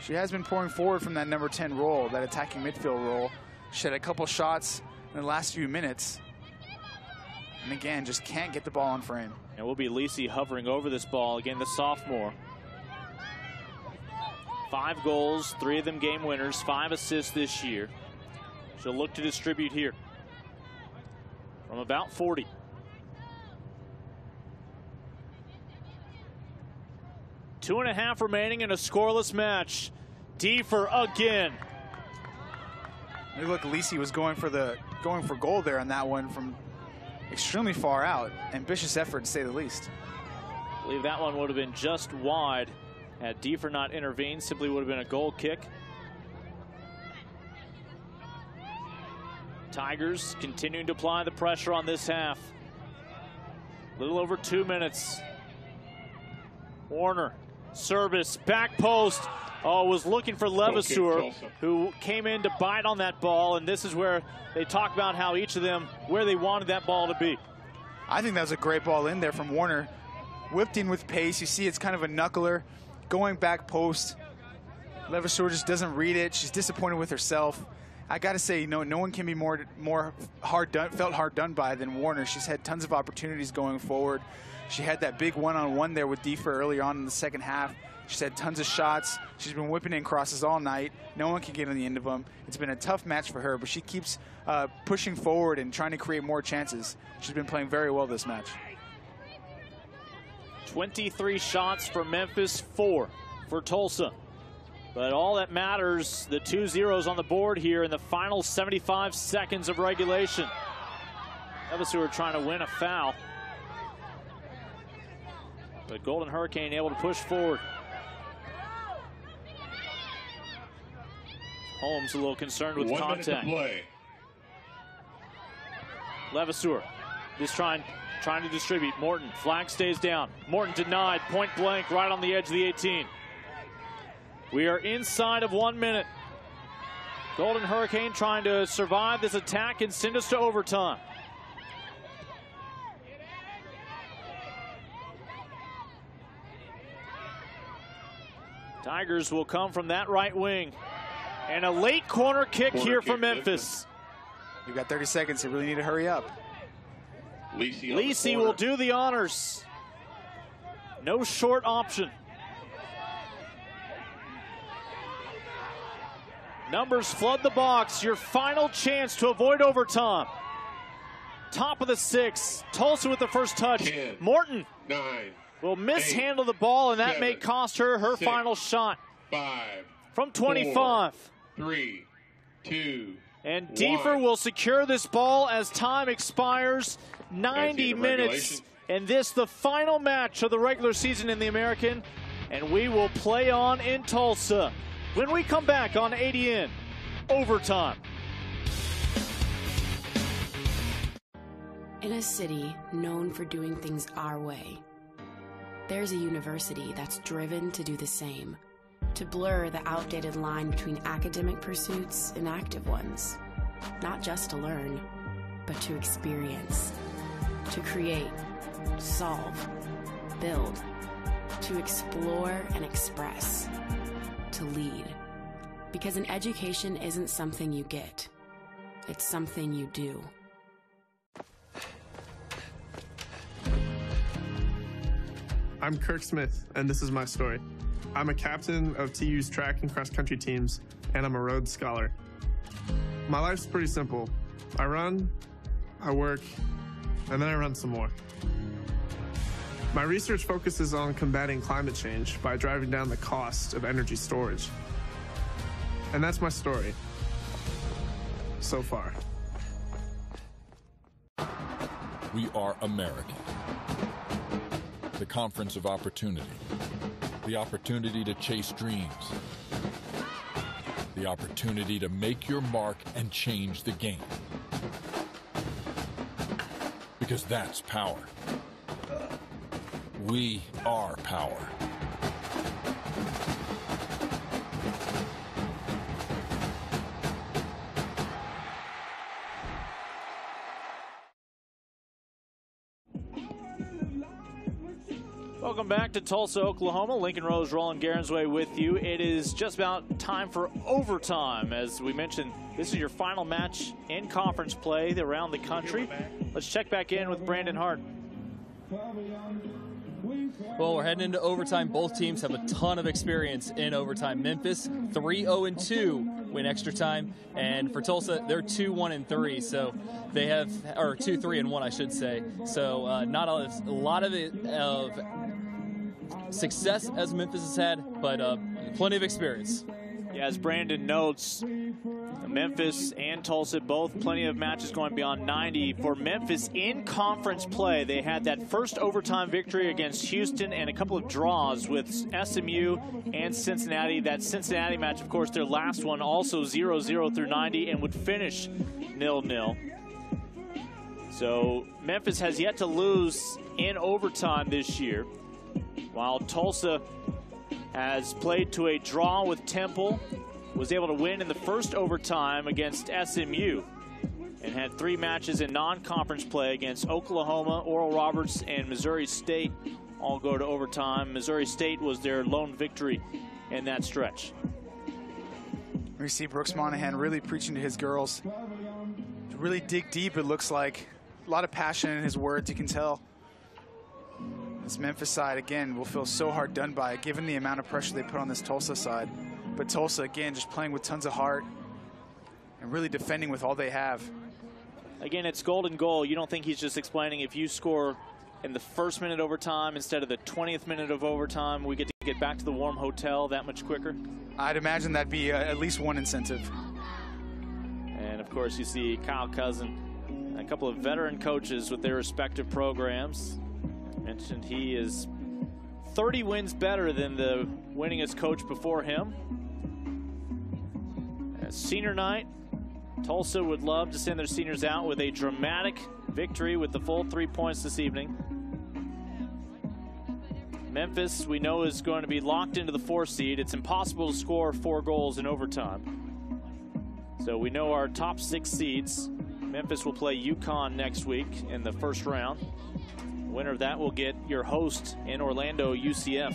Speaker 9: She has been pouring forward from that number 10 role, that attacking midfield role. She had a couple shots in the last few minutes. And again, just can't get the ball on frame.
Speaker 5: And will be Lisi hovering over this ball. Again, the sophomore. 5 goals, 3 of them game winners, 5 assists this year. She'll look to distribute here from about 40. Two and a half remaining in a scoreless match. Diefer again.
Speaker 9: Look, Lisi was going for goal there on that one from extremely far out. Ambitious effort, to say the least.
Speaker 5: I believe that one would have been just wide had Diefer not intervened. Simply would have been a goal kick. Tigers continuing to apply the pressure on this half. A little over 2 minutes. Warner, service, back post. Oh, was looking for Levasseur, who came in to bite on that ball, and this is where they talk about how each of them, where they wanted that ball to be.
Speaker 9: I think that was a great ball in there from Warner. Whipped in with pace. You see it's kind of a knuckler. Going back post. Levasseur just doesn't read it. She's disappointed with herself. I got to say, no one can be more felt hard done by than Warner. She's had tons of opportunities going forward. She had that big one-on-one there with Diefer earlier on in the second half. She's had tons of shots. She's been whipping in crosses all night. No one can get on the end of them. It's been a tough match for her, but she keeps pushing forward and trying to create more chances. She's been playing very well this match.
Speaker 5: 23 shots for Memphis, 4 for Tulsa. But all that matters, the 2 zeros on the board here in the final 75 seconds of regulation. Levasseur trying to win a foul. But Golden Hurricane able to push forward. Holmes a little concerned with contact. Levasseur just trying to distribute. Morton, flag stays down. Morton denied, point blank, right on the edge of the 18. We are inside of 1 minute. Golden Hurricane trying to survive this attack and send us to overtime. Tigers will come from that right wing. And a late corner kick here for Memphis.
Speaker 9: You got 30 seconds. You really need to hurry up.
Speaker 5: Lisi will do the honors. No short option. Numbers flood the box. Your final chance to avoid overtime. Top of the 6. Tulsa with the first touch.
Speaker 1: 10,
Speaker 5: Morton
Speaker 1: 9,
Speaker 5: will mishandle the ball, and that
Speaker 1: 7,
Speaker 5: may cost her
Speaker 1: 6,
Speaker 5: final shot.
Speaker 1: 5,
Speaker 5: from 25.
Speaker 1: 4, 3, 2,
Speaker 5: and Diefer will secure this ball as time expires. 90 minutes. And this the final match of the regular season in the American. And we will play on in Tulsa when we come back on ADN Overtime.
Speaker 6: In a city known for doing things our way, there's a university that's driven to do the same, to blur the outdated line between academic pursuits and active ones, not just to learn, but to experience, to create, solve, build, to explore and express, to lead. Because an education isn't something you get, it's something you do.
Speaker 7: I'm Kirk Smith, and this is my story. I'm a captain of TU's track and cross country teams, and I'm a Rhodes Scholar. My life's pretty simple. I run, I work, and then I run some more. My research focuses on combating climate change by driving down the cost of energy storage. And that's my story. So far.
Speaker 16: We are American. The conference of opportunity. The opportunity to chase dreams. The opportunity to make your mark and change the game. Because that's power. We are power.
Speaker 5: Welcome back to Tulsa, Oklahoma. Lincoln Rose, Roland Garensway with you. It is just about time for overtime. As we mentioned, this is your final match in conference play around the country. Let's check back in with Brandon Hart.
Speaker 8: Well, we're heading into overtime. Both teams have a ton of experience in overtime. Memphis 3-0-2 win extra time, and for Tulsa they're 2-1-3. So they have, or 2-3-1, I should say. So not a lot of success as Memphis has had, but plenty of experience.
Speaker 5: Yeah, as Brandon notes, Memphis and Tulsa, both plenty of matches going beyond 90. For Memphis in conference play, they had that first overtime victory against Houston and a couple of draws with SMU and Cincinnati. That Cincinnati match, of course, their last one, also 0-0 through 90 and would finish 0-0. So Memphis has yet to lose in overtime this year, while Tulsa has played to a draw with Temple, was able to win in the first overtime against SMU, and had 3 matches in non-conference play against Oklahoma, Oral Roberts, and Missouri State. All go to overtime. Missouri State was their lone victory in that stretch.
Speaker 9: We see Brooks Monahan really preaching to his girls to really dig deep, it looks like. A lot of passion in his words, you can tell. This Memphis side, again, will feel so hard done by, given the amount of pressure they put on this Tulsa side. But Tulsa, again, just playing with tons of heart and really defending with all they have.
Speaker 5: Again, it's golden goal. You don't think he's just explaining if you score in the first minute overtime instead of the 20th minute of overtime, we get to get back to the warm hotel that much quicker?
Speaker 9: I'd imagine that'd be at least one incentive.
Speaker 5: And, of course, you see Kyle Cousin, a couple of veteran coaches with their respective programs. Mentioned he is 30 wins better than the winningest coach before him. As senior night, Tulsa would love to send their seniors out with a dramatic victory with the full 3 points this evening. Memphis, we know, is going to be locked into the 4 seed. It's impossible to score 4 goals in overtime. So we know our top 6 seeds. Memphis will play UConn next week in the first round. Winner of that will get your host in Orlando, UCF.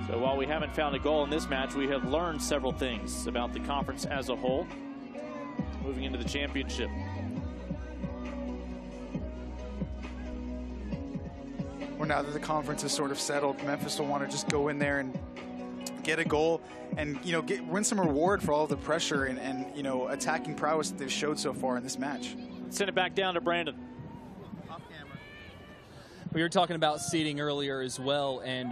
Speaker 5: So while we haven't found a goal in this match, we have learned several things about the conference as a whole, moving into the championship.
Speaker 9: Well, now that the conference is sort of settled, Memphis will want to just go in there and get a goal and, you know, win some reward for all the pressure and you know, attacking prowess that they've showed so far in this match.
Speaker 5: Send it back down to Brandon.
Speaker 8: We were talking about seeding earlier as well, and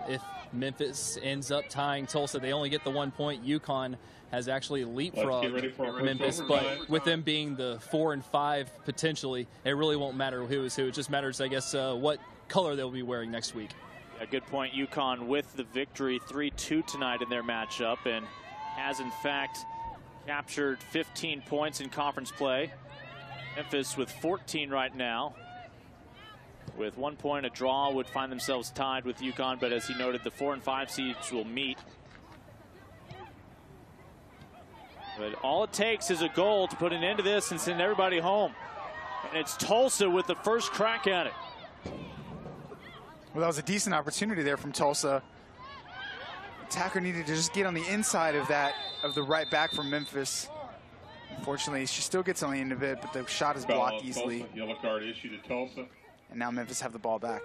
Speaker 8: if Memphis ends up tying Tulsa, they only get the 1 point. UConn has actually leapfrogged Memphis, but with them being the 4 and 5 potentially, it really won't matter who is who. It just matters, I guess, what color they'll be wearing next week.
Speaker 5: A good point. UConn with the victory 3-2 tonight in their matchup, and has in fact captured 15 points in conference play. Memphis with 14 right now. With 1 point, a draw would find themselves tied with UConn, but as he noted, the 4 and 5 seeds will meet. But all it takes is a goal to put an end to this and send everybody home. And it's Tulsa with the first crack at it.
Speaker 9: Well, that was a decent opportunity there from Tulsa. Attacker needed to just get on the inside of that, of the right back from Memphis. Unfortunately, she still gets on the end of it, but the shot is blocked easily.
Speaker 1: Yellow card issued to Tulsa.
Speaker 9: And now Memphis have the ball back.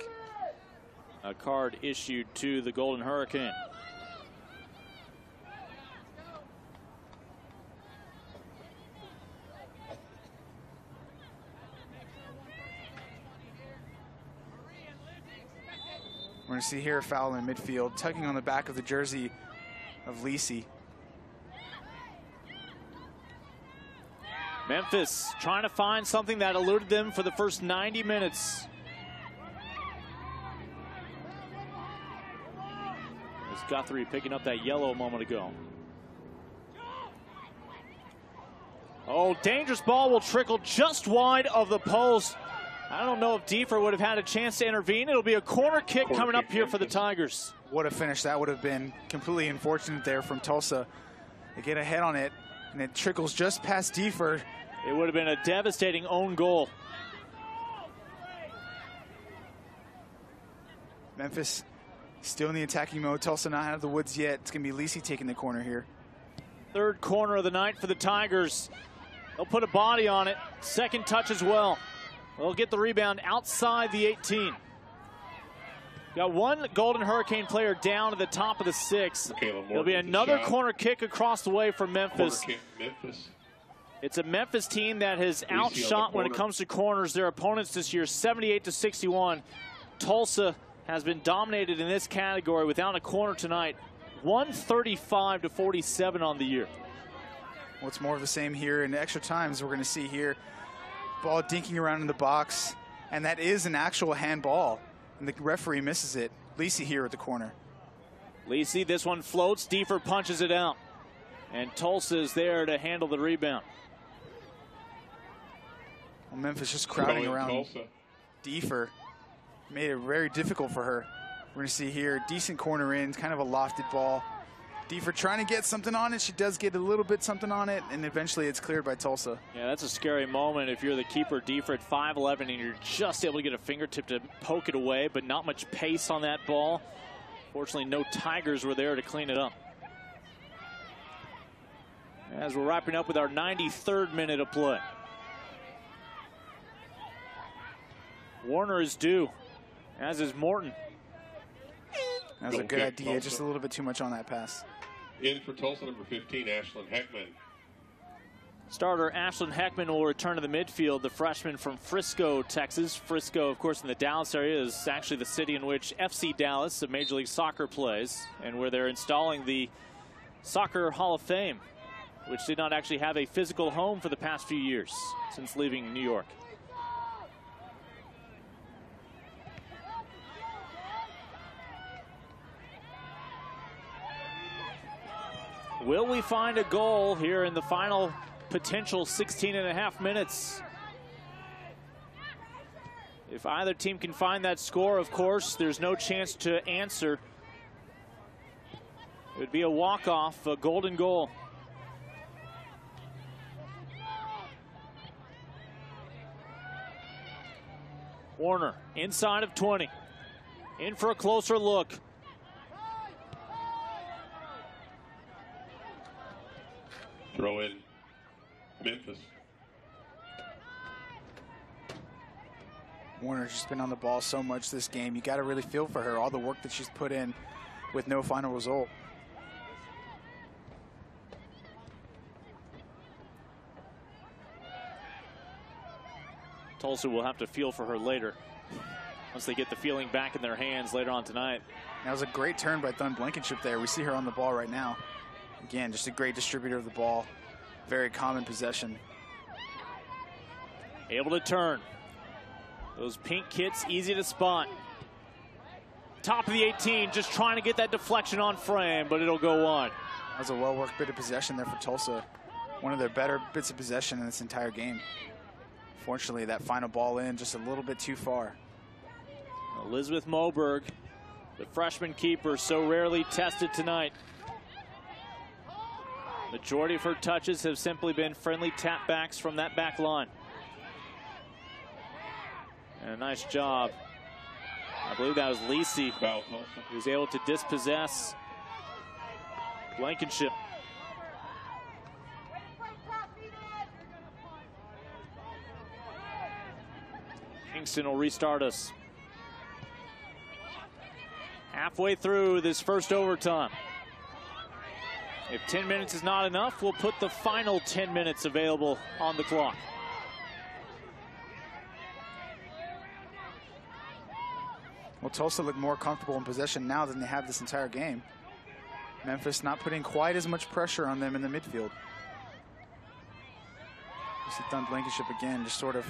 Speaker 5: A card issued to the Golden Hurricane.
Speaker 9: We're going to see here a foul in midfield, tugging on the back of the jersey of Lisi.
Speaker 5: Memphis trying to find something that eluded them for the first 90 minutes. There's Guthrie picking up that yellow a moment ago. Oh, dangerous ball will trickle just wide of the post. I don't know if Diefer would have had a chance to intervene. It'll be a corner kick coming up here for the Tigers.
Speaker 9: What a finish that would have been. Completely unfortunate there from Tulsa. They get ahead on it, and it trickles just past Diefer.
Speaker 5: It would have been a devastating own goal.
Speaker 9: Memphis still in the attacking mode. Tulsa not out of the woods yet. It's going to be Lisi taking the corner here.
Speaker 5: Third corner of the night for the Tigers. They'll put a body on it. Second touch as well. They'll get the rebound outside the 18. Got one Golden Hurricane player down at the top of the 6. There'll be another corner kick across the way for Memphis. It's a Memphis team that has outshot when it comes to corners their opponents this year, 78-61. Tulsa has been dominated in this category without a corner tonight, 135-47 on the year.
Speaker 9: What's more of the same here in extra times we're going to see here. Ball dinking around in the box, and that is an actual handball, and the referee misses it. Lisi here at the corner.
Speaker 5: Lisi, this one floats. Diefer punches it out, and Tulsa is there to handle the rebound.
Speaker 9: Well, Memphis just crowding around Tulsa. Diefer. Made it very difficult for her. We're going to see here, decent corner in, kind of a lofted ball. Diefer trying to get something on it. She does get a little bit something on it, and eventually it's cleared by Tulsa.
Speaker 5: Yeah, that's a scary moment if you're the keeper, Diefer, at 5'11", and you're just able to get a fingertip to poke it away, but not much pace on that ball. Fortunately, no Tigers were there to clean it up. As we're wrapping up with our 93rd minute of play. Warner is due, as is Morton.
Speaker 9: That was a good idea, just a little bit too much on that pass.
Speaker 1: In for Tulsa, number 15, Ashlyn Heckman.
Speaker 5: Starter Ashlyn Heckman will return to the midfield, the freshman from Frisco, Texas. Frisco, of course, in the Dallas area is actually the city in which FC Dallas of Major League Soccer plays, and where they're installing the Soccer Hall of Fame, which did not actually have a physical home for the past few years since leaving New York. Will we find a goal here in the final potential 16.5 minutes? If either team can find that score, of course, there's no chance to answer. It would be a walk-off, a golden goal. Warner inside of 20. In for a closer look.
Speaker 1: Throw in Memphis.
Speaker 9: Warner's just been on the ball so much this game. You got to really feel for her, all the work that she's put in with no final result.
Speaker 5: Tulsa will have to feel for her later once they get the feeling back in their hands later on tonight.
Speaker 9: That was a great turn by Thun Blankenship there. We see her on the ball right now. Again, just a great distributor of the ball. Very common possession.
Speaker 5: Able to turn. Those pink kits, easy to spot. Top of the 18, just trying to get that deflection on frame, but it'll go on.
Speaker 9: That was a well-worked bit of possession there for Tulsa. One of their better bits of possession in this entire game. Fortunately, that final ball in just a little bit too far.
Speaker 5: Elizabeth Moberg, the freshman keeper, so rarely tested tonight. Majority of her touches have simply been friendly tap backs from that back line. And a nice job. I believe that was Lisi who was able to dispossess Blankenship. Kingston will restart us. Halfway through this first overtime. If 10 minutes is not enough, we'll put the final 10 minutes available on the clock.
Speaker 9: Well, Tulsa looked more comfortable in possession now than they have this entire game. Memphis not putting quite as much pressure on them in the midfield. You see Thun Blankenship again, just sort of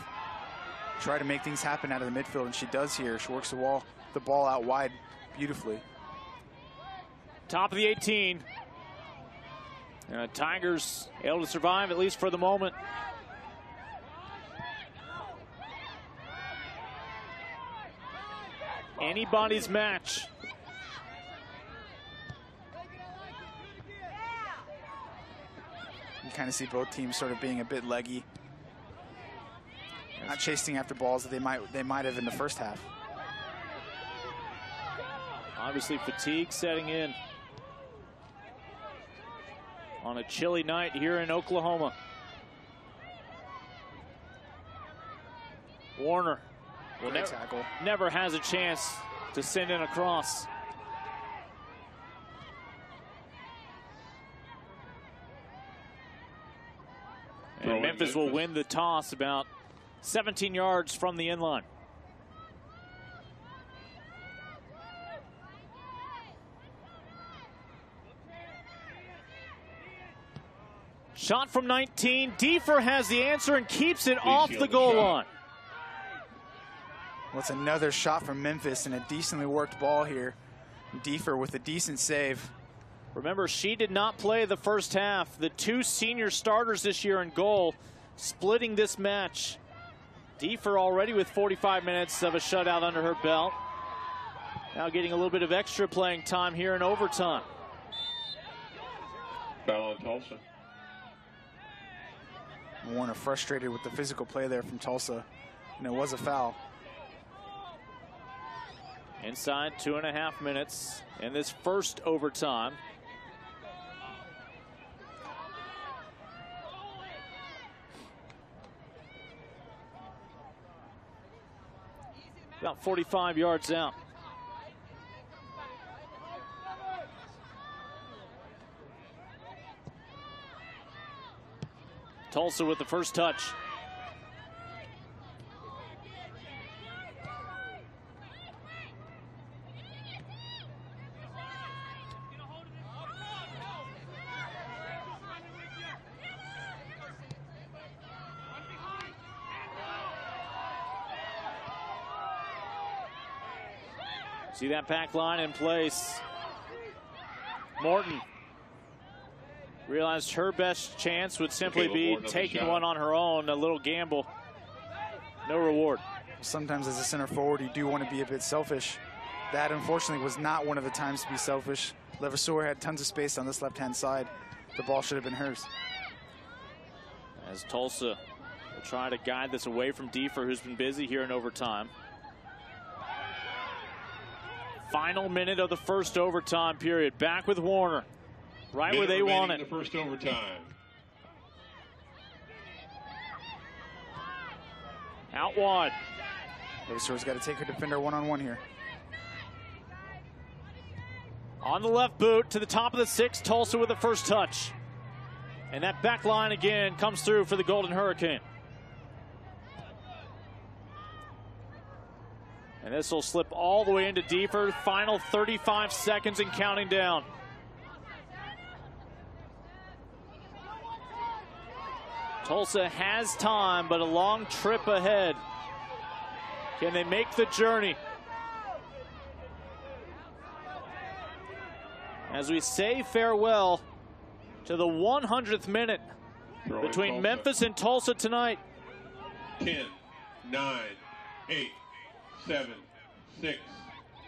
Speaker 9: try to make things happen out of the midfield, and she does here. She works the ball out wide beautifully.
Speaker 5: Top of the 18. Tigers able to survive, at least for the moment. Anybody's match.
Speaker 9: You kind of see both teams sort of being a bit leggy, not chasing after balls that they might have in the first half.
Speaker 5: Obviously fatigue setting in on a chilly night here in Oklahoma. Warner will never has a chance to send in a cross. And Memphis will win the toss about 17 yards from the end line. Shot from 19. Diefer has the answer and keeps it off the goal line.
Speaker 9: Well, it's another shot from Memphis and a decently worked ball here. Diefer with a decent save.
Speaker 5: Remember, she did not play the first half. The two senior starters this year in goal splitting this match. Diefer already with 45 minutes of a shutout under her belt. Now getting a little bit of extra playing time here in overtime.
Speaker 1: Foul on Tulsa.
Speaker 9: Warner frustrated with the physical play there from Tulsa, and it was a foul.
Speaker 5: Inside 2.5 minutes in this first overtime. About 45 yards out. Tulsa with the first touch. See that back line in place. Morton realized her best chance would simply be taking one on her own, a little gamble. No reward.
Speaker 9: Sometimes as a center forward, you do want to be a bit selfish. That, unfortunately, was not one of the times to be selfish. Levasseur had tons of space on this left-hand side. The ball should have been hers.
Speaker 5: As Tulsa will try to guide this away from Diefer, who's been busy here in overtime. Final minute of the first overtime period. Back with Warner. Right where they want it.
Speaker 1: The first overtime.
Speaker 5: Out wide.
Speaker 9: Levaseur's got to take her defender one-on-one here.
Speaker 5: On the left boot to the top of the 6. Tulsa with the first touch. And that back line again comes through for the Golden Hurricane. And this will slip all the way into Diefer. Final 35 seconds and counting down. Tulsa has time, but a long trip ahead. Can they make the journey? As we say farewell to the 100th minute between Memphis and Tulsa tonight.
Speaker 1: 10, 9, 8, 7, 6,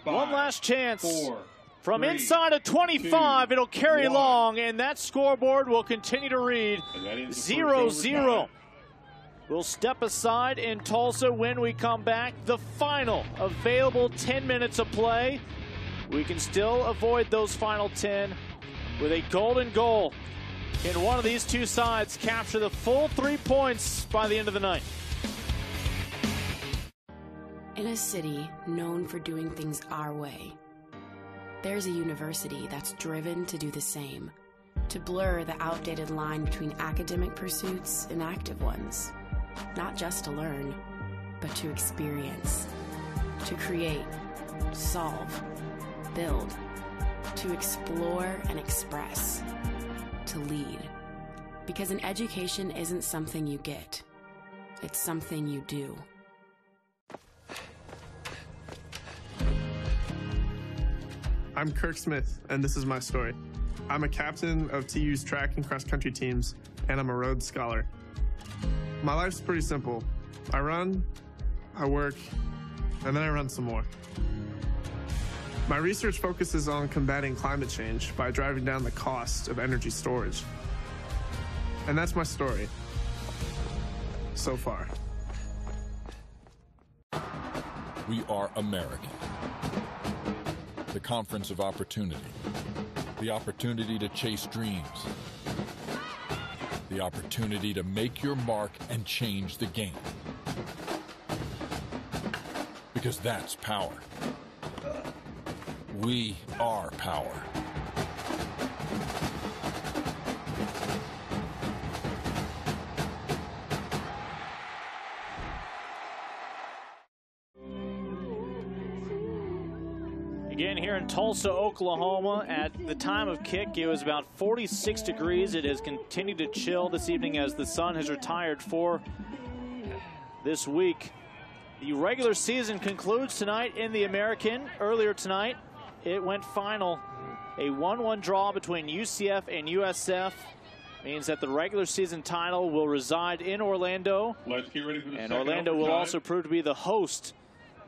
Speaker 1: 5,
Speaker 5: one last chance.
Speaker 1: 4,
Speaker 5: from
Speaker 1: 3,
Speaker 5: inside of 25,
Speaker 1: 2,
Speaker 5: it'll carry
Speaker 1: 1.
Speaker 5: long, and that scoreboard will continue to read 0-0. We'll step aside in Tulsa when we come back. The final available 10 minutes of play. We can still avoid those final 10 with a golden goal. Can one of these two sides capture the full 3 points by the end of the night?
Speaker 6: In a city known for doing things our way, there's a university that's driven to do the same, to blur the outdated line between academic pursuits and active ones. Not just to learn, but to experience, to create, solve, build, to explore and express, to lead. Because an education isn't something you get, it's something you do.
Speaker 7: I'm Kirk Smith, and this is my story. I'm a captain of TU's track and cross-country teams, and I'm a Rhodes Scholar. My life's pretty simple. I run, I work, and then I run some more. My research focuses on combating climate change by driving down the cost of energy storage. And that's my story, so far.
Speaker 16: We are American. The conference of opportunity. The opportunity to chase dreams. The opportunity to make your mark and change the game. Because that's power. We are power.
Speaker 5: Again, here in Tulsa, Oklahoma, at the time of kick, it was about 46 degrees. It has continued to chill this evening as the sun has retired for this week. The regular season concludes tonight in the American. Earlier tonight, it went final. A 1-1 draw between UCF and USF means that the regular season title will reside in Orlando.
Speaker 1: Let's get ready for the
Speaker 5: and
Speaker 1: second
Speaker 5: Orlando will
Speaker 1: overtime.
Speaker 5: also prove to be the host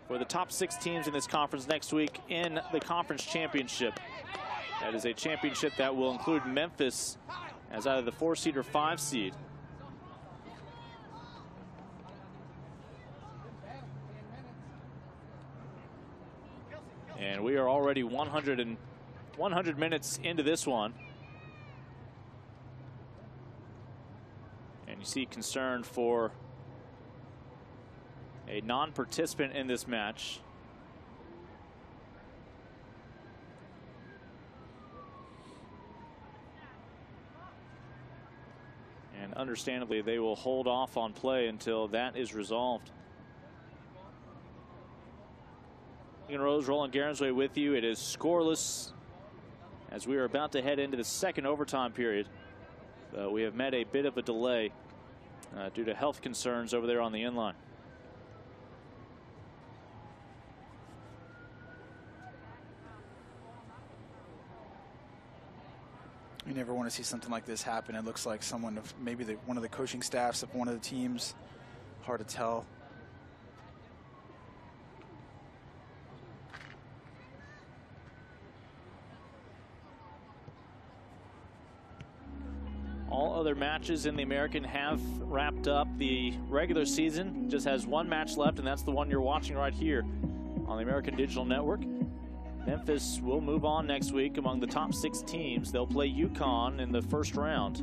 Speaker 5: for the top 6 teams in this conference next week in the conference championship. That is a championship that will include Memphis as either the 4 seed or 5 seed. And we are already 100 minutes into this one. And you see concern for a non-participant in this match. And understandably, they will hold off on play until that is resolved. Rose, Roland Garensway with you. It is scoreless as we are about to head into the second overtime period. We have met a bit of a delay due to health concerns over there on the inline.
Speaker 9: You never want to see something like this happen. It looks like someone of maybe one of the coaching staffs of one of the teams. Hard to tell.
Speaker 5: All other matches in the American have wrapped up. The regular season just has 1 match left, and that's the one you're watching right here on the American Digital Network. Memphis will move on next week among the top 6 teams. They'll play UConn in the first round.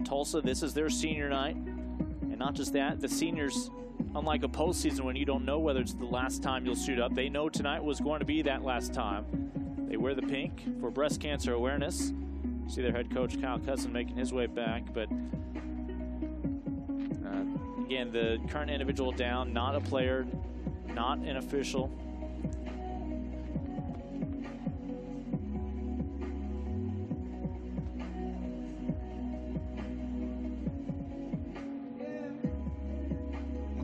Speaker 5: Tulsa, this is their senior night. And not just that, the seniors, unlike a postseason when you don't know whether it's the last time you'll suit up, they know tonight was going to be that last time. They wear the pink for breast cancer awareness. See their head coach, Kyle Cusson, making his way back. But again, the current individual down, not a player, not an official.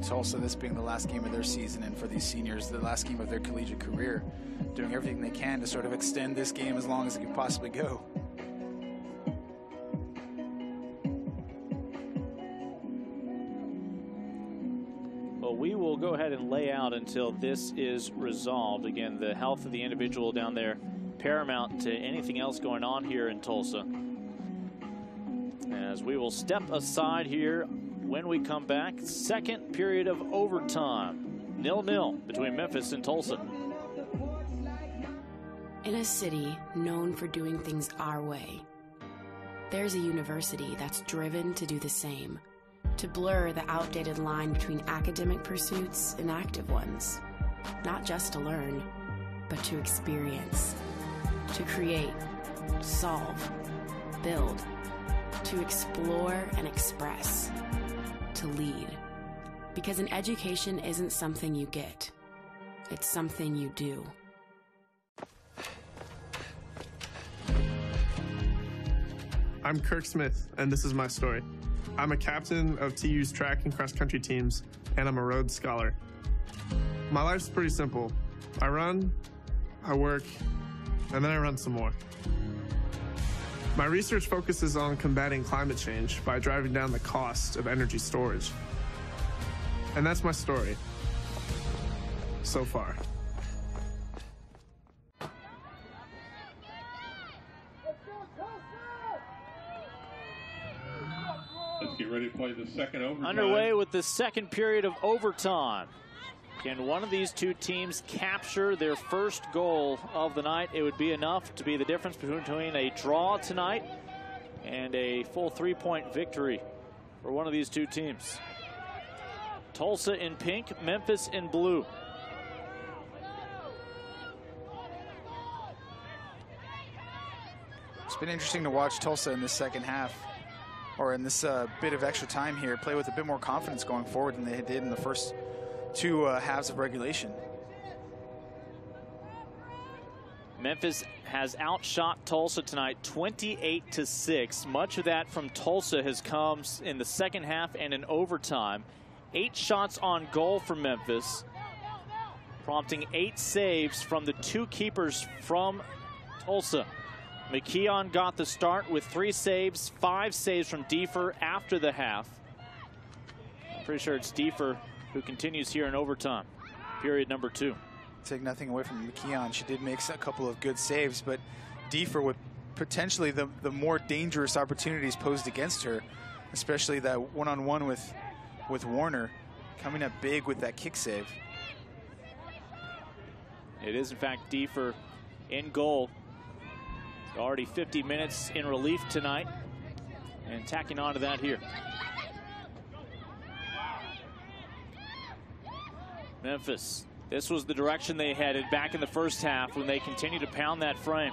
Speaker 9: Tulsa, this being the last game of their season, and for these seniors, the last game of their collegiate career, doing everything they can to sort of extend this game as long as it can possibly go.
Speaker 5: Well, we will go ahead and lay out until this is resolved. Again, the health of the individual down there paramount to anything else going on here in Tulsa. As we will step aside here when we come back. Second period of overtime. 0-0 between Memphis and Tulsa.
Speaker 6: In a city known for doing things our way, there's a university that's driven to do the same, to blur the outdated line between academic pursuits and active ones, not just to learn, but to experience, to create, solve, build, to explore and express, to lead. Because an education isn't something you get, It's something you do.
Speaker 7: I'm Kirk Smith, and this is my story. I'm a captain of TU's track and cross country teams, and I'm a Rhodes Scholar. My life's pretty simple. I run, I work, and then I run some more. My research focuses on combating climate change by driving down the cost of energy storage. And that's my story. So far.
Speaker 1: Let's get ready to play the second overtime.
Speaker 5: Underway with the second period of overtime. Can one of these two teams capture their first goal of the night? It would be enough to be the difference between a draw tonight and a full 3-point victory for one of these two teams. Tulsa in pink, Memphis in blue.
Speaker 9: It's been interesting to watch Tulsa in this second half, or in this bit of extra time here, play with a bit more confidence going forward than they did in the first two halves of regulation.
Speaker 5: Memphis has outshot Tulsa tonight 28-6. Much of that from Tulsa has come in the second half and in overtime. 8 shots on goal for Memphis, prompting 8 saves from the 2 keepers from Tulsa. McKeon got the start with 3 saves, 5 saves from Diefer after the half. I'm pretty sure it's Diefer who continues here in overtime, period number 2.
Speaker 9: Take nothing away from McKeon. She did make a couple of good saves, but Diefer with potentially the more dangerous opportunities posed against her, especially that one-on-one with Warner, coming up big with that kick save.
Speaker 5: It is, in fact, Diefer in goal. Already 50 minutes in relief tonight, and tacking on to that here. Memphis, this was the direction they headed back in the first half when they continued to pound that frame.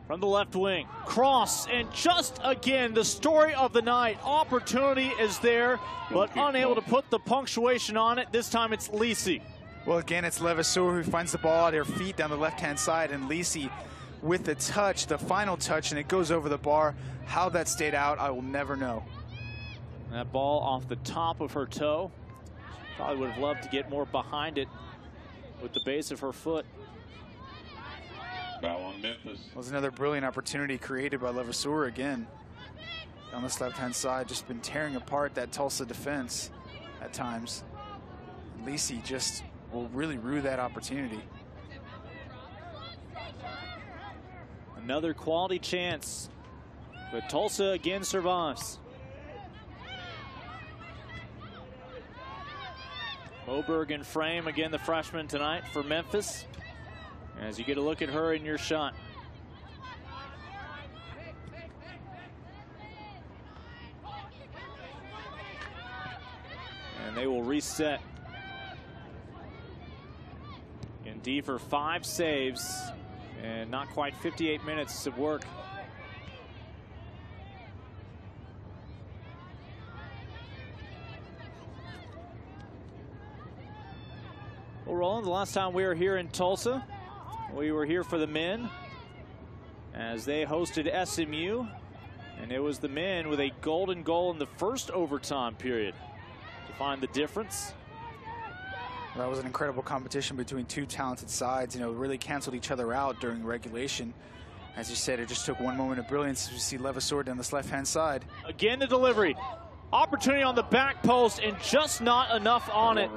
Speaker 5: From the left wing, cross, and just again, the story of the night. Opportunity is there, but unable to put the punctuation on it. This time it's Lisi.
Speaker 9: Well, again, it's Levasseur who finds the ball at her feet down the left-hand side, and Lisi with the touch, the final touch, and it goes over the bar. How that stayed out, I will never know.
Speaker 5: That ball off the top of her toe. Probably would have loved to get more behind it with the base of her foot.
Speaker 1: Foul on Memphis.
Speaker 9: Was another brilliant opportunity created by Levasseur again. On this left-hand side, just been tearing apart that Tulsa defense at times. Lisi just will really rue that opportunity.
Speaker 5: Another quality chance, but Tulsa again survives. Moberg in frame, again the freshman tonight for Memphis, as you get a look at her in your shot. And they will reset. And Diefer 5 saves and not quite 58 minutes of work. Well, Roland, the last time we were here in Tulsa, we were here for the men as they hosted SMU, and it was the men with a golden goal in the first overtime period to find the difference.
Speaker 9: That was an incredible competition between two talented sides. You know, really canceled each other out during regulation. As you said, it just took one moment of brilliance as we see Levasseur down this left-hand side.
Speaker 5: Again, the delivery. Opportunity on the back post and just not enough on it.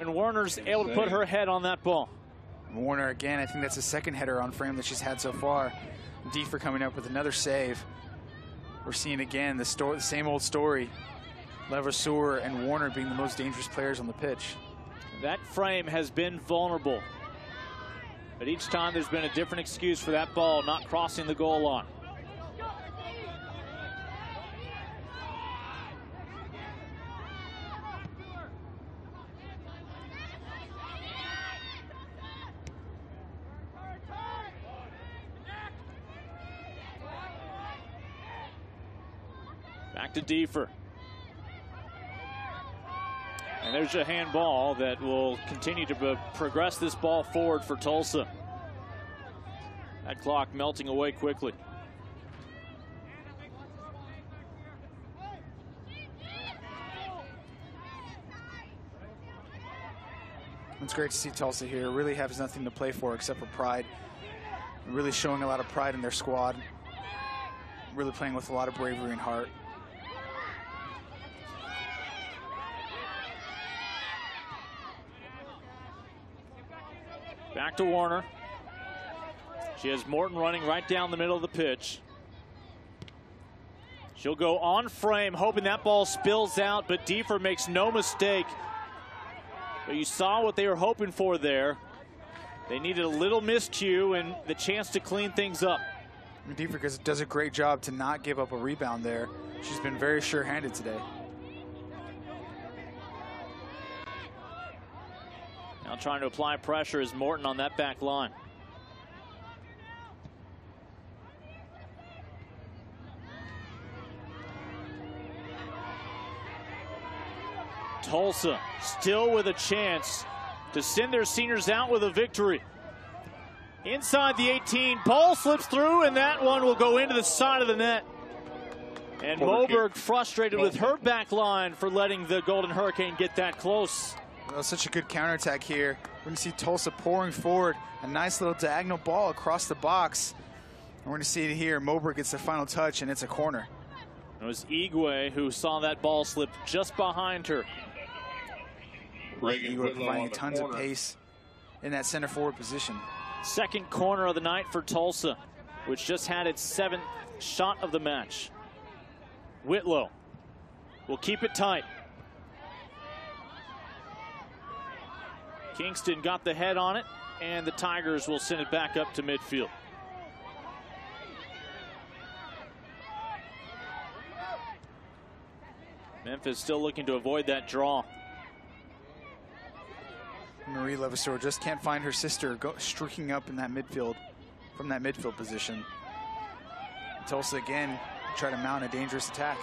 Speaker 5: And Warner's able to put her head on that ball.
Speaker 9: Warner again, I think that's the second header on frame that she's had so far. Diefer coming up with another save. We're seeing again the same old story. Levasseur and Warner being the most dangerous players on the pitch.
Speaker 5: That frame has been vulnerable, but each time there's been a different excuse for that ball not crossing the goal line. Back to Diefer. And there's a handball that will continue to progress this ball forward for Tulsa. That clock melting away quickly.
Speaker 9: It's great to see Tulsa here. Really has nothing to play for except for pride. Really showing a lot of pride in their squad. Really playing with a lot of bravery and heart.
Speaker 5: Back to Warner. She has Morton running right down the middle of the pitch. She'll go on frame, hoping that ball spills out, but Diefer makes no mistake. But you saw what they were hoping for there. They needed a little miscue and the chance to clean things up.
Speaker 9: Diefer does a great job to not give up a rebound there. She's been very sure-handed today.
Speaker 5: Now trying to apply pressure is Morton on that back line. Tulsa still with a chance to send their seniors out with a victory. Inside the 18, ball slips through, and that one will go into the side of the net. And Moberg frustrated with her back line for letting the Golden Hurricane get that close.
Speaker 9: Well, such a good counterattack here. We're going to see Tulsa pouring forward. A nice little diagonal ball across the box. And we're going to see it here. Moberg gets the final touch, and it's a corner.
Speaker 5: It was Igwe who saw that ball slip just behind her.
Speaker 9: Igwe providing tons of pace in that center forward position.
Speaker 5: Second corner of the night for Tulsa, which just had its 7th shot of the match. Whitlow will keep it tight. Kingston got the head on it, and the Tigers will send it back up to midfield. Memphis still looking to avoid that draw.
Speaker 9: Marie Levasseur just can't find her sister streaking up in that midfield, from that midfield position. Tulsa again try to mount a dangerous attack.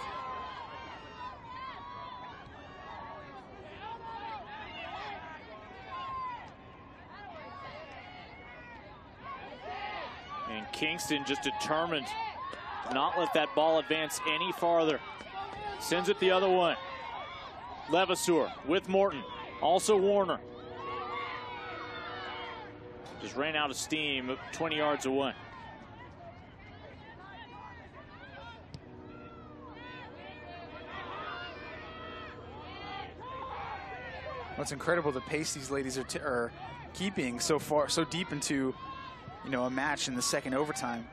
Speaker 5: And Kingston just determined to not let that ball advance any farther. Sends it the other way. Levasseur with Morton, also Warner. Just ran out of steam 20 yards away.
Speaker 9: Well, it's incredible the pace these ladies are keeping so far, so deep into, you know, a match in the second overtime.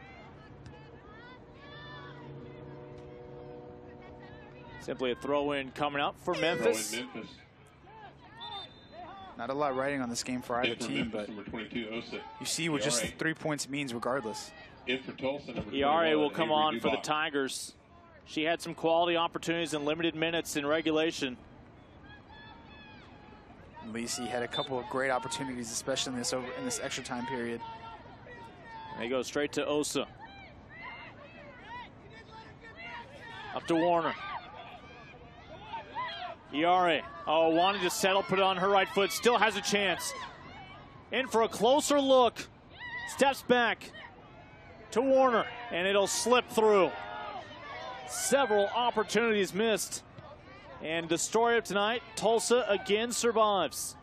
Speaker 5: Simply a throw-in coming up for Memphis.
Speaker 9: Not a lot riding on this game for either team, but you see what just 3 points means regardless.
Speaker 5: Iare will come on for the Tigers. She had some quality opportunities in limited minutes in regulation.
Speaker 9: Lacey had a couple of great opportunities, especially in this extra time period.
Speaker 5: They go straight to Osa. Up to Warner. Iare, wanted to settle, put it on her right foot, still has a chance. In for a closer look. Steps back to Warner, and it'll slip through. Several opportunities missed. And the story of tonight, Tulsa again survives.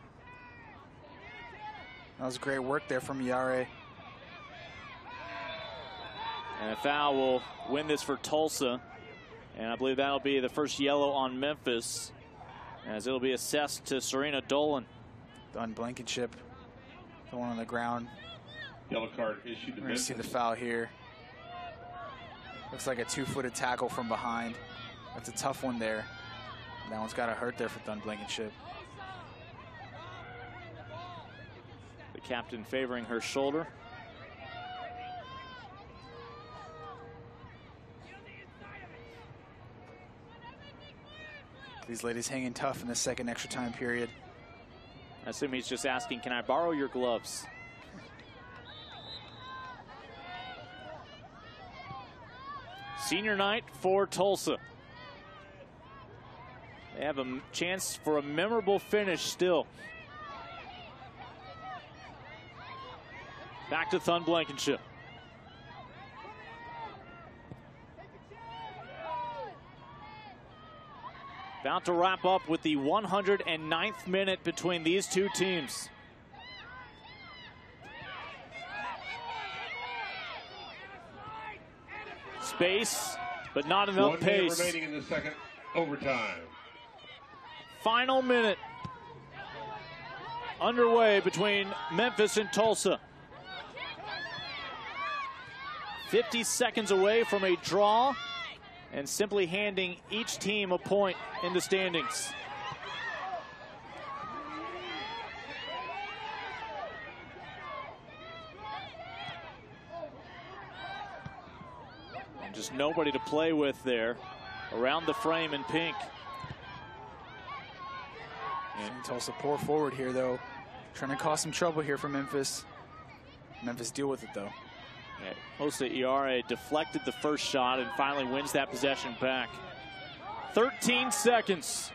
Speaker 9: That was great work there from Iare.
Speaker 5: And a foul will win this for Tulsa. And I believe that'll be the first yellow on Memphis, as it'll be assessed to Serena Dolan.
Speaker 9: On Blankenship, the one on the ground.
Speaker 1: Yellow card issued to
Speaker 9: We're going to see the foul here. Looks like a 2-footed tackle from behind. That's a tough one there. That one's got to hurt there for Dunn Blankenship.
Speaker 5: The captain favoring her shoulder.
Speaker 9: These ladies hanging tough in the second extra time period.
Speaker 5: I assume he's just asking, can I borrow your gloves? Senior night for Tulsa. They have a chance for a memorable finish still. Back to Thun Blankenship. About to wrap up with the 109th minute between these two teams. Space, but not enough
Speaker 1: 1
Speaker 5: pace.
Speaker 1: minute remaining in the second overtime.
Speaker 5: Final minute underway between Memphis and Tulsa. 50 seconds away from a draw and simply handing each team a point in the standings. And just nobody to play with there around the frame in pink.
Speaker 9: And Tulsa pour forward here, though. Trying to cause some trouble here for Memphis. Memphis deal with it, though.
Speaker 5: Yeah, Tulsa Iare deflected the first shot and finally wins that possession back. 13 seconds.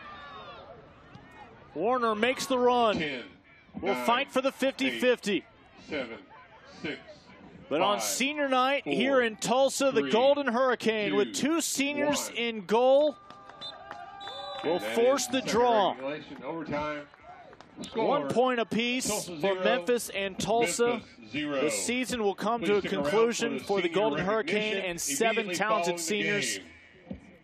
Speaker 5: Warner makes the run.
Speaker 1: 10,
Speaker 5: We'll
Speaker 1: 9,
Speaker 5: fight for the 50-50.
Speaker 1: 7, 6.
Speaker 5: But on
Speaker 1: 5,
Speaker 5: senior night
Speaker 1: 4,
Speaker 5: here in Tulsa, the
Speaker 1: 3,
Speaker 5: Golden Hurricane
Speaker 1: 2,
Speaker 5: with two seniors
Speaker 1: 1.
Speaker 5: in goal will
Speaker 1: And that
Speaker 5: force
Speaker 1: is
Speaker 5: the
Speaker 1: second
Speaker 5: draw.
Speaker 1: regulation overtime. Score,
Speaker 5: 1 point apiece
Speaker 1: Tulsa
Speaker 5: for
Speaker 1: 0,
Speaker 5: Memphis and Tulsa.
Speaker 1: Memphis 0.
Speaker 5: The season will come to a
Speaker 1: Please stick around
Speaker 5: conclusion for the
Speaker 1: senior
Speaker 5: Golden Hurricane
Speaker 1: recognition
Speaker 5: and 7
Speaker 1: immediately
Speaker 5: talented
Speaker 1: following the
Speaker 5: seniors.
Speaker 1: game.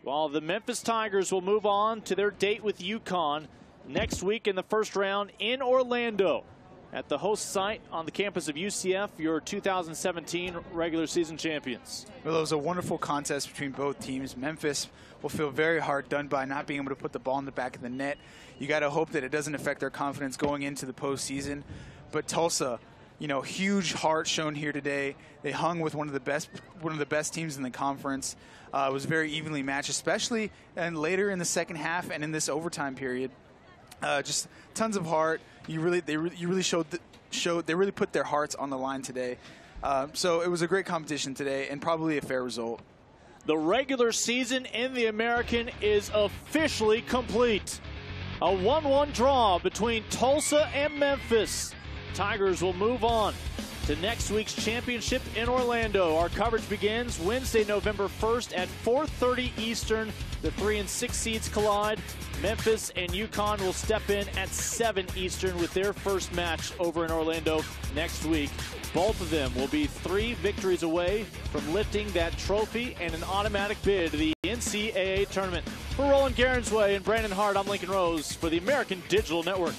Speaker 5: While the Memphis Tigers will move on to their date with UConn next week in the first round in Orlando at the host site on the campus of UCF, your 2017 regular season champions.
Speaker 9: Well, it was a wonderful contest between both teams. Memphis will feel very hard done by not being able to put the ball in the back of the net. You got to hope that it doesn't affect their confidence going into the postseason. But Tulsa, you know, huge heart shown here today. They hung with one of the best teams in the conference. It was very evenly matched, especially and later in the second half and in this overtime period. Just tons of heart. They really put their hearts on the line today. So it was a great competition today and probably a fair result.
Speaker 5: The regular season in the American is officially complete. A 1-1 draw between Tulsa and Memphis. Tigers will move on to next week's championship in Orlando. Our coverage begins Wednesday, November 1st at 4:30 Eastern. The 3 and 6 seeds collide. Memphis and UConn will step in at 7 Eastern with their first match over in Orlando next week. Both of them will be 3 victories away from lifting that trophy and an automatic bid to the NCAA tournament. For Roland Garensway and Brandon Hart, I'm Lincoln Rose for the American Digital Network.